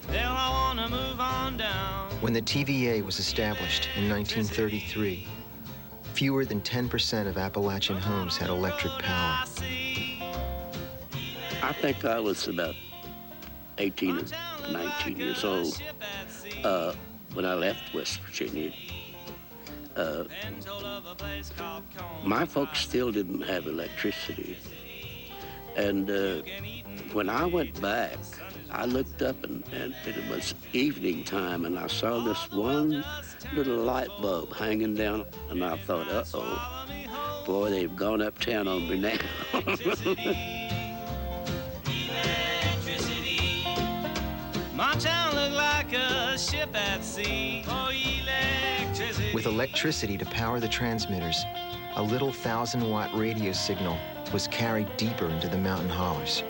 they'll all wanna move on down. When the TVA was established in 1933, fewer than 10% of Appalachian homes had electric power. I think I was about 18 or 19 years old when I left West Virginia. My folks still didn't have electricity. And when I went back, I looked up and it was evening time, and I saw this one little light bulb hanging down, and I thought, uh-oh, boy, they've gone uptown on me now. My town looked like a ship at sea. Oh, electricity. With electricity to power the transmitters, a little 1,000-watt radio signal was carried deeper into the mountain hollers.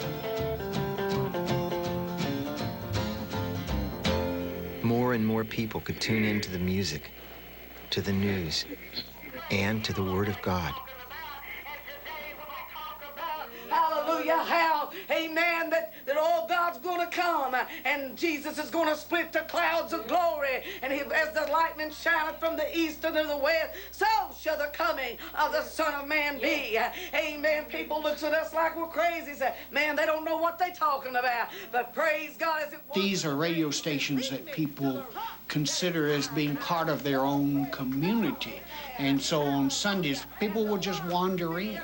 More and more people could tune in to the music, to the news, and to the Word of God. Hallelujah, how, amen, that all God's going to come, and Jesus is going to split the clouds of glory, and as the lightning shineth from the east and to the west, so shall the coming of the Son of Man be. Amen. People looks at us like we're crazy, say, man, they don't know what they're talking about, but praise God as it was. These are radio stations that people consider as being part of their own community, and so on Sundays, people will just wander in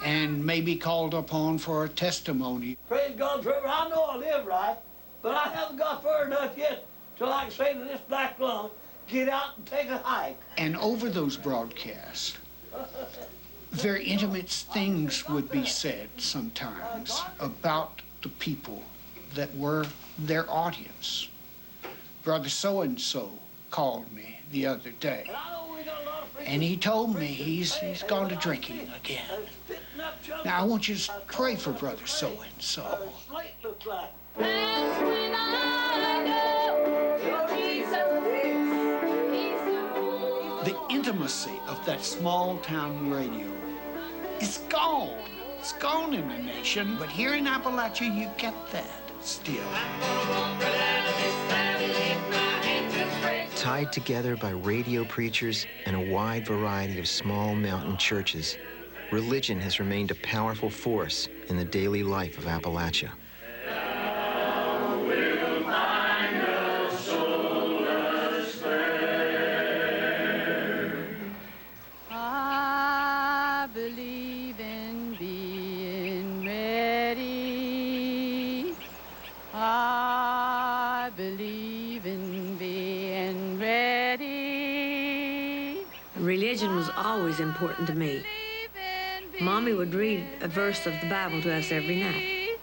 and may be called upon for a testimony. Praise God, Trevor, I know I live right, but I haven't got far enough yet to, like, say to this black lung, get out and take a hike. And over those broadcasts, very intimate things would be said sometimes about the people that were their audience. Brother so-and-so called me the other day, and he told me he's gone to drinking again. Now, I want you to pray for Brother so-and-so. The intimacy of that small-town radio is gone. It's gone in the nation, but here in Appalachia, you get that still. Tied together by radio preachers and a wide variety of small mountain churches, religion has remained a powerful force in the daily life of Appalachia. I believe in being ready. I believe in being ready. Religion was always important to me. Mommy would read a verse of the Bible to us every night.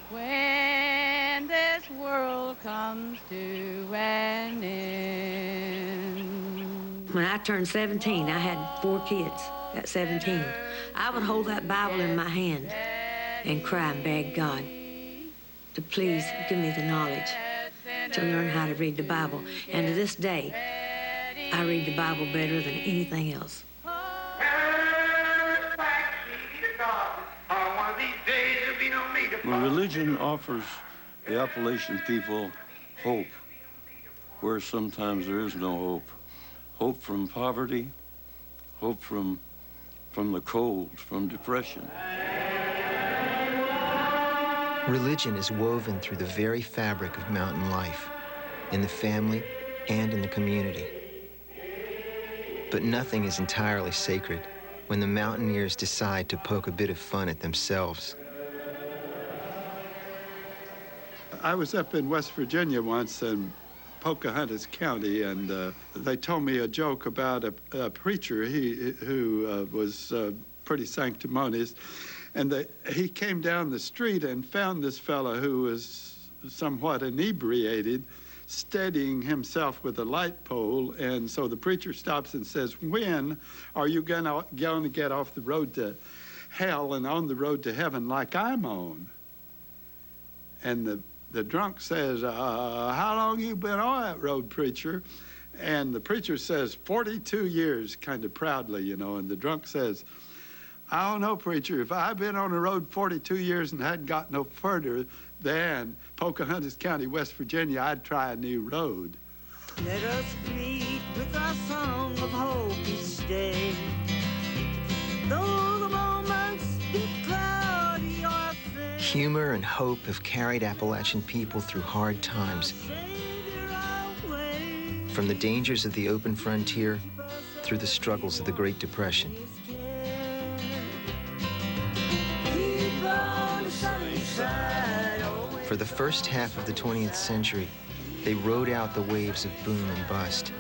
When this world comes to an end. When I turned 17, I had 4 kids at 17. I would hold that Bible in my hand and cry and beg God to please give me the knowledge to learn how to read the Bible. And to this day, I read the Bible better than anything else. On one of Well, religion offers the Appalachian people hope, where sometimes there is no hope. Hope from poverty, hope from the cold, from depression. Religion is woven through the very fabric of mountain life, in the family and in the community. But nothing is entirely sacred when the mountaineers decide to poke a bit of fun at themselves. I was up in West Virginia once in Pocahontas County, and they told me a joke about a preacher who was pretty sanctimonious, and he came down the street and found this fellow who was somewhat inebriated, steadying himself with a light pole. And so the preacher stops and says, "When are you going to get off the road to hell and on the road to heaven like I'm on?" And the drunk says, "How long you been on that road, preacher?" And the preacher says, 42 years, kind of proudly, you know. And the drunk says, "I don't know, preacher. If I'd been on the road 42 years and hadn't got no further than Pocahontas County, West Virginia, I'd try a new road." Let us greet with our song of hope each day. Though the moments be cloudy or fair. Humor and hope have carried Appalachian people through hard times. From the dangers of the open frontier through the struggles of the Great Depression. For the first half of the 20th century, they rode out the waves of boom and bust.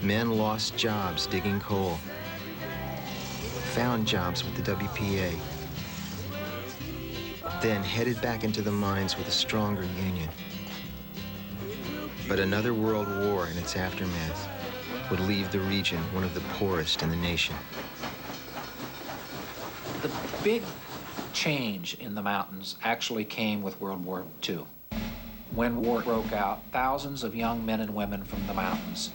Men lost jobs digging coal, found jobs with the WPA, then headed back into the mines with a stronger union. But another world war and its aftermath would leave the region one of the poorest in the nation. The big change in the mountains actually came with World War II. When war broke out, thousands of young men and women from the mountains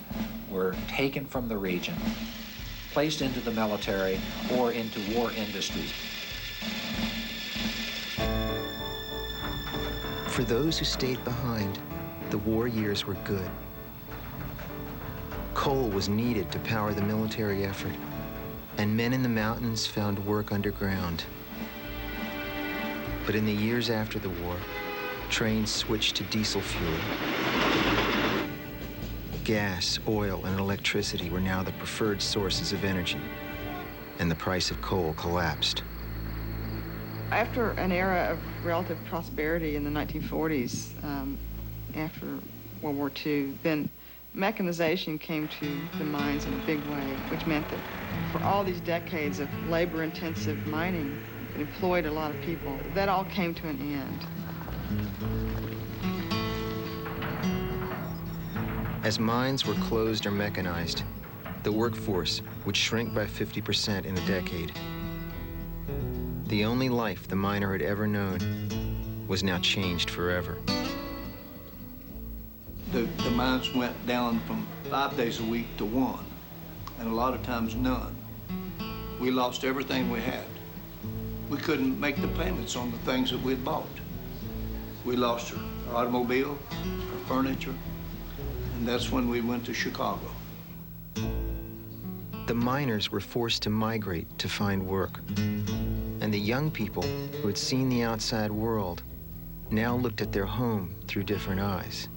were taken from the region, placed into the military or into war industries. For those who stayed behind, the war years were good. Coal was needed to power the military effort, and men in the mountains found work underground. But in the years after the war, trains switched to diesel fuel. Gas, oil, and electricity were now the preferred sources of energy, and the price of coal collapsed. After an era of relative prosperity in the 1940s, after World War II, then mechanization came to the mines in a big way, which meant that for all these decades of labor-intensive mining that employed a lot of people, that all came to an end. As mines were closed or mechanized, the workforce would shrink by 50% in a decade. The only life the miner had ever known was now changed forever. The mines went down from 5 days a week to 1, and a lot of times none. We lost everything we had. We couldn't make the payments on the things that we'd bought. We lost our automobile, our furniture, and that's when we went to Chicago. The miners were forced to migrate to find work. And the young people who had seen the outside world now looked at their home through different eyes.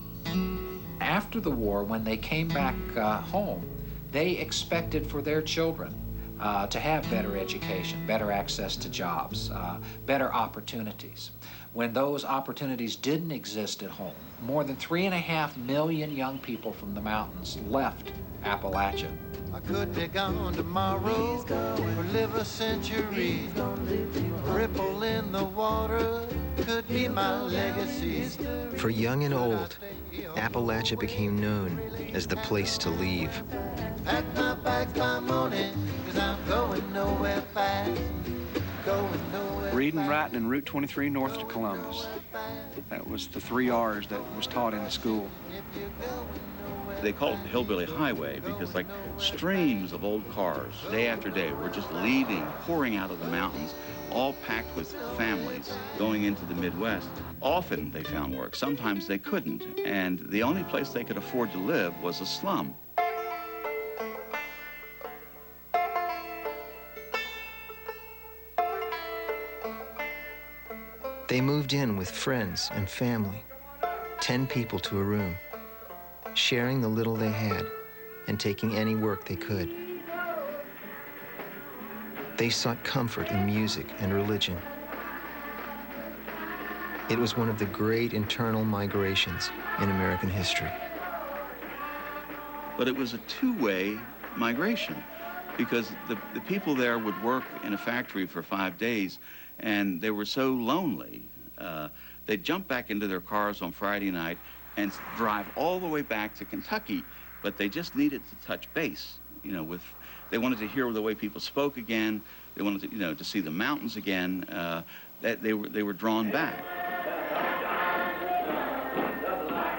After the war, when they came back home, they expected for their children to have better education, better access to jobs, better opportunities. When those opportunities didn't exist at home, more than 3.5 million young people from the mountains left Appalachia. I could be gone tomorrow or live a century. A ripple in the water could be my legacy. For young and old, Appalachia became known as the place to leave. Pack my bags by morning, 'cause I'm going nowhere fast. Going nowhere. Reading, writing, and Route 23 north to Columbus. That was the 3 R's that was taught in the school. They call it the Hillbilly Highway because like streams of old cars, day after day, were just leaving, pouring out of the mountains all packed with families going into the Midwest. Often they found work, sometimes they couldn't, and the only place they could afford to live was a slum. They moved in with friends and family, 10 people to a room, sharing the little they had and taking any work they could. They sought comfort in music and religion. It was one of the great internal migrations in American history. But it was a two-way migration, because the people there would work in a factory for 5 days, and they were so lonely. They'd jump back into their cars on Friday night and drive all the way back to Kentucky, but they just needed to touch base, you know, they wanted to hear the way people spoke again. They wanted to, you know, to see the mountains again. That they were drawn back.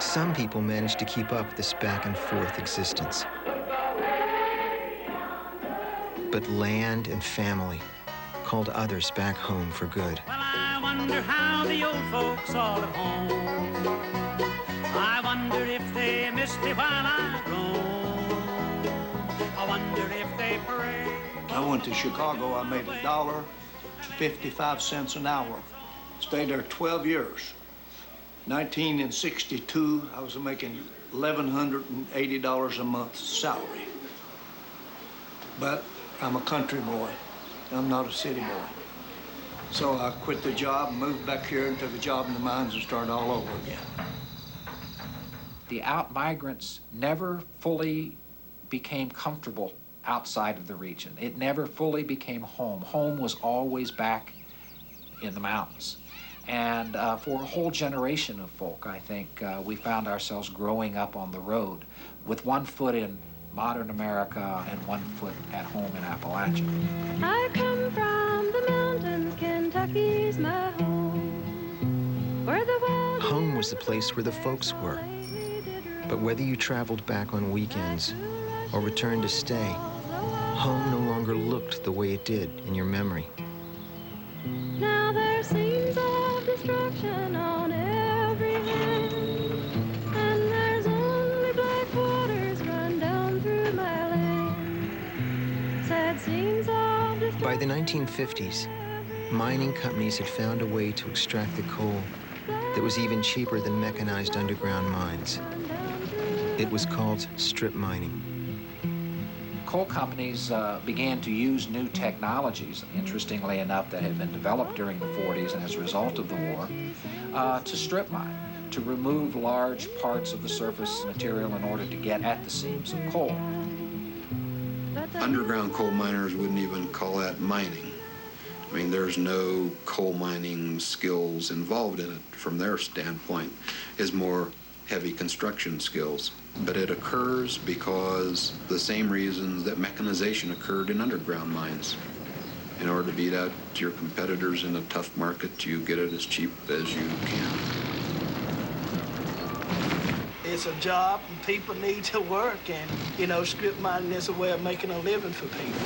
Some people managed to keep up this back and forth existence. But land and family called others back home for good. Well, I wonder how the old folks all at home. I wonder if they miss me while I roam. I wonder if they pray. I went to Chicago. I made $1.55 an hour. Stayed there 12 years. 1962, I was making $1,180 a month salary. But I'm a country boy. I'm not a city boy. So I quit the job, moved back here and took a job in the mines and started all over again. The out-migrants never fully became comfortable outside of the region. It never fully became home. Home was always back in the mountains. And for a whole generation of folk, I think, we found ourselves growing up on the road with one foot in modern America and one foot at home in Appalachia. I come from the mountains, Kentucky's my home. Where the wild Home was the place where the folks were. But whether you traveled back on weekends or returned to stay, home no longer looked the way it did in your memory. now there seems of destruction on every hand, and there's only black waters run down through my land. Sad scenes of destruction. By the 1950s, mining companies had found a way to extract the coal that was even cheaper than mechanized underground mines. It was called strip mining. Coal companies began to use new technologies, interestingly enough, that had been developed during the 40s and as a result of the war, to strip mine, to remove large parts of the surface material in order to get at the seams of coal. Underground coal miners wouldn't even call that mining. I mean, there's no coal mining skills involved in it from their standpoint. It's more heavy construction skills. But it occurs because the same reasons that mechanization occurred in underground mines. In order to beat out your competitors in a tough market, you get it as cheap as you can. It's a job and people need to work, and, you know, strip mining is a way of making a living for people.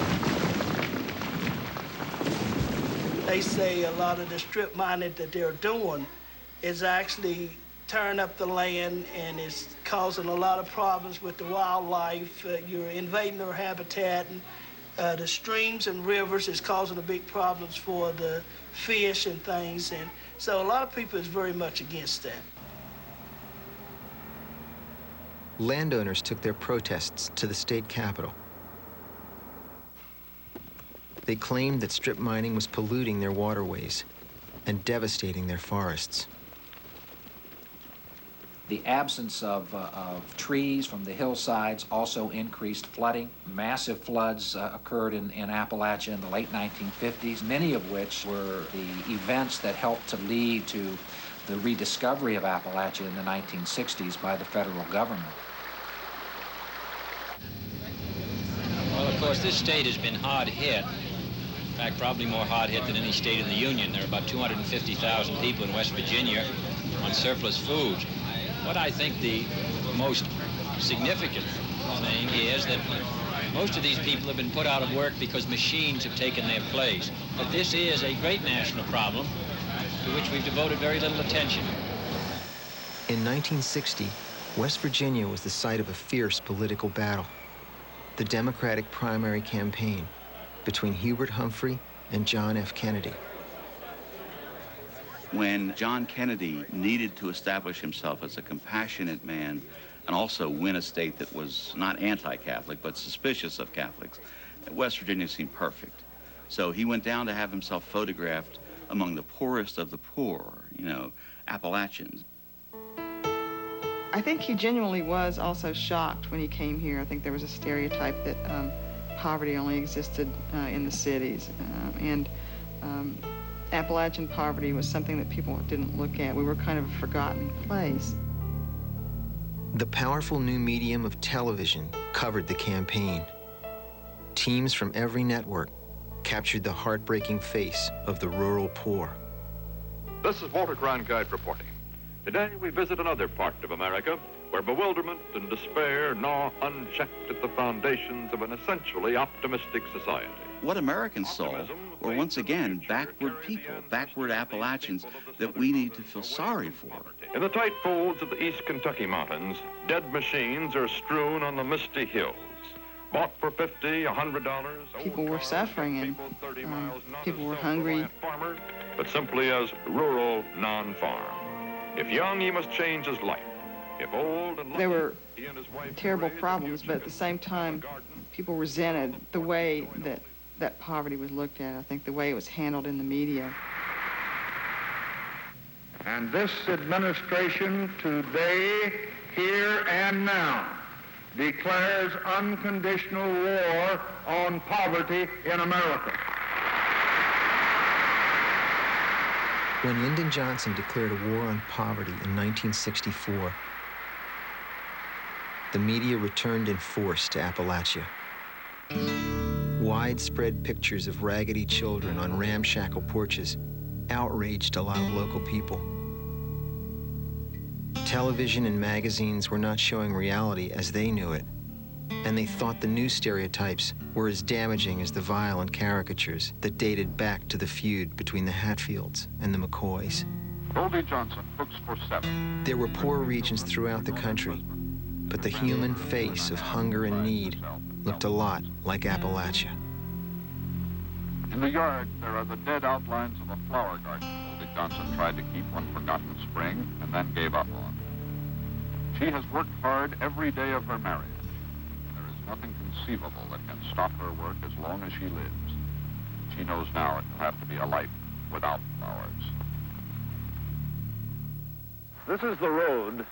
They say a lot of the strip mining that they're doing is actually tearing up the land, and it's causing a lot of problems with the wildlife. You're invading their habitat, and the streams and rivers is causing the big problems for the fish and things. And so a lot of people is very much against that. Landowners took their protests to the state capitol. They claimed that strip mining was polluting their waterways and devastating their forests. The absence of trees from the hillsides also increased flooding. Massive floods occurred in Appalachia in the late 1950s, many of which were the events that helped to lead to the rediscovery of Appalachia in the 1960s by the federal government. Well, of course, this state has been hard hit. In fact, probably more hard hit than any state in the Union. There are about 250,000 people in West Virginia on surplus food. What I think the most significant thing is that most of these people have been put out of work because machines have taken their place. that this is a great national problem to which we've devoted very little attention. In 1960, West Virginia was the site of a fierce political battle, the Democratic primary campaign between Hubert Humphrey and John F. Kennedy. When John Kennedy needed to establish himself as a compassionate man and also win a state that was not anti-Catholic but suspicious of Catholics, West Virginia seemed perfect. So he went down to have himself photographed among the poorest of the poor, you know, Appalachians. I think he genuinely was also shocked when he came here. I think there was a stereotype that poverty only existed in the cities. And Appalachian poverty was something that people didn't look at. We were kind of a forgotten place. The powerful new medium of television covered the campaign. Teams from every network captured the heartbreaking face of the rural poor. This is Walter Cronkite reporting. Today we visit another part of America where bewilderment and despair gnaw unchecked at the foundations of an essentially optimistic society. What Americans saw were once again backward people, backward Appalachians that we need to feel sorry for. In the tight folds of the East Kentucky mountains, dead machines are strewn on the misty hills. Bought for $50, $100. People were suffering and people were hungry. Farmer, but simply as rural non-farm. If young, he must change his life. If old and there were terrible problems, but at the same time, people resented the way that poverty was looked at. I think the way it was handled in the media. And this administration today, here and now, declares unconditional war on poverty in America. When Lyndon Johnson declared a war on poverty in 1964, the media returned in force to Appalachia. Widespread pictures of raggedy children on ramshackle porches outraged a lot of local people. Television and magazines were not showing reality as they knew it, and they thought the news stereotypes were as damaging as the violent caricatures that dated back to the feud between the Hatfields and the McCoys. Goldie Johnson cooks for 7. There were poor regions throughout the country, but the human face of hunger and need looked a lot like Appalachia. In the yard, there are the dead outlines of a flower garden Goldie Johnson tried to keep one forgotten spring and then gave up on. She has worked hard every day of her marriage. There is nothing conceivable that can stop her work as long as she lives. She knows now it will have to be a life without flowers. This is the road.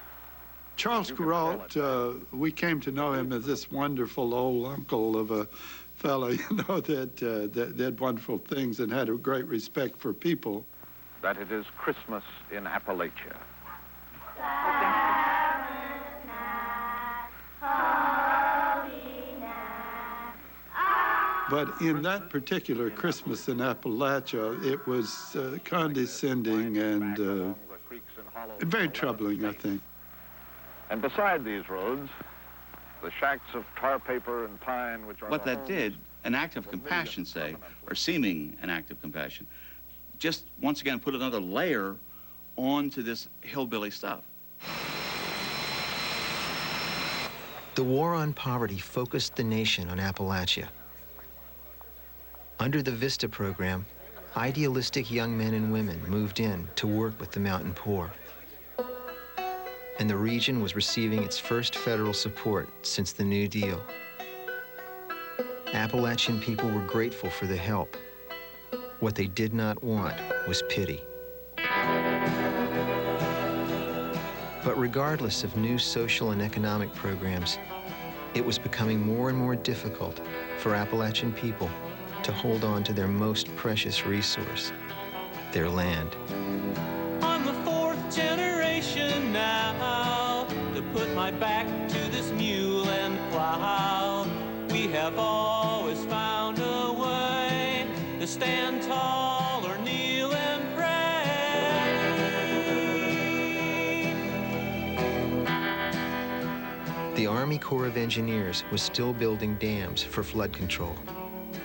Charles Kuralt, we came to know him as this wonderful old uncle of a fellow, you know, that did wonderful things and had a great respect for people. That it is Christmas in Appalachia. But in that particular Christmas in Appalachia, it was condescending and very troubling, I think. And beside these roads, the shacks of tar paper and pine, which are What that did, an act of compassion, say, or seeming an act of compassion, just once again put another layer onto this hillbilly stuff. The war on poverty focused the nation on Appalachia. Under the VISTA program, idealistic young men and women moved in to work with the mountain poor. And the region was receiving its first federal support since the New Deal. Appalachian people were grateful for the help. What they did not want was pity. But regardless of new social and economic programs, it was becoming more and more difficult for Appalachian people to hold on to their most precious resource, their land. I'm the 4th generation now to put my back to this mule and plow. We have always found a way to stand tall or kneel and pray. The Army Corps of Engineers was still building dams for flood control,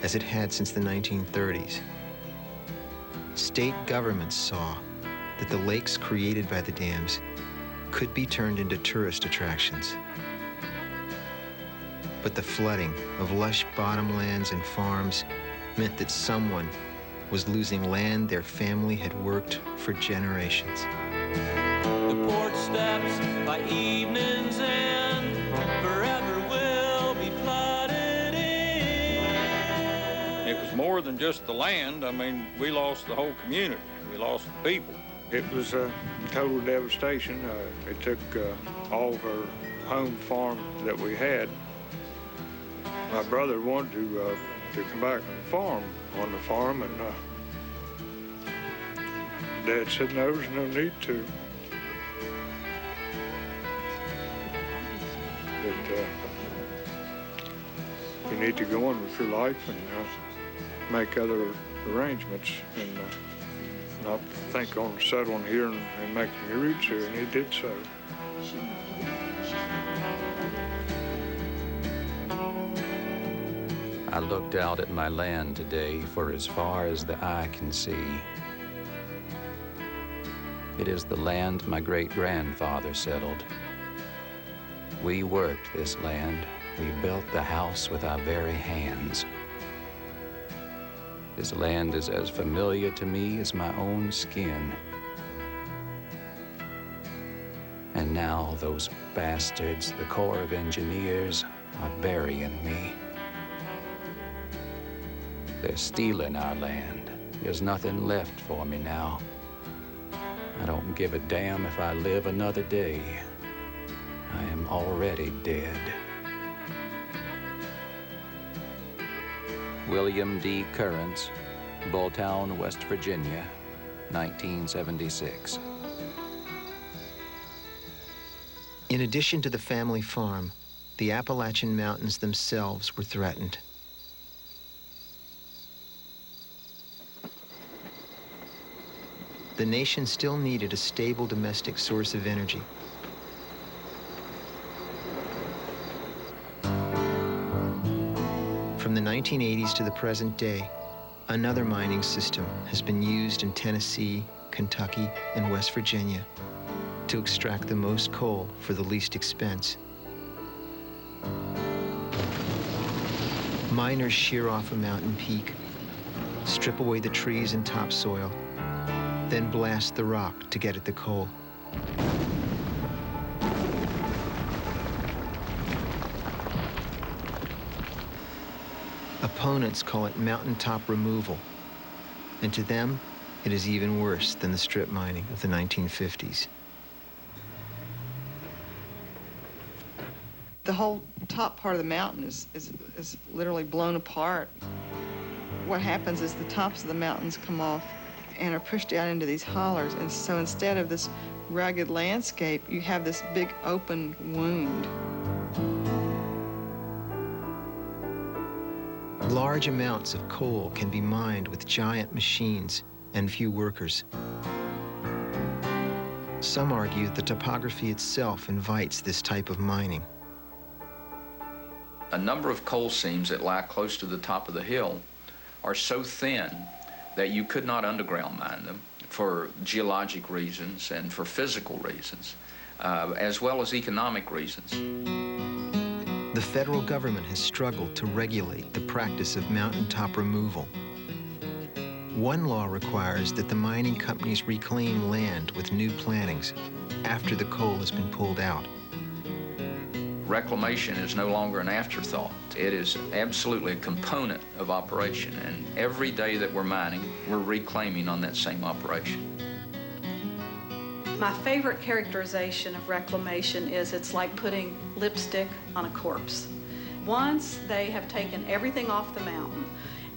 as it had since the 1930s. State governments saw that the lakes created by the dams could be turned into tourist attractions. But the flooding of lush bottomlands and farms meant that someone was losing land their family had worked for generations. The porch steps by evening's end forever will be flooded in. It was more than just the land. I mean, we lost the whole community. We lost the people. It was a total devastation. It took all of our home farm that we had. My brother wanted to come back and farm on the farm, and Dad said, no, there's no need to. That you need to go on with your life and make other arrangements and not think on settling here and making your roots here, and he did so. I looked out at my land today for as far as the eye can see. It is the land my great-grandfather settled. We worked this land. We built the house with our very hands. This land is as familiar to me as my own skin. And now those bastards, the Corps of Engineers, are burying me. They're stealing our land. There's nothing left for me now. I don't give a damn if I live another day. I am already dead. William D. Currents, Bulltown, West Virginia, 1976. In addition to the family farm, the Appalachian Mountains themselves were threatened. The nation still needed a stable domestic source of energy. From the 1980s to the present day, another mining system has been used in Tennessee, Kentucky, and West Virginia to extract the most coal for the least expense. Miners shear off a mountain peak, strip away the trees and topsoil, then blast the rock to get at the coal. Opponents call it mountaintop removal, and to them, it is even worse than the strip mining of the 1950s. The whole top part of the mountain is literally blown apart. What happens is the tops of the mountains come off and are pushed out into these hollers, and so instead of this rugged landscape, you have this big open wound. Large amounts of coal can be mined with giant machines and few workers. Some argue the topography itself invites this type of mining. A number of coal seams that lie close to the top of the hill are so thin that you could not underground mine them for geologic reasons and for physical reasons, as well as economic reasons. The federal government has struggled to regulate the practice of mountaintop removal. One law requires that the mining companies reclaim land with new plantings after the coal has been pulled out. Reclamation is no longer an afterthought. It is absolutely a component of operation, and every day that we're mining, we're reclaiming on that same operation. My favorite characterization of reclamation is it's like putting lipstick on a corpse. Once they have taken everything off the mountain,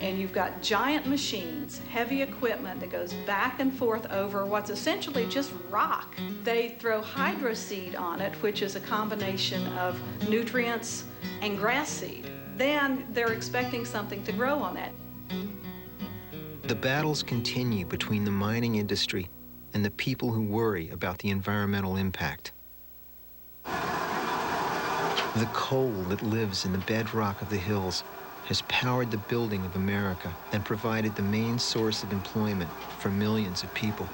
and you've got giant machines, heavy equipment that goes back and forth over what's essentially just rock. They throw hydroseed on it, which is a combination of nutrients and grass seed. Then they're expecting something to grow on that. The battles continue between the mining industry and the people who worry about the environmental impact. The coal that lives in the bedrock of the hills has powered the building of America and provided the main source of employment for millions of people.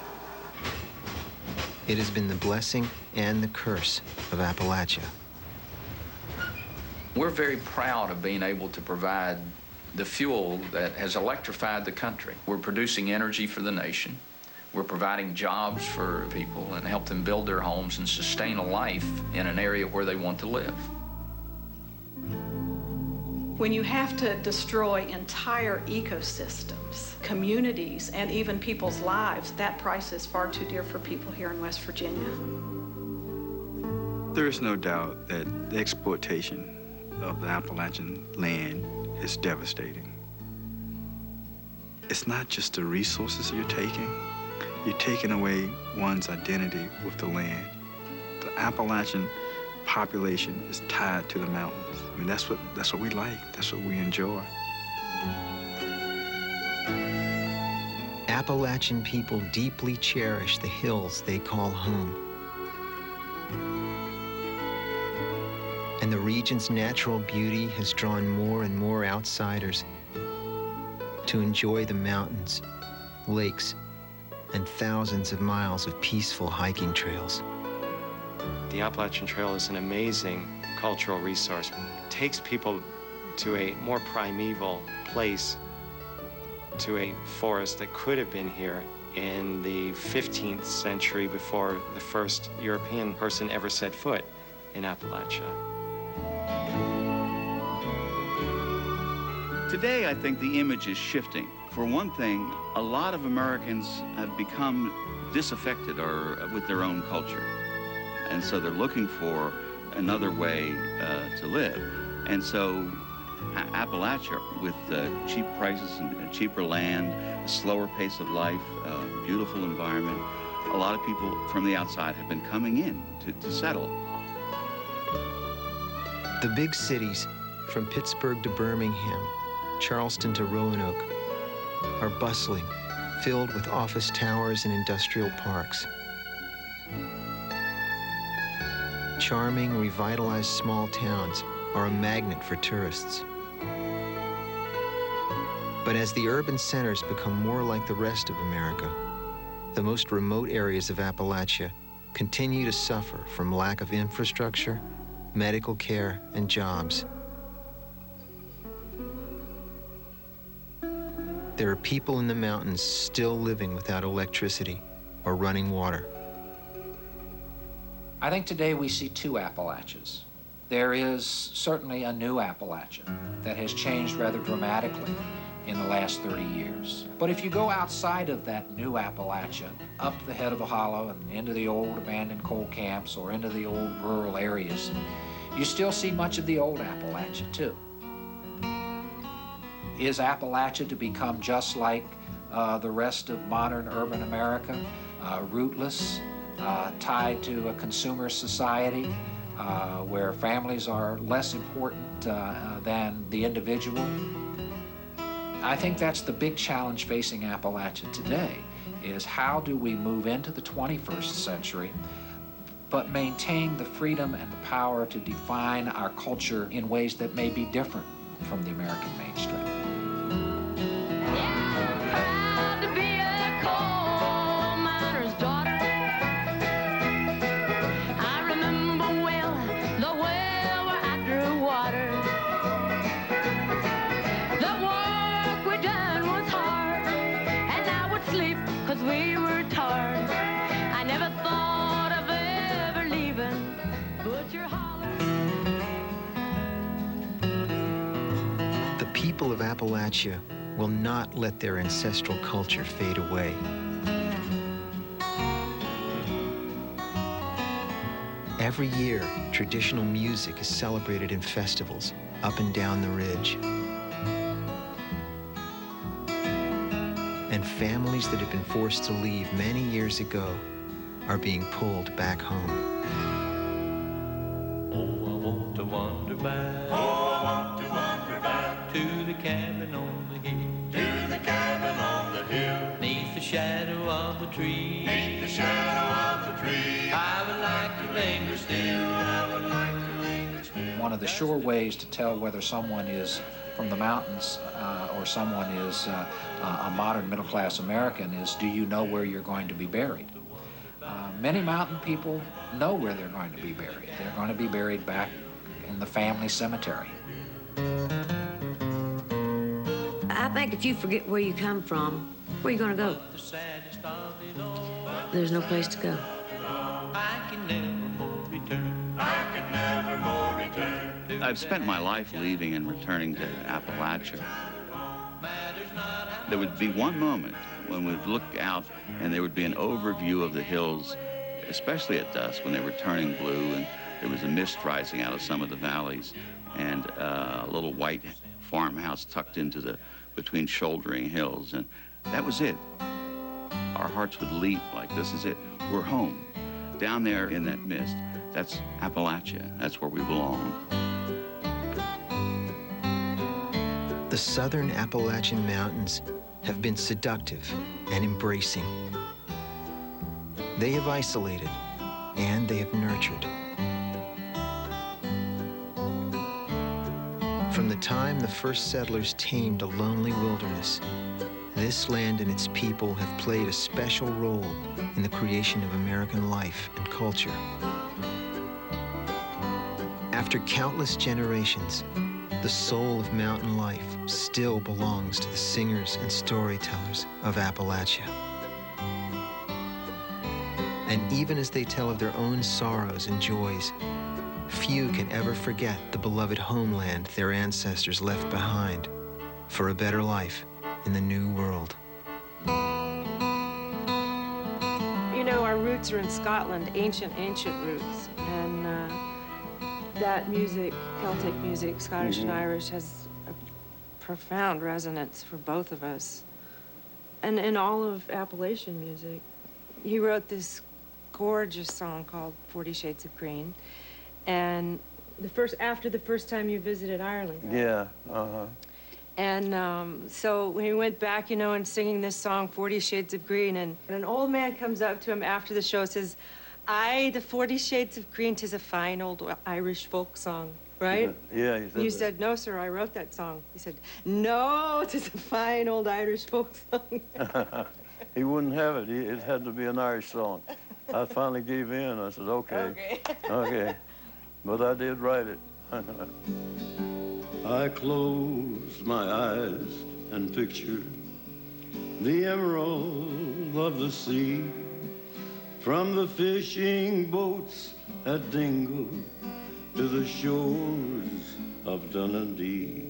It has been the blessing and the curse of Appalachia. We're very proud of being able to provide the fuel that has electrified the country. We're producing energy for the nation. We're providing jobs for people and help them build their homes and sustain a life in an area where they want to live. When you have to destroy entire ecosystems, communities, and even people's lives, that price is far too dear for people here in West Virginia. There is no doubt that the exploitation of the Appalachian land is devastating. It's not just the resources you're taking away one's identity with the land. The Appalachian population is tied to the mountains. I mean, that's what we like, that's what we enjoy. Appalachian people deeply cherish the hills they call home. And the region's natural beauty has drawn more and more outsiders to enjoy the mountains, lakes, and thousands of miles of peaceful hiking trails. The Appalachian Trail is an amazing cultural resource. It takes people to a more primeval place, to a forest that could have been here in the 15th century before the first European person ever set foot in Appalachia. Today, I think the image is shifting. For one thing, a lot of Americans have become disaffected or with their own culture. And so they're looking for another way to live. And so Appalachia, with cheap prices and cheaper land, a slower pace of life, beautiful environment, a lot of people from the outside have been coming in to settle. The big cities, from Pittsburgh to Birmingham, Charleston to Roanoke, are bustling, filled with office towers and industrial parks. Charming, revitalized small towns are a magnet for tourists. But as the urban centers become more like the rest of America, the most remote areas of Appalachia continue to suffer from lack of infrastructure, medical care, and jobs. There are people in the mountains still living without electricity or running water. I think today we see two Appalachias. There is certainly a new Appalachia that has changed rather dramatically in the last 30 years. But if you go outside of that new Appalachia, up the head of the hollow and into the old abandoned coal camps or into the old rural areas, you still see much of the old Appalachia too. Is Appalachia to become just like the rest of modern urban America, rootless, tied to a consumer society, where families are less important than the individual? I think that's the big challenge facing Appalachia today, is how do we move into the 21st century but maintain the freedom and the power to define our culture in ways that may be different from the American mainstream. The people of Appalachia will not let their ancestral culture fade away. Every year, traditional music is celebrated in festivals up and down the ridge. And families that have been forced to leave many years ago are being pulled back home. Oh, I want to wander back. Oh, I want to wander back to the cabin on the hill. To the cabin on the hill. Neath the shadow of the tree. Neath the shadow of the tree. I would like to linger still. I would like to linger still. One of the sure ways to tell whether someone is from the mountains, or someone is a modern middle-class American, is, do you know where you're going to be buried? Many mountain people know where they're going to be buried. They're going to be buried back in the family cemetery. I think if you forget where you come from, where are you going to go? There's no place to go. I've spent my life leaving and returning to Appalachia. There would be one moment when we'd look out and there would be an overview of the hills, especially at dusk when they were turning blue and there was a mist rising out of some of the valleys and a little white farmhouse tucked into between shouldering hills, and that was it. Our hearts would leap like, this is it, we're home. Down there in that mist, that's Appalachia, that's where we belong. The southern Appalachian Mountains have been seductive and embracing. They have isolated and they have nurtured. From the time the first settlers tamed a lonely wilderness, this land and its people have played a special role in the creation of American life and culture. After countless generations, the soul of mountain life still belongs to the singers and storytellers of Appalachia. And even as they tell of their own sorrows and joys, few can ever forget the beloved homeland their ancestors left behind for a better life in the new world. You know, our roots are in Scotland, ancient roots. And that music, Celtic music, Scottish and Irish, has a profound resonance for both of us. And in all of Appalachian music. He wrote this gorgeous song called 40 Shades of Green. And after the first time you visited Ireland, right? Yeah, uh-huh. And so when he went back, you know, and singing this song, 40 Shades of Green, and an old man comes up to him after the show and says, "Aye, the 40 Shades of Green, 'tis a fine old Irish folk song," right? Yeah, he said You that. said, "No, sir, I wrote that song." He said, "No, 'tis a fine old Irish folk song." He wouldn't have it. It had to be an Irish song. I finally gave in. I said, okay. Okay. But I did write it. I closed my eyes and pictured the emerald of the sea from the fishing boats at Dingle to the shores of Dundee.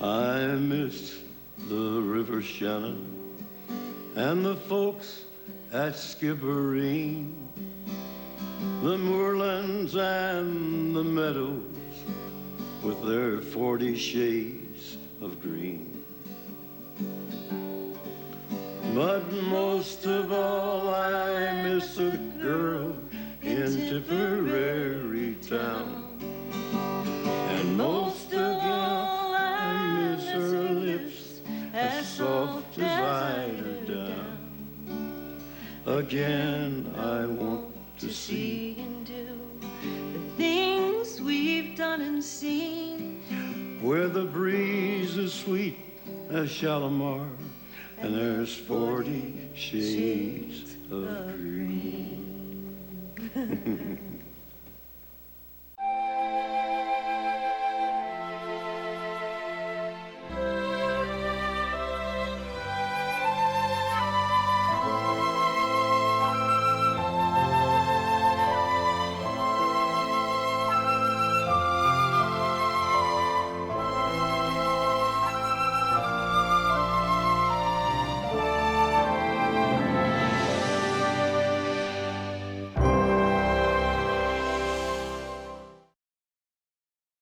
I missed the River Shannon and the folks at Skibbereen, the moorlands and the meadows with their 40 shades of green. But most of all, I miss a girl in Tipperary town. And most of all, I miss her lips as soft as eider down. Again, I want to see and do the things we've done and seen. where the breeze is sweet as Shalimar, and there's 40 shades of green.